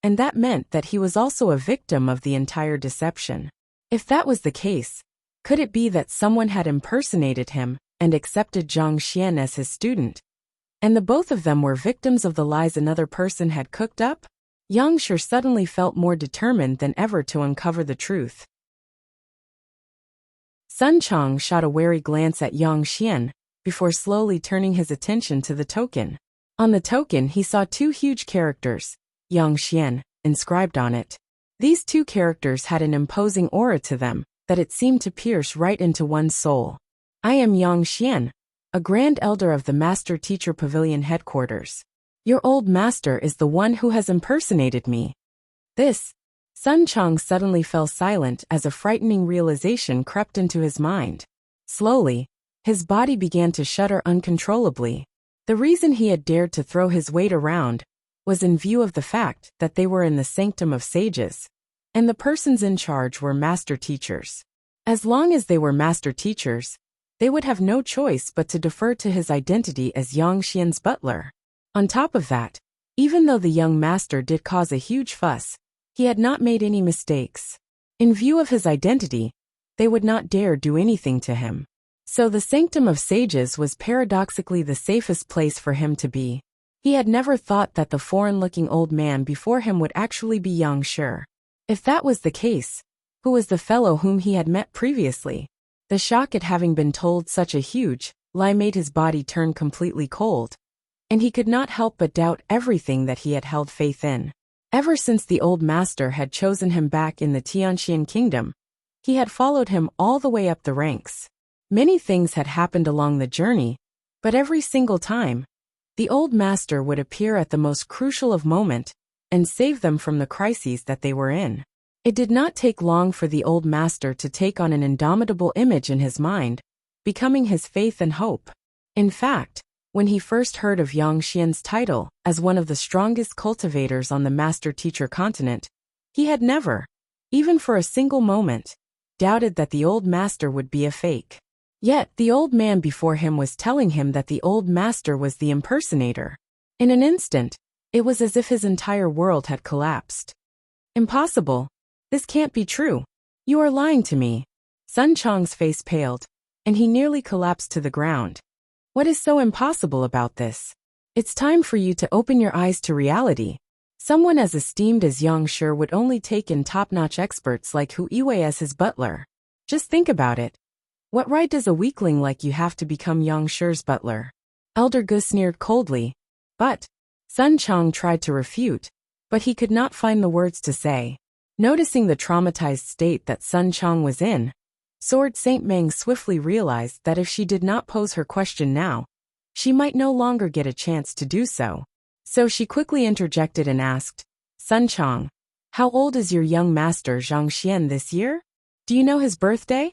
and that meant that he was also a victim of the entire deception. If that was the case, could it be that someone had impersonated him and accepted Zhang Xian as his student, and the both of them were victims of the lies another person had cooked up? Yang Shi suddenly felt more determined than ever to uncover the truth. Sun Chang shot a wary glance at Yang Xian before slowly turning his attention to the token. On the token he saw two huge characters, Yang Xian, inscribed on it. These two characters had an imposing aura to them that it seemed to pierce right into one's soul. I am Yang Xian, a Grand Elder of the Master Teacher Pavilion headquarters. Your old master is the one who has impersonated me. This. Sun Chang suddenly fell silent as a frightening realization crept into his mind. Slowly, his body began to shudder uncontrollably. The reason he had dared to throw his weight around was in view of the fact that they were in the sanctum of sages, and the persons in charge were master teachers. As long as they were master teachers, they would have no choice but to defer to his identity as Yang Xian's butler. On top of that, even though the young master did cause a huge fuss, he had not made any mistakes. In view of his identity, they would not dare do anything to him. So the sanctum of sages was paradoxically the safest place for him to be. He had never thought that the foreign-looking old man before him would actually be Yang Shi. If that was the case, who was the fellow whom he had met previously? The shock at having been told such a huge lie made his body turn completely cold, and he could not help but doubt everything that he had held faith in. Ever since the old master had chosen him back in the Tianxian kingdom, he had followed him all the way up the ranks. Many things had happened along the journey, but every single time, the old master would appear at the most crucial of moments and save them from the crises that they were in. It did not take long for the old master to take on an indomitable image in his mind, becoming his faith and hope. In fact, when he first heard of Yang Xian's title as one of the strongest cultivators on the master-teacher continent, he had never, even for a single moment, doubted that the old master would be a fake. Yet the old man before him was telling him that the old master was the impersonator. In an instant, it was as if his entire world had collapsed. Impossible. This can't be true. You are lying to me. Sun Chang's face paled, and he nearly collapsed to the ground. What is so impossible about this? It's time for you to open your eyes to reality. Someone as esteemed as Yang Shi would only take in top-notch experts like Hu Yue as his butler. Just think about it. What right does a weakling like you have to become Yang Shi's butler? Elder Gu sneered coldly, but Sun Chang tried to refute, but he could not find the words to say. Noticing the traumatized state that Sun Chang was in, Sword Saint Meng swiftly realized that if she did not pose her question now, she might no longer get a chance to do so. So she quickly interjected and asked, Sun Chang, how old is your young master Zhang Xian this year? Do you know his birthday?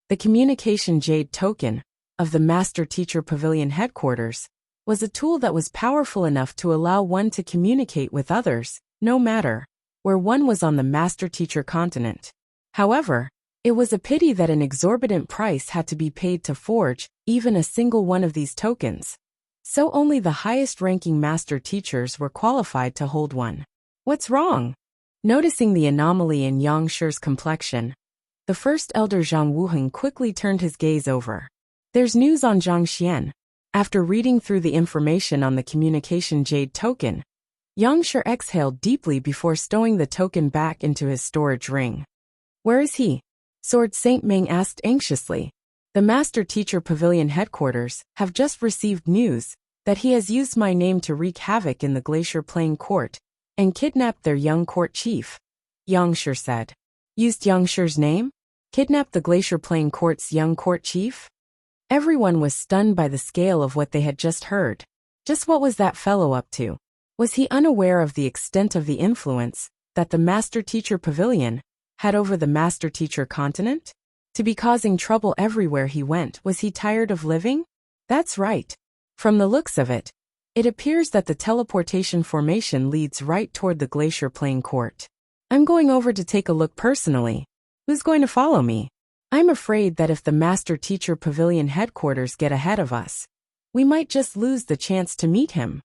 The communication jade token of the Master Teacher Pavilion headquarters was a tool that was powerful enough to allow one to communicate with others, no matter where one was on the Master Teacher continent. However, it was a pity that an exorbitant price had to be paid to forge even a single one of these tokens. So only the highest-ranking Master Teachers were qualified to hold one. What's wrong? Noticing the anomaly in Yang Shi's complexion, the first elder Zhang Wuheng quickly turned his gaze over. There's news on Zhang Xian. After reading through the information on the communication jade token, Yang Shi exhaled deeply before stowing the token back into his storage ring. Where is he? Sword Saint Meng asked anxiously. The Master Teacher Pavilion headquarters have just received news that he has used my name to wreak havoc in the Glacier Plain court and kidnapped their young court chief, Yang Shi said. Used Yang Shi's name? Kidnapped the Glacier Plain court's young court chief? Everyone was stunned by the scale of what they had just heard. Just what was that fellow up to? Was he unaware of the extent of the influence that the Master Teacher Pavilion had over the Master Teacher continent? To be causing trouble everywhere he went, was he tired of living? That's right. From the looks of it, it appears that the teleportation formation leads right toward the glacier playing court. I'm going over to take a look personally. Who's going to follow me? I'm afraid that if the Master Teacher Pavilion headquarters get ahead of us, we might just lose the chance to meet him,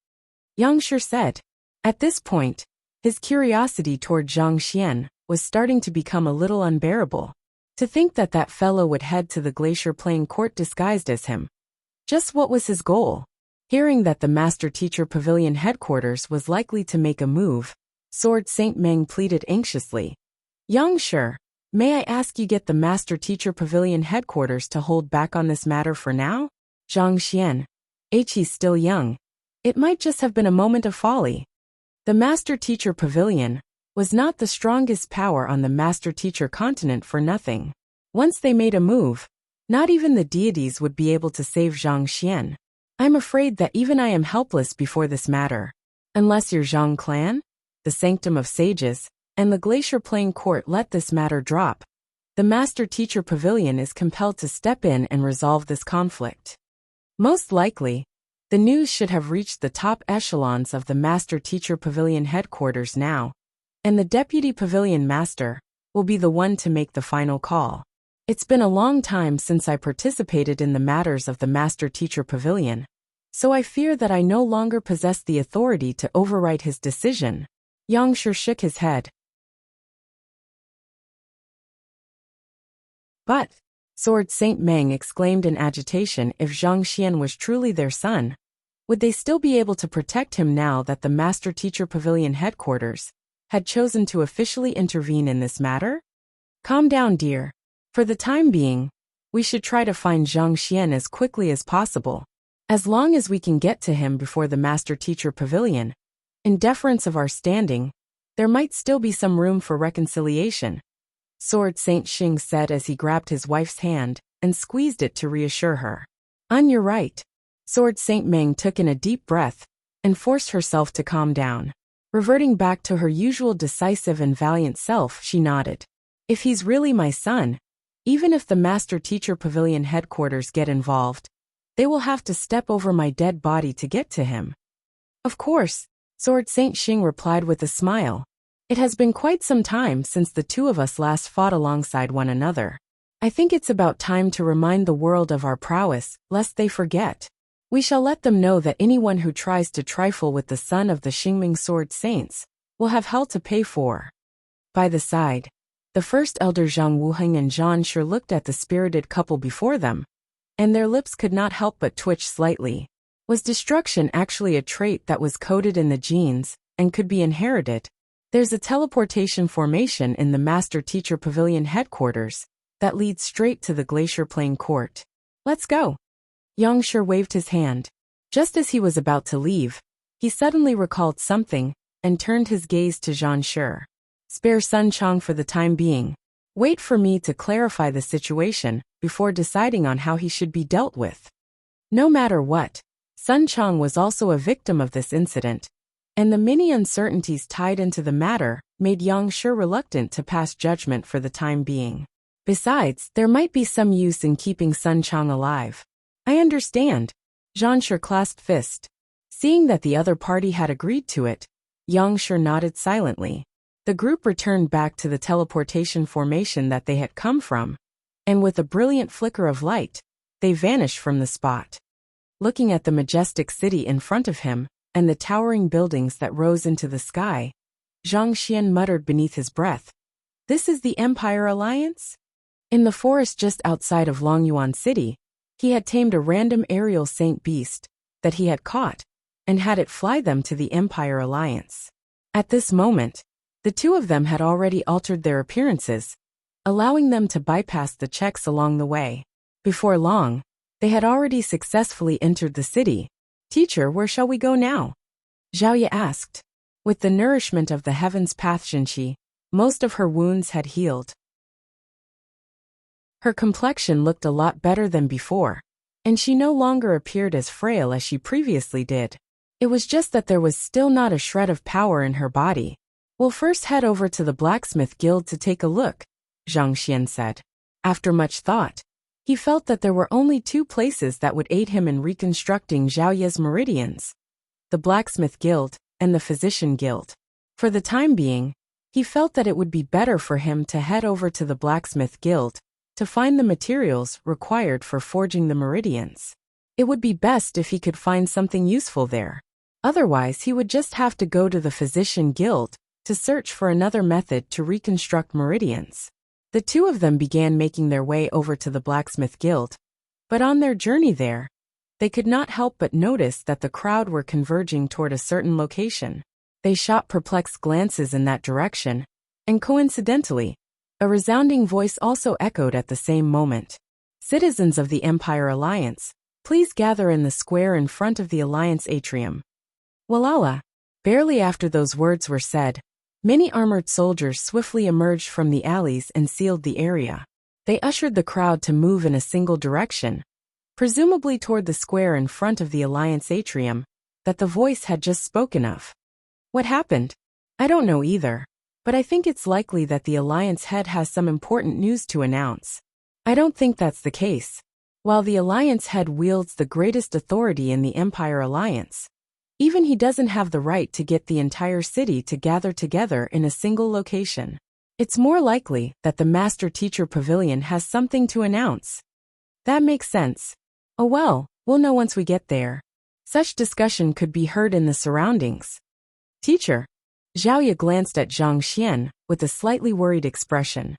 Yang Shi said. At this point, his curiosity toward Zhang Xian was starting to become a little unbearable. To think that that fellow would head to the glacier playing court disguised as him. Just what was his goal? Hearing that the Master Teacher Pavilion headquarters was likely to make a move, Sword Saint Meng pleaded anxiously. Yang Shi, may I ask you get the Master Teacher Pavilion headquarters to hold back on this matter for now? Zhang Xian. He's still young. It might just have been a moment of folly. The Master Teacher Pavilion was not the strongest power on the Master Teacher continent for nothing. Once they made a move, not even the deities would be able to save Zhang Xian. I'm afraid that even I am helpless before this matter. Unless your Zhang clan, the Sanctum of Sages, and the Glacier Playing Court let this matter drop, the Master Teacher Pavilion is compelled to step in and resolve this conflict. Most likely, the news should have reached the top echelons of the Master Teacher Pavilion headquarters now, and the Deputy Pavilion Master will be the one to make the final call. It's been a long time since I participated in the matters of the Master Teacher Pavilion, so I fear that I no longer possess the authority to override his decision. Yang Shi shook his head. But, Sword Saint Meng exclaimed in agitation, if Zhang Xian was truly their son, would they still be able to protect him now that the Master Teacher Pavilion headquarters had chosen to officially intervene in this matter? Calm down, dear. For the time being, we should try to find Zhang Xian as quickly as possible. As long as we can get to him before the Master Teacher Pavilion, in deference of our standing, there might still be some room for reconciliation, Sword Saint Xing said as he grabbed his wife's hand and squeezed it to reassure her. You're right. Sword Saint Meng took in a deep breath and forced herself to calm down. Reverting back to her usual decisive and valiant self, she nodded. If he's really my son, even if the Master Teacher Pavilion headquarters get involved, they will have to step over my dead body to get to him. Of course, Sword Saint Xing replied with a smile. It has been quite some time since the two of us last fought alongside one another. I think it's about time to remind the world of our prowess, lest they forget. We shall let them know that anyone who tries to trifle with the son of the Xingming Sword Saints will have hell to pay for. By the side, the first elder Zhang Wuheng and Zhan Shi looked at the spirited couple before them, and their lips could not help but twitch slightly. Was destruction actually a trait that was coded in the genes and could be inherited? There's a teleportation formation in the Master Teacher Pavilion headquarters that leads straight to the Glacier Playing Court. Let's go. Yang Shi waved his hand. Just as he was about to leave, he suddenly recalled something and turned his gaze to Zhan Shi. Spare Sun Chang for the time being. Wait for me to clarify the situation before deciding on how he should be dealt with. No matter what, Sun Chang was also a victim of this incident, and the many uncertainties tied into the matter made Yang Shi reluctant to pass judgment for the time being. Besides, there might be some use in keeping Sun Chang alive. I understand. Zhan Shi clasped fist. Seeing that the other party had agreed to it, Yang Shi nodded silently. The group returned back to the teleportation formation that they had come from, and with a brilliant flicker of light, they vanished from the spot. Looking at the majestic city in front of him, and the towering buildings that rose into the sky, Zhang Xian muttered beneath his breath. This is the Empire Alliance? In the forest just outside of Longyuan City, he had tamed a random aerial saint beast that he had caught, and had it fly them to the Empire Alliance. At this moment, the two of them had already altered their appearances, allowing them to bypass the checks along the way. Before long, they had already successfully entered the city. Teacher, where shall we go now? Zhaoye asked. With the nourishment of the heavens path Xinqi, most of her wounds had healed. Her complexion looked a lot better than before, and she no longer appeared as frail as she previously did. It was just that there was still not a shred of power in her body. We'll first head over to the blacksmith guild to take a look, Zhang Xian said. After much thought, he felt that there were only two places that would aid him in reconstructing Zhaoye's meridians: the Blacksmith Guild and the Physician Guild. For the time being, he felt that it would be better for him to head over to the Blacksmith Guild to find the materials required for forging the meridians. It would be best if he could find something useful there. Otherwise, he would just have to go to the Physician Guild to search for another method to reconstruct meridians. The two of them began making their way over to the Blacksmith Guild, but on their journey there, they could not help but notice that the crowd were converging toward a certain location. They shot perplexed glances in that direction, and coincidentally, a resounding voice also echoed at the same moment. "Citizens of the Empire Alliance, please gather in the square in front of the Alliance atrium." Walala! Barely after those words were said, many armored soldiers swiftly emerged from the alleys and sealed the area. They ushered the crowd to move in a single direction, presumably toward the square in front of the Alliance atrium that the voice had just spoken of. What happened? I don't know either, but I think it's likely that the Alliance head has some important news to announce. I don't think that's the case. While the Alliance head wields the greatest authority in the Empire Alliance, even he doesn't have the right to get the entire city to gather together in a single location. It's more likely that the Master Teacher Pavilion has something to announce. That makes sense. Oh well, we'll know once we get there. Such discussion could be heard in the surroundings. Teacher. Zhaoye glanced at Zhang Xian with a slightly worried expression.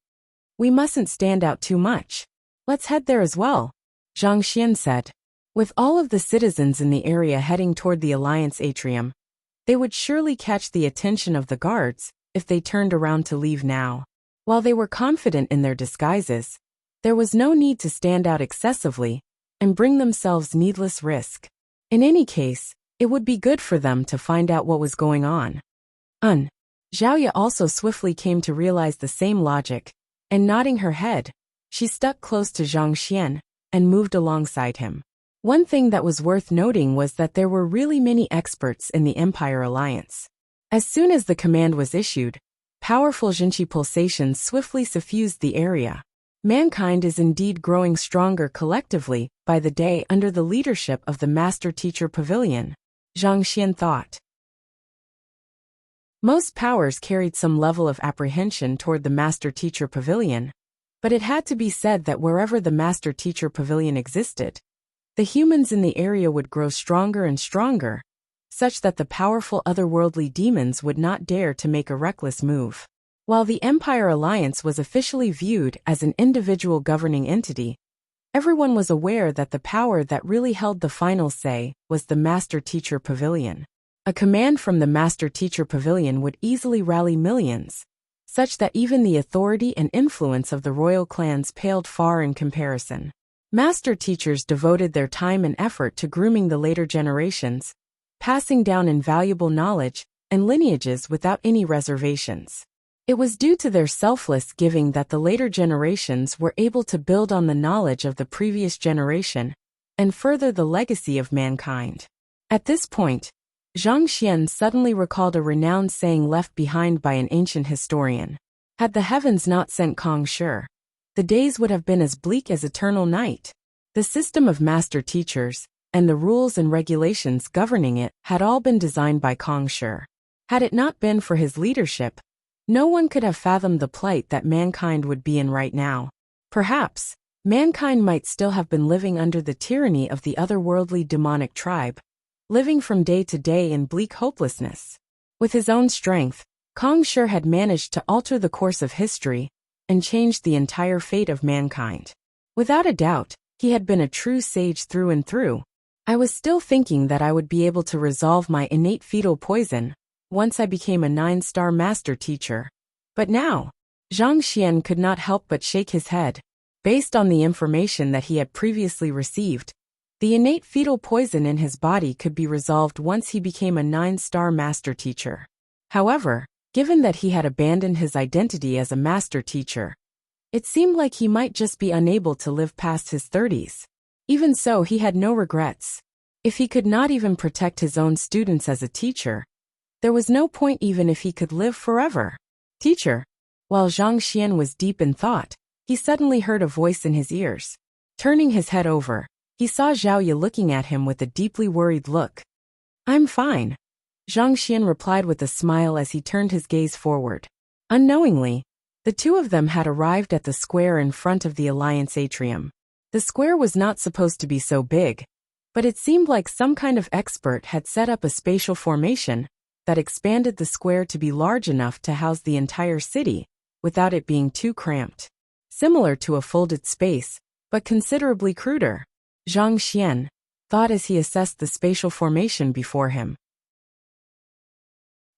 We mustn't stand out too much. Let's head there as well, Zhang Xian said. With all of the citizens in the area heading toward the Alliance atrium, they would surely catch the attention of the guards if they turned around to leave now. While they were confident in their disguises, there was no need to stand out excessively and bring themselves needless risk. In any case, it would be good for them to find out what was going on. Zhaoye also swiftly came to realize the same logic, and nodding her head, she stuck close to Zhang Xian and moved alongside him. One thing that was worth noting was that there were really many experts in the Empire Alliance. As soon as the command was issued, powerful Jinqi pulsations swiftly suffused the area. Mankind is indeed growing stronger collectively by the day under the leadership of the Master Teacher Pavilion, Zhang Xian thought. Most powers carried some level of apprehension toward the Master Teacher Pavilion, but it had to be said that wherever the Master Teacher Pavilion existed, the humans in the area would grow stronger and stronger, such that the powerful otherworldly demons would not dare to make a reckless move. While the Empire Alliance was officially viewed as an individual governing entity, everyone was aware that the power that really held the final say was the Master Teacher Pavilion. A command from the Master Teacher Pavilion would easily rally millions, such that even the authority and influence of the royal clans paled far in comparison. Master teachers devoted their time and effort to grooming the later generations, passing down invaluable knowledge and lineages without any reservations. It was due to their selfless giving that the later generations were able to build on the knowledge of the previous generation and further the legacy of mankind. At this point, Zhang Xian suddenly recalled a renowned saying left behind by an ancient historian. Had the heavens not sent Kong Shi, the days would have been as bleak as eternal night. The system of master teachers and the rules and regulations governing it had all been designed by Kong Shi. Had it not been for his leadership, no one could have fathomed the plight that mankind would be in right now. Perhaps, mankind might still have been living under the tyranny of the otherworldly demonic tribe, living from day to day in bleak hopelessness. With his own strength, Kong Shi had managed to alter the course of history and changed the entire fate of mankind. Without a doubt, he had been a true sage through and through. I was still thinking that I would be able to resolve my innate fetal poison once I became a 9-star master teacher. But now, Zhang Xian could not help but shake his head. Based on the information that he had previously received, the innate fetal poison in his body could be resolved once he became a 9-star master teacher. However, given that he had abandoned his identity as a master teacher, it seemed like he might just be unable to live past his 30s. Even so, he had no regrets. If he could not even protect his own students as a teacher, there was no point even if he could live forever. Teacher. While Zhang Xian was deep in thought, he suddenly heard a voice in his ears. Turning his head over, he saw Zhao Ye looking at him with a deeply worried look. "I'm fine," Zhang Xian replied with a smile as he turned his gaze forward. Unknowingly, the two of them had arrived at the square in front of the Alliance atrium. The square was not supposed to be so big, but it seemed like some kind of expert had set up a spatial formation that expanded the square to be large enough to house the entire city, without it being too cramped. Similar to a folded space, but considerably cruder, Zhang Xian thought as he assessed the spatial formation before him.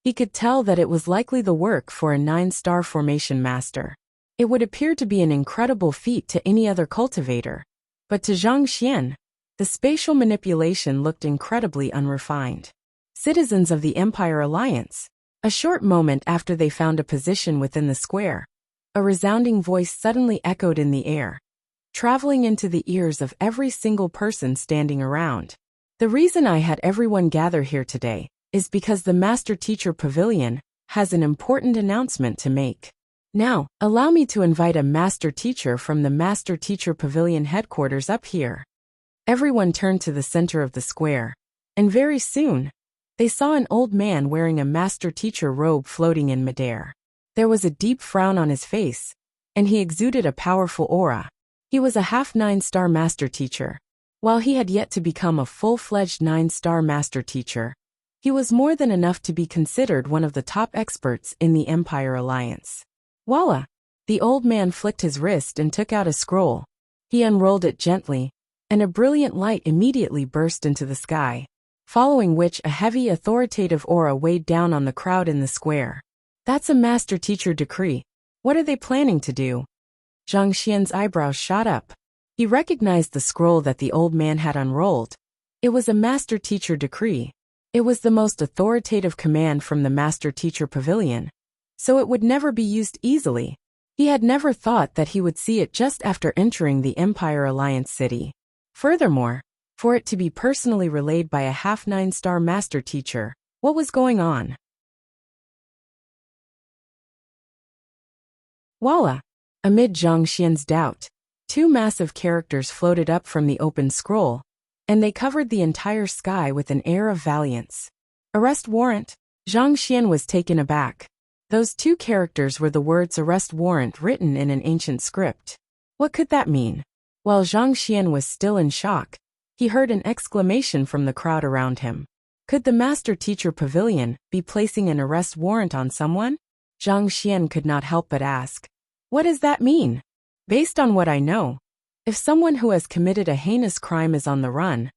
He could tell that it was likely the work for a 9-star formation master. It would appear to be an incredible feat to any other cultivator, but to Zhang Xian, the spatial manipulation looked incredibly unrefined. Citizens of the Empire Alliance. A short moment after they found a position within the square, a resounding voice suddenly echoed in the air, traveling into the ears of every single person standing around. "The reason I had everyone gather here today is because the Master Teacher Pavilion has an important announcement to make. Now, allow me to invite a Master Teacher from the Master Teacher Pavilion headquarters up here." Everyone turned to the center of the square, and very soon, they saw an old man wearing a Master Teacher robe floating in midair. There was a deep frown on his face, and he exuded a powerful aura. He was a half 9-star Master Teacher. While he had yet to become a full-fledged 9-star Master Teacher, he was more than enough to be considered one of the top experts in the Empire Alliance. Voila! The old man flicked his wrist and took out a scroll. He unrolled it gently, and a brilliant light immediately burst into the sky, following which a heavy authoritative aura weighed down on the crowd in the square. "That's a Master Teacher decree. What are they planning to do?" Zhang Xian's eyebrows shot up. He recognized the scroll that the old man had unrolled. It was a Master Teacher decree. It was the most authoritative command from the Master Teacher Pavilion, so it would never be used easily. He had never thought that he would see it just after entering the Empire Alliance city. Furthermore, for it to be personally relayed by a half 9-star Master Teacher, what was going on? Voila! Amid Zhang Xian's doubt, 2 massive characters floated up from the open scroll, and they covered the entire sky with an air of valiance. "Arrest warrant?" Zhang Xian was taken aback. Those 2 characters were the words "arrest warrant" written in an ancient script. What could that mean? While Zhang Xian was still in shock, he heard an exclamation from the crowd around him. Could the Master Teacher Pavilion be placing an arrest warrant on someone? Zhang Xian could not help but ask, "What does that mean?" "Based on what I know, if someone who has committed a heinous crime is on the run,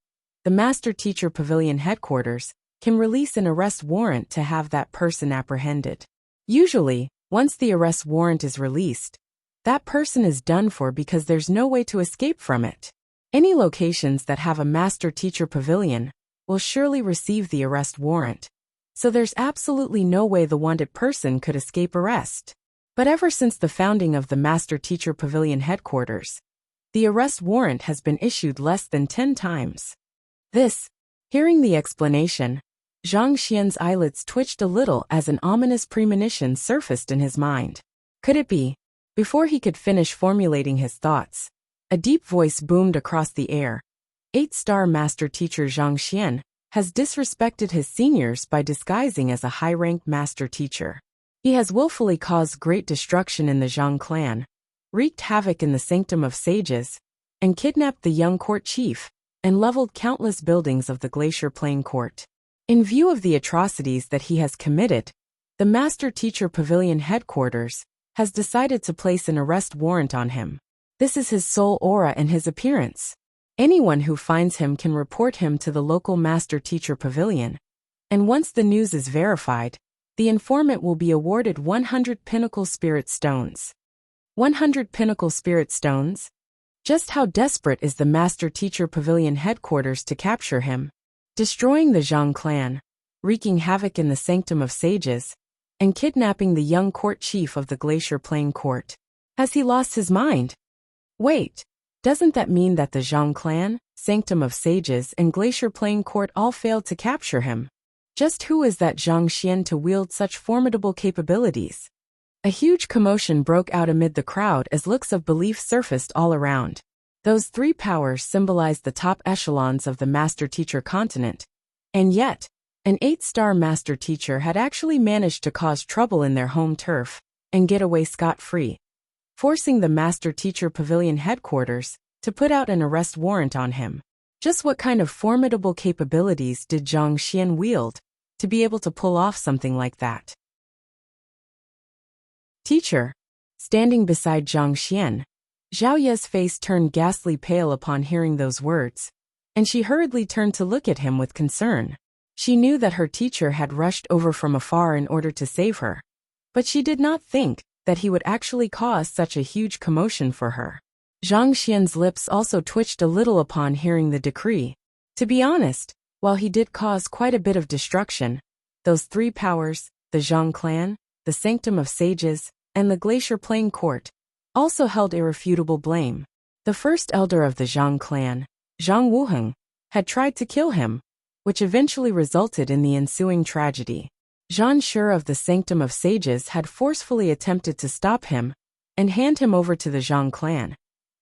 the Master Teacher Pavilion headquarters can release an arrest warrant to have that person apprehended. Usually, once the arrest warrant is released, that person is done for because there's no way to escape from it. Any locations that have a Master Teacher Pavilion will surely receive the arrest warrant, so there's absolutely no way the wanted person could escape arrest. But ever since the founding of the Master Teacher Pavilion headquarters, the arrest warrant has been issued less than 10 times. Hearing the explanation, Zhang Xian's eyelids twitched a little as an ominous premonition surfaced in his mind. Could it be? Before he could finish formulating his thoughts, a deep voice boomed across the air. 8-star Master Teacher Zhang Xian has disrespected his seniors by disguising as a high-ranked Master Teacher. He has willfully caused great destruction in the Zhang clan, wreaked havoc in the Sanctum of Sages, and kidnapped the young court chief, and leveled countless buildings of the Glacier Plain Court. In view of the atrocities that he has committed, the Master Teacher Pavilion headquarters has decided to place an arrest warrant on him. This is his sole aura and his appearance. Anyone who finds him can report him to the local Master Teacher Pavilion, and once the news is verified, the informant will be awarded 100 Pinnacle Spirit Stones. 100 Pinnacle Spirit Stones? Just how desperate is the Master Teacher Pavilion headquarters to capture him? Destroying the Zhang clan, wreaking havoc in the Sanctum of Sages, and kidnapping the young court chief of the Glacier Plain Court. Has he lost his mind? Wait, doesn't that mean that the Zhang clan, Sanctum of Sages, and Glacier Plain Court all failed to capture him? Just who is that Zhang Xian to wield such formidable capabilities? A huge commotion broke out amid the crowd as looks of belief surfaced all around. Those three powers symbolized the top echelons of the master-teacher continent. And yet, an 8-star master-teacher had actually managed to cause trouble in their home turf and get away scot-free, forcing the master-teacher pavilion headquarters to put out an arrest warrant on him. Just what kind of formidable capabilities did Zhang Xian wield to be able to pull off something like that? Teacher. Standing beside Zhang Xian, Zhao Ye's face turned ghastly pale upon hearing those words, and she hurriedly turned to look at him with concern. She knew that her teacher had rushed over from afar in order to save her, but she did not think that he would actually cause such a huge commotion for her. Zhang Xian's lips also twitched a little upon hearing the decree. To be honest, while he did cause quite a bit of destruction, those three powers, the Zhang clan, the Sanctum of Sages, and the Glacier Plain Court, also held irrefutable blame. The first elder of the Zhang clan, Zhang Wuheng, had tried to kill him, which eventually resulted in the ensuing tragedy. Zhan Shi of the Sanctum of Sages had forcefully attempted to stop him and hand him over to the Zhang clan,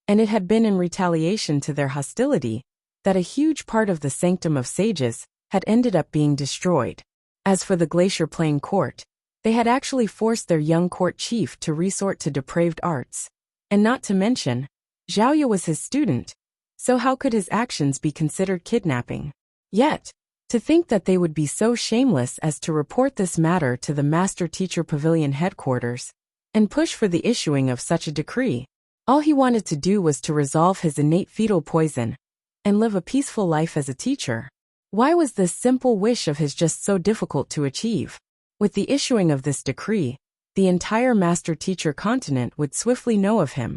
and it had been in retaliation to their hostility that a huge part of the Sanctum of Sages had ended up being destroyed. As for the Glacier Plain Court, they had actually forced their young court chief to resort to depraved arts. And not to mention, Zhao Ye was his student, so how could his actions be considered kidnapping? Yet, to think that they would be so shameless as to report this matter to the Master-Teacher Pavilion headquarters and push for the issuing of such a decree. All he wanted to do was to resolve his innate fetal poison and live a peaceful life as a teacher. Why was this simple wish of his just so difficult to achieve? With the issuing of this decree, the entire Master-Teacher continent would swiftly know of him,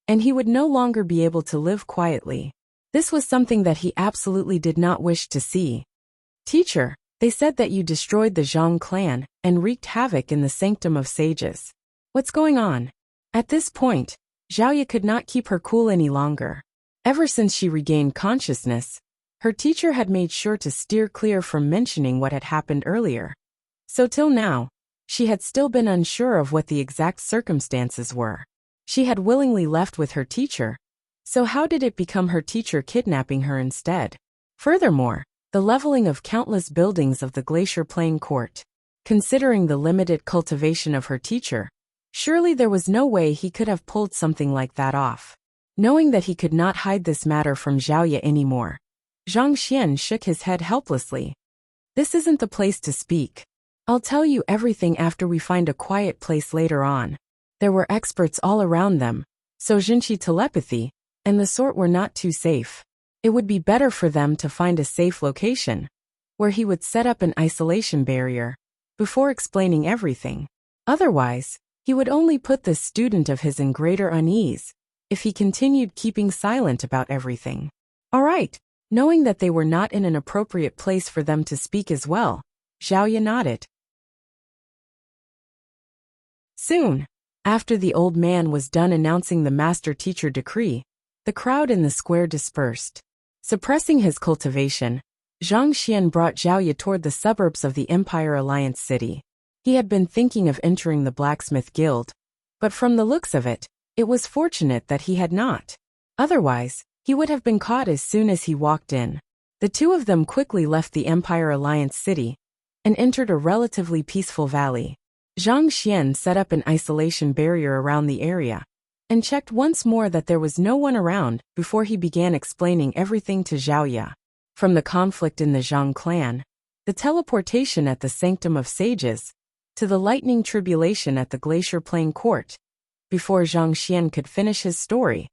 and he would no longer be able to live quietly. This was something that he absolutely did not wish to see. Teacher, they said that you destroyed the Zhang clan and wreaked havoc in the Sanctum of Sages. What's going on? At this point, Zhao Ye could not keep her cool any longer. Ever since she regained consciousness, her teacher had made sure to steer clear from mentioning what had happened earlier. So till now, she had still been unsure of what the exact circumstances were. She had willingly left with her teacher, so how did it become her teacher kidnapping her instead? Furthermore, the leveling of countless buildings of the Glacier Plain Court. Considering the limited cultivation of her teacher, surely there was no way he could have pulled something like that off. Knowing that he could not hide this matter from Zhao Ye anymore, Zhang Xian shook his head helplessly. This isn't the place to speak. I'll tell you everything after we find a quiet place later on. There were experts all around them, so Jinqi telepathy and the sort were not too safe. It would be better for them to find a safe location, where he would set up an isolation barrier, before explaining everything. Otherwise, he would only put this student of his in greater unease, if he continued keeping silent about everything. All right, knowing that they were not in an appropriate place for them to speak as well, Zhao Ye nodded. Soon, after the old man was done announcing the master-teacher decree, the crowd in the square dispersed. Suppressing his cultivation, Zhang Xian brought Zhao Ye toward the suburbs of the Empire Alliance city. He had been thinking of entering the blacksmith guild, but from the looks of it, it was fortunate that he had not. Otherwise, he would have been caught as soon as he walked in. The two of them quickly left the Empire Alliance city and entered a relatively peaceful valley. Zhang Xian set up an isolation barrier around the area and checked once more that there was no one around before he began explaining everything to Zhao Ye. From the conflict in the Zhang clan, the teleportation at the Sanctum of Sages, to the lightning tribulation at the Glacier Plain Court. Before Zhang Xian could finish his story,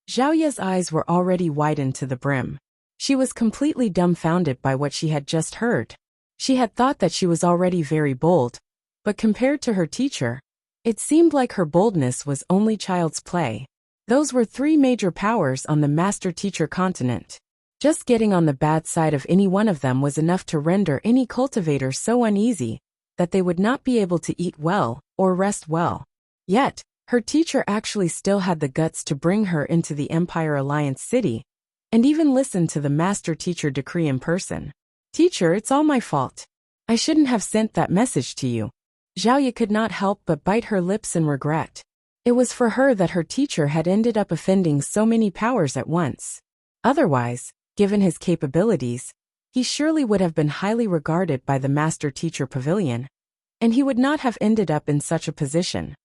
Zhao Ye's eyes were already widened to the brim. She was completely dumbfounded by what she had just heard. She had thought that she was already very bold, but compared to her teacher, it seemed like her boldness was only child's play. Those were three major powers on the master-teacher continent. Just getting on the bad side of any one of them was enough to render any cultivator so uneasy that they would not be able to eat well or rest well. Yet, her teacher actually still had the guts to bring her into the Empire Alliance city and even listen to the master-teacher decree in person. Teacher, it's all my fault. I shouldn't have sent that message to you. Zhao Ye could not help but bite her lips in regret. It was for her that her teacher had ended up offending so many powers at once. Otherwise, given his capabilities, he surely would have been highly regarded by the Master-Teacher Pavilion, and he would not have ended up in such a position.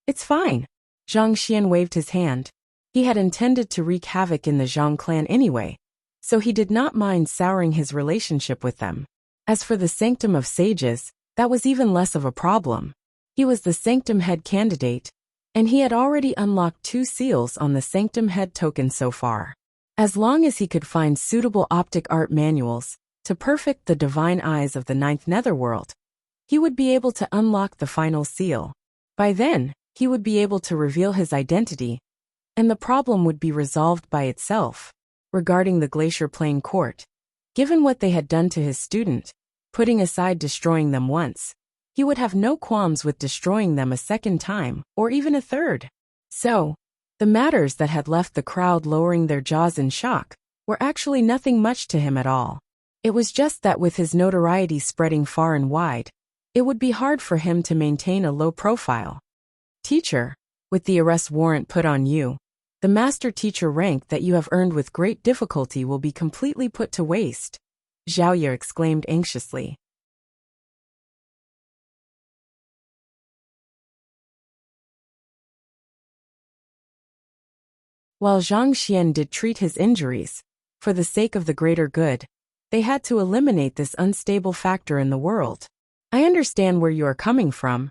It's fine. Zhang Xian waved his hand. He had intended to wreak havoc in the Zhang clan anyway, so he did not mind souring his relationship with them. As for the Sanctum of Sages, that was even less of a problem. He was the Sanctum Head candidate, and he had already unlocked 2 seals on the Sanctum Head token so far. As long as he could find suitable optic art manuals to perfect the divine eyes of the 9th netherworld, he would be able to unlock the final seal. By then, he would be able to reveal his identity, and the problem would be resolved by itself. Regarding the Glacier Plain Court, given what they had done to his student, putting aside destroying them once, he would have no qualms with destroying them a second time, or even a third. So, the matters that had left the crowd lowering their jaws in shock were actually nothing much to him at all. It was just that with his notoriety spreading far and wide, it would be hard for him to maintain a low profile. Teacher, with the arrest warrant put on you, the master teacher rank that you have earned with great difficulty will be completely put to waste, Zhao Ye exclaimed anxiously. While Zhang Xian did treat his injuries, for the sake of the greater good, they had to eliminate this unstable factor in the world. I understand where you are coming from,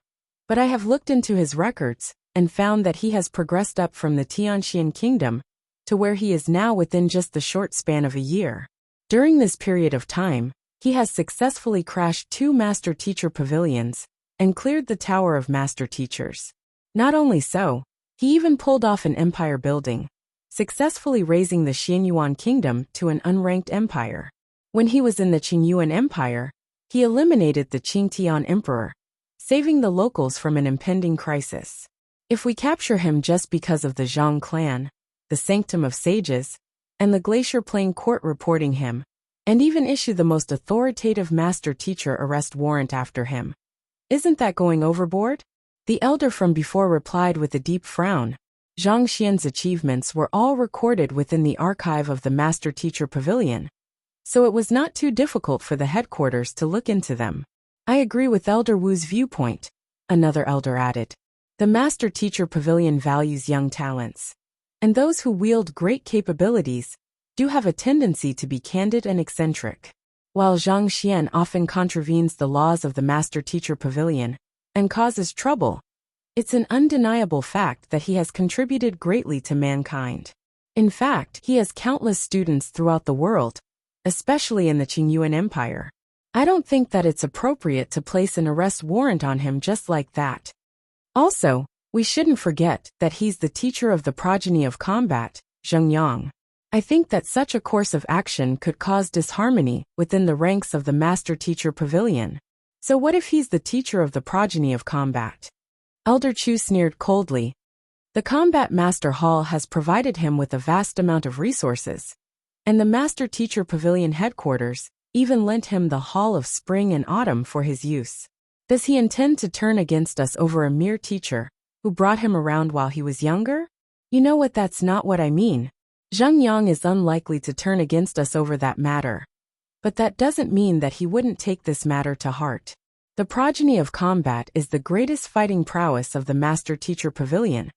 but I have looked into his records and found that he has progressed up from the Tianxian kingdom to where he is now within just the short span of a year. During this period of time, he has successfully crashed 2 master-teacher pavilions and cleared the Tower of Master Teachers. Not only so, he even pulled off an empire building, successfully raising the Xianyuan kingdom to an unranked empire. When he was in the Qingyuan Empire, he eliminated the Qingtian Emperor, saving the locals from an impending crisis. If we capture him just because of the Zhang clan, the Sanctum of Sages, and the Glacier Plain Court reporting him, and even issue the most authoritative master-teacher arrest warrant after him, isn't that going overboard? The elder from before replied with a deep frown. Zhang Xian's achievements were all recorded within the archive of the Master-Teacher Pavilion, so it was not too difficult for the headquarters to look into them. I agree with Elder Wu's viewpoint, another elder added. The Master-Teacher Pavilion values young talents, and those who wield great capabilities do have a tendency to be candid and eccentric. While Zhang Xian often contravenes the laws of the Master-Teacher Pavilion and causes trouble, it's an undeniable fact that he has contributed greatly to mankind. In fact, he has countless students throughout the world, especially in the Qingyuan Empire. I don't think that it's appropriate to place an arrest warrant on him just like that. Also, we shouldn't forget that he's the teacher of the progeny of combat, Zhengyang. I think that such a course of action could cause disharmony within the ranks of the Master-Teacher Pavilion. So what if he's the teacher of the progeny of combat? Elder Chu sneered coldly. The Combat Master Hall has provided him with a vast amount of resources, and the Master-Teacher Pavilion headquarters even lent him the Hall of Spring and Autumn for his use. Does he intend to turn against us over a mere teacher who brought him around while he was younger? You know what, that's not what I mean. Zheng Yang is unlikely to turn against us over that matter. But that doesn't mean that he wouldn't take this matter to heart. The progeny of combat is the greatest fighting prowess of the Master-Teacher Pavilion,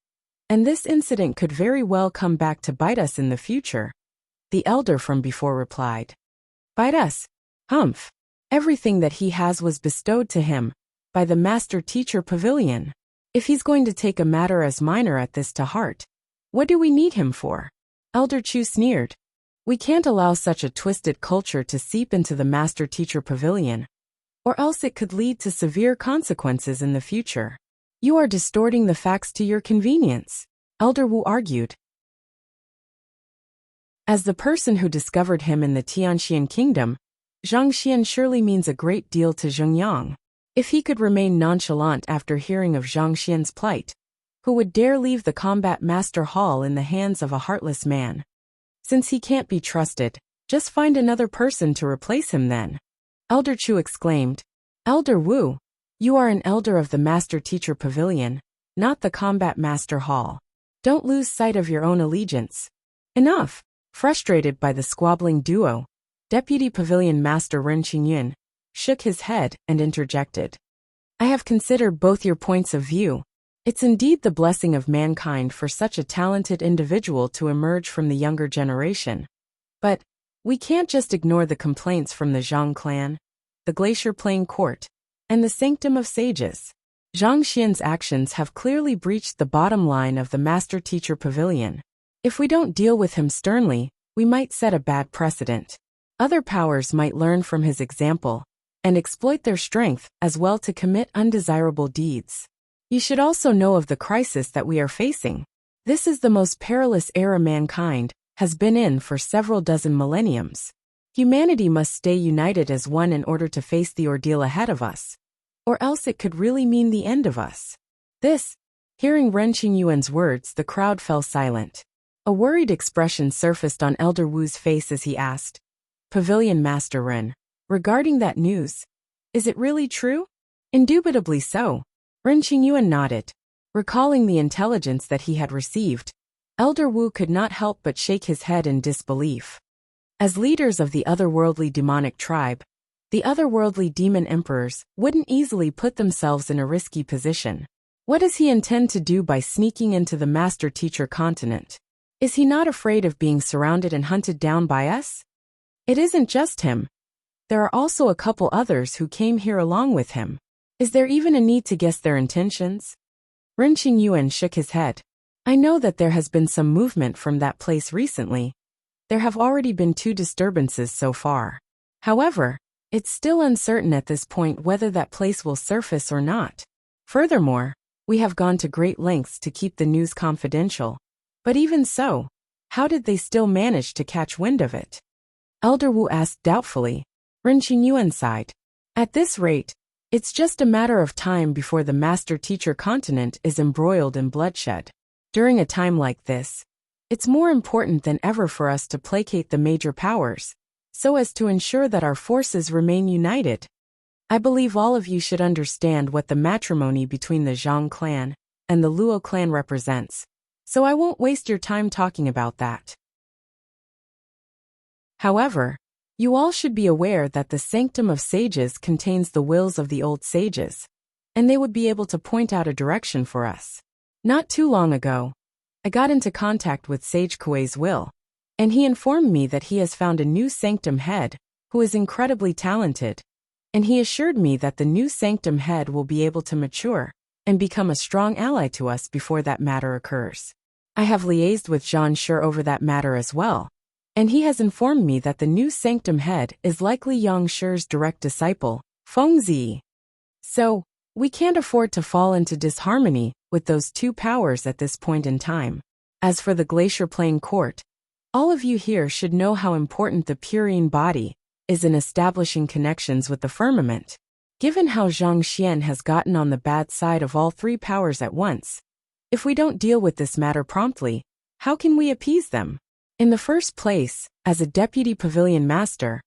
and this incident could very well come back to bite us in the future, the elder from before replied. Bite us? Humph. Everything that he has was bestowed to him by the Master-Teacher Pavilion. If he's going to take a matter as minor as this to heart, what do we need him for? Elder Chu sneered. We can't allow such a twisted culture to seep into the Master-Teacher Pavilion, or else it could lead to severe consequences in the future. You are distorting the facts to your convenience, Elder Wu argued. As the person who discovered him in the Tianxian kingdom, Zhang Xian surely means a great deal to Zheng Yang. If he could remain nonchalant after hearing of Zhang Xian's plight, who would dare leave the Combat Master Hall in the hands of a heartless man? Since he can't be trusted, just find another person to replace him then, Elder Chu exclaimed. Elder Wu, You are an elder of the Master Teacher Pavilion, not the Combat Master Hall. Don't lose sight of your own allegiance. Enough! Frustrated by the squabbling duo, Deputy Pavilion Master Ren Qingyun shook his head and interjected. I have considered both your points of view. It's indeed the blessing of mankind for such a talented individual to emerge from the younger generation. But we can't just ignore the complaints from the Zhang clan, the Glacier Plain Court, and the Sanctum of Sages. Zhang Xian's actions have clearly breached the bottom line of the Master Teacher Pavilion. If we don't deal with him sternly, we might set a bad precedent. Other powers might learn from his example and exploit their strength as well to commit undesirable deeds. You should also know of the crisis that we are facing. This is the most perilous era mankind has been in for several dozen millenniums. Humanity must stay united as one in order to face the ordeal ahead of us, or else it could really mean the end of us. Hearing Ren Qingyuan's words, the crowd fell silent. A worried expression surfaced on Elder Wu's face as he asked, Pavilion Master Ren, regarding that news, is it really true? Indubitably so. Ren Qingyuan nodded. Recalling the intelligence that he had received, Elder Wu could not help but shake his head in disbelief. As leaders of the otherworldly demonic tribe, the otherworldly demon emperors wouldn't easily put themselves in a risky position. What does he intend to do by sneaking into the Master Teacher continent? Is he not afraid of being surrounded and hunted down by us? It isn't just him. There are also a couple others who came here along with him. Is there even a need to guess their intentions? Ren Qingyuan shook his head. I know that there has been some movement from that place recently. There have already been 2 disturbances so far. However, it's still uncertain at this point whether that place will surface or not. Furthermore, we have gone to great lengths to keep the news confidential. But even so, how did they still manage to catch wind of it? Elder Wu asked doubtfully. Ren Qingyuan sighed. At this rate, it's just a matter of time before the Master Teacher continent is embroiled in bloodshed. During a time like this, it's more important than ever for us to placate the major powers, so as to ensure that our forces remain united. I believe all of you should understand what the matrimony between the Zhang clan and the Luo clan represents, so I won't waste your time talking about that. However, you all should be aware that the Sanctum of Sages contains the wills of the old sages, and they would be able to point out a direction for us. Not too long ago, I got into contact with Sage Kuei's will, and he informed me that he has found a new Sanctum head, who is incredibly talented, and he assured me that the new Sanctum head will be able to mature and become a strong ally to us before that matter occurs. I have liaised with Zhan Shi over that matter as well, and he has informed me that the new Sanctum head is likely Yang Shi's direct disciple, Feng Zi. So, we can't afford to fall into disharmony with those 2 powers at this point in time. As for the Glacier Plain Court, all of you here should know how important the Purine body is in establishing connections with the firmament. Given how Zhang Xian has gotten on the bad side of all 3 powers at once, if we don't deal with this matter promptly, how can we appease them? In the first place, as a Deputy Pavilion Master,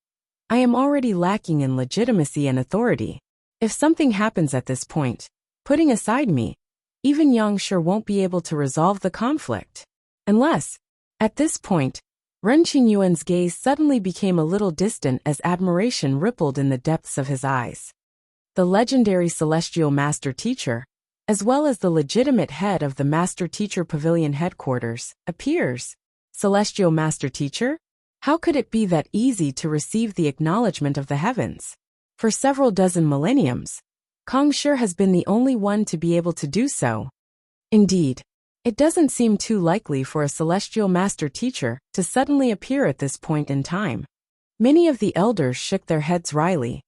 I am already lacking in legitimacy and authority. If something happens at this point, putting aside me, even Yang Shi won't be able to resolve the conflict. Unless, at this point, Ren Qingyuan's gaze suddenly became a little distant as admiration rippled in the depths of his eyes. The legendary Celestial Master Teacher, as well as the legitimate head of the Master Teacher Pavilion headquarters, appears. Celestial Master Teacher? How could it be that easy to receive the acknowledgement of the heavens? For several dozen millenniums, Kang Shi has been the only one to be able to do so. Indeed, it doesn't seem too likely for a Celestial Master Teacher to suddenly appear at this point in time. Many of the elders shook their heads wryly.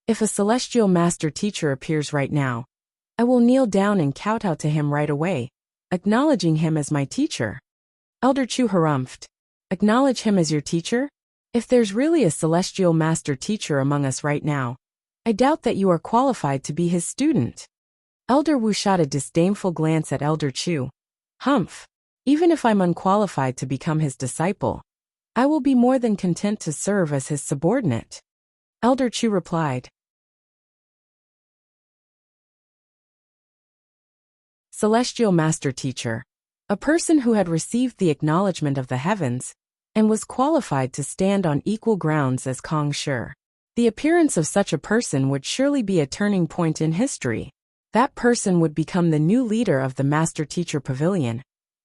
If a Celestial Master Teacher appears right now, I will kneel down and kowtow to him right away, acknowledging him as my teacher. Elder Chu harumphed. Acknowledge him as your teacher? If there's really a Celestial Master Teacher among us right now, I doubt that you are qualified to be his student. Elder Wu shot a disdainful glance at Elder Chu. Humph. Even if I'm unqualified to become his disciple, I will be more than content to serve as his subordinate. Elder Chu replied. Celestial Master Teacher. A person who had received the acknowledgement of the heavens and was qualified to stand on equal grounds as Kong Shi. The appearance of such a person would surely be a turning point in history. That person would become the new leader of the Master Teacher Pavilion,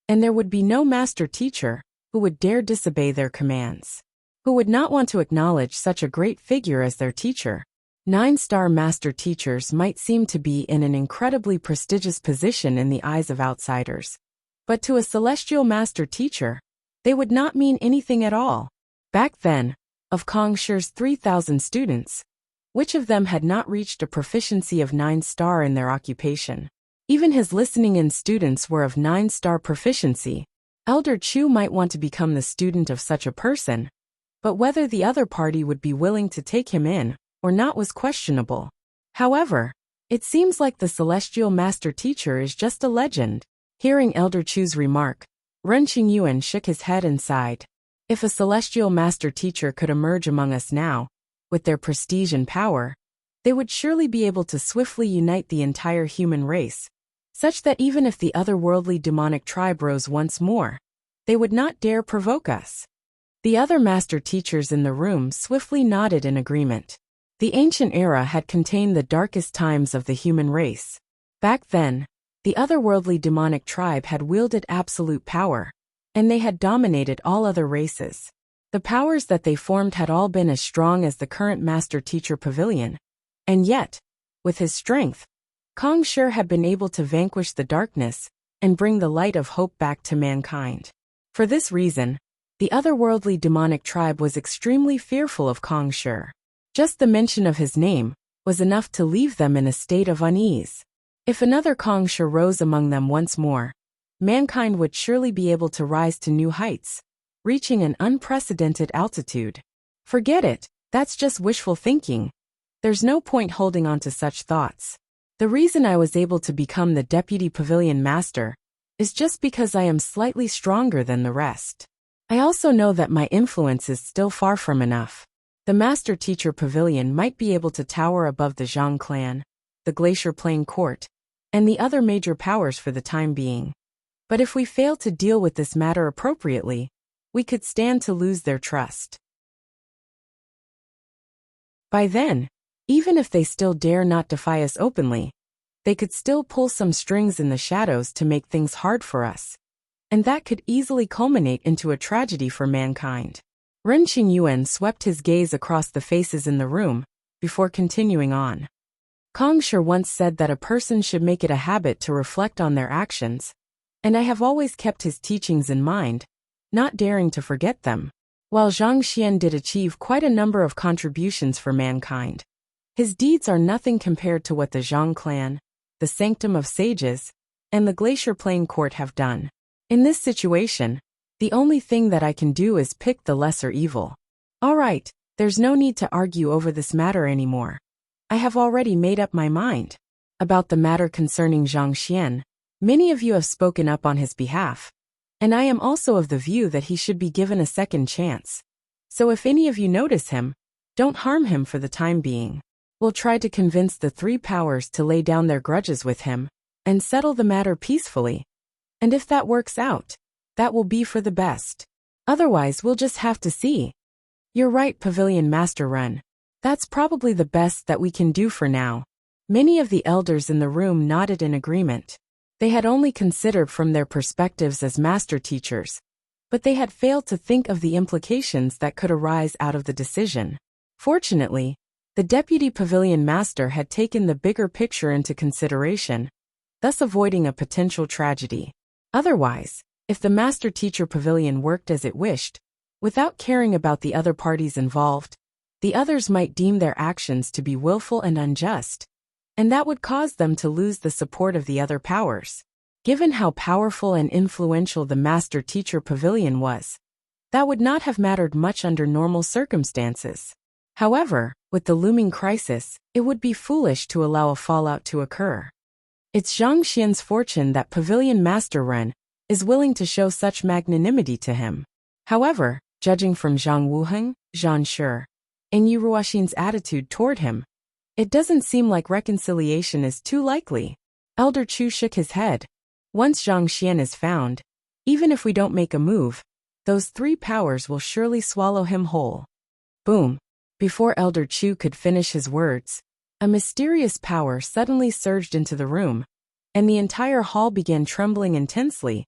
and there would be no Master Teacher who would dare disobey their commands, who would not want to acknowledge such a great figure as their teacher. 9-star Master Teachers might seem to be in an incredibly prestigious position in the eyes of outsiders, but to a Celestial Master Teacher, they would not mean anything at all. Back then, of Kong Shi's 3,000 students, which of them had not reached a proficiency of 9-star in their occupation? Even his listening-in students were of 9-star proficiency. Elder Chu might want to become the student of such a person, but whether the other party would be willing to take him in or not was questionable. However, it seems like the Celestial Master Teacher is just a legend. Hearing Elder Chu's remark, Ren Qingyuan shook his head and sighed. If a Celestial Master Teacher could emerge among us now, with their prestige and power, they would surely be able to swiftly unite the entire human race, such that even if the otherworldly demonic tribe rose once more, they would not dare provoke us. The other Master Teachers in the room swiftly nodded in agreement. The ancient era had contained the darkest times of the human race. Back then, the otherworldly demonic tribe had wielded absolute power, and they had dominated all other races. The powers that they formed had all been as strong as the current Master Teacher Pavilion, and yet, with his strength, Kong Shi had been able to vanquish the darkness and bring the light of hope back to mankind. For this reason, the otherworldly demonic tribe was extremely fearful of Kong Shi. Just the mention of his name was enough to leave them in a state of unease. If another Kong Shi rose among them once more, mankind would surely be able to rise to new heights, reaching an unprecedented altitude. Forget it, that's just wishful thinking. There's no point holding on to such thoughts. The reason I was able to become the Deputy Pavilion Master is just because I am slightly stronger than the rest. I also know that my influence is still far from enough. The Master Teacher Pavilion might be able to tower above the Zhang clan, the Glacier Plain Court, and the other major powers for the time being. But if we fail to deal with this matter appropriately, we could stand to lose their trust. By then, even if they still dare not defy us openly, they could still pull some strings in the shadows to make things hard for us, and that could easily culminate into a tragedy for mankind. Ren Qingyuan swept his gaze across the faces in the room, before continuing on. Kong Shi once said that a person should make it a habit to reflect on their actions, and I have always kept his teachings in mind, not daring to forget them. While Zhang Xian did achieve quite a number of contributions for mankind, his deeds are nothing compared to what the Zhang clan, the Sanctum of Sages, and the Glacier Plain Court have done. In this situation, the only thing that I can do is pick the lesser evil. Alright, there's no need to argue over this matter anymore. I have already made up my mind. About the matter concerning Zhang Xian, many of you have spoken up on his behalf, and I am also of the view that he should be given a second chance. So if any of you notice him, don't harm him for the time being. We'll try to convince the three powers to lay down their grudges with him, and settle the matter peacefully. And if that works out, that will be for the best. Otherwise we'll just have to see. You're right, Pavilion Master Ren. That's probably the best that we can do for now. Many of the elders in the room nodded in agreement. They had only considered from their perspectives as master teachers, but they had failed to think of the implications that could arise out of the decision. Fortunately, the Deputy Pavilion Master had taken the bigger picture into consideration, thus avoiding a potential tragedy. Otherwise, if the Master Teacher Pavilion worked as it wished, without caring about the other parties involved, the others might deem their actions to be willful and unjust, and that would cause them to lose the support of the other powers. Given how powerful and influential the Master Teacher Pavilion was, that would not have mattered much under normal circumstances. However, with the looming crisis, it would be foolish to allow a fallout to occur. It's Zhang Xian's fortune that Pavilion Master Ren is willing to show such magnanimity to him. However, judging from Zhang Wuheng, Zhan Shi, and Yu Ruoxin's attitude toward him, it doesn't seem like reconciliation is too likely. Elder Chu shook his head, Once Zhang Xian is found, even if we don't make a move, those 3 powers will surely swallow him whole. Boom. Before Elder Chu could finish his words, a mysterious power suddenly surged into the room, and the entire hall began trembling intensely,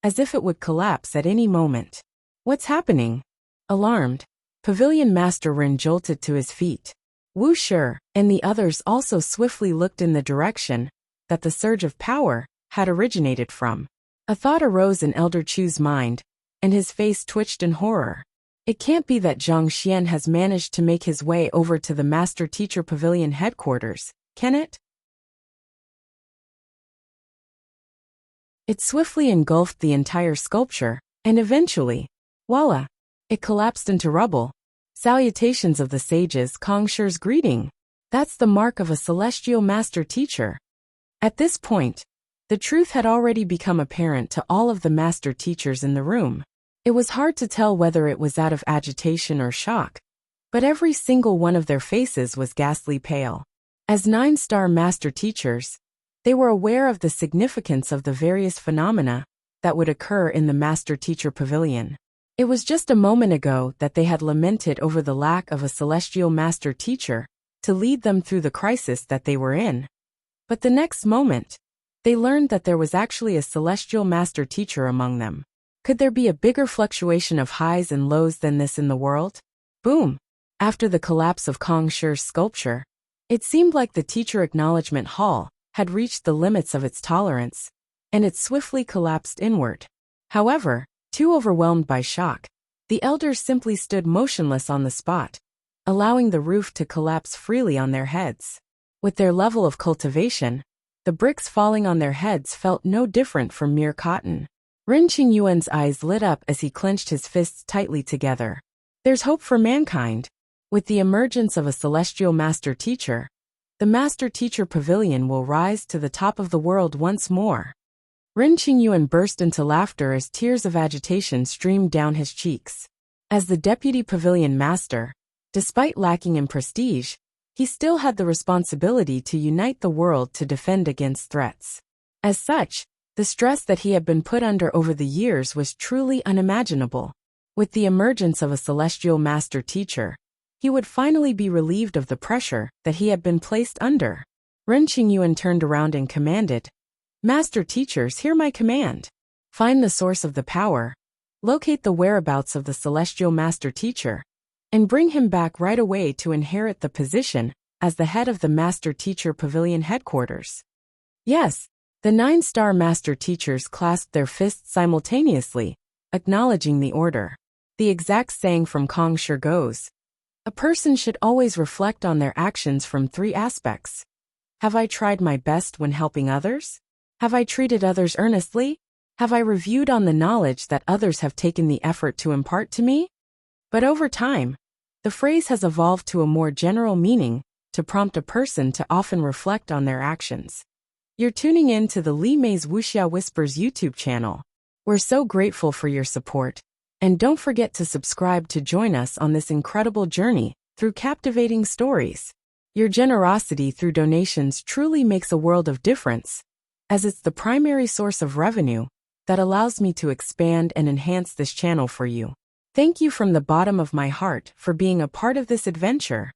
as if it would collapse at any moment. What's happening? Alarmed, Pavilion Master Rin jolted to his feet. Wuxia and the others also swiftly looked in the direction that the surge of power had originated from. A thought arose in Elder Chu's mind, and his face twitched in horror. It can't be that Zhang Xian has managed to make his way over to the Master Teacher Pavilion headquarters, can it? It swiftly engulfed the entire sculpture, and eventually, voila! It collapsed into rubble. Salutations of the sages, Kongshi's greeting. That's the mark of a celestial master teacher. At this point, the truth had already become apparent to all of the master teachers in the room. It was hard to tell whether it was out of agitation or shock, but every single one of their faces was ghastly pale. As 9-star master teachers, they were aware of the significance of the various phenomena that would occur in the Master Teacher Pavilion. It was just a moment ago that they had lamented over the lack of a celestial master teacher to lead them through the crisis that they were in. But the next moment, they learned that there was actually a celestial master teacher among them. Could there be a bigger fluctuation of highs and lows than this in the world? Boom! After the collapse of Kongshi's sculpture, it seemed like the teacher acknowledgement hall had reached the limits of its tolerance, and it swiftly collapsed inward. However, too overwhelmed by shock, the elders simply stood motionless on the spot, allowing the roof to collapse freely on their heads. With their level of cultivation, the bricks falling on their heads felt no different from mere cotton. Ren Qingyuan's eyes lit up as he clenched his fists tightly together. There's hope for mankind. With the emergence of a celestial master teacher, the Master Teacher Pavilion will rise to the top of the world once more. Ren Qingyuan burst into laughter as tears of agitation streamed down his cheeks. As the Deputy Pavilion Master, despite lacking in prestige, he still had the responsibility to unite the world to defend against threats. As such, the stress that he had been put under over the years was truly unimaginable. With the emergence of a celestial master teacher, he would finally be relieved of the pressure that he had been placed under. Ren Qingyuan turned around and commanded, "Master teachers, hear my command. Find the source of the power, locate the whereabouts of the celestial master teacher, and bring him back right away to inherit the position as the head of the Master Teacher Pavilion headquarters." Yes, the 9-star master teachers clasped their fists simultaneously, acknowledging the order. The exact saying from Kongshi goes, "A person should always reflect on their actions from 3 aspects. Have I tried my best when helping others? Have I treated others earnestly? Have I reviewed on the knowledge that others have taken the effort to impart to me?" But over time, the phrase has evolved to a more general meaning to prompt a person to often reflect on their actions. You're tuning in to the Li Mei's Wuxia Whispers YouTube channel. We're so grateful for your support, and don't forget to subscribe to join us on this incredible journey through captivating stories. Your generosity through donations truly makes a world of difference, as it's the primary source of revenue that allows me to expand and enhance this channel for you. Thank you from the bottom of my heart for being a part of this adventure.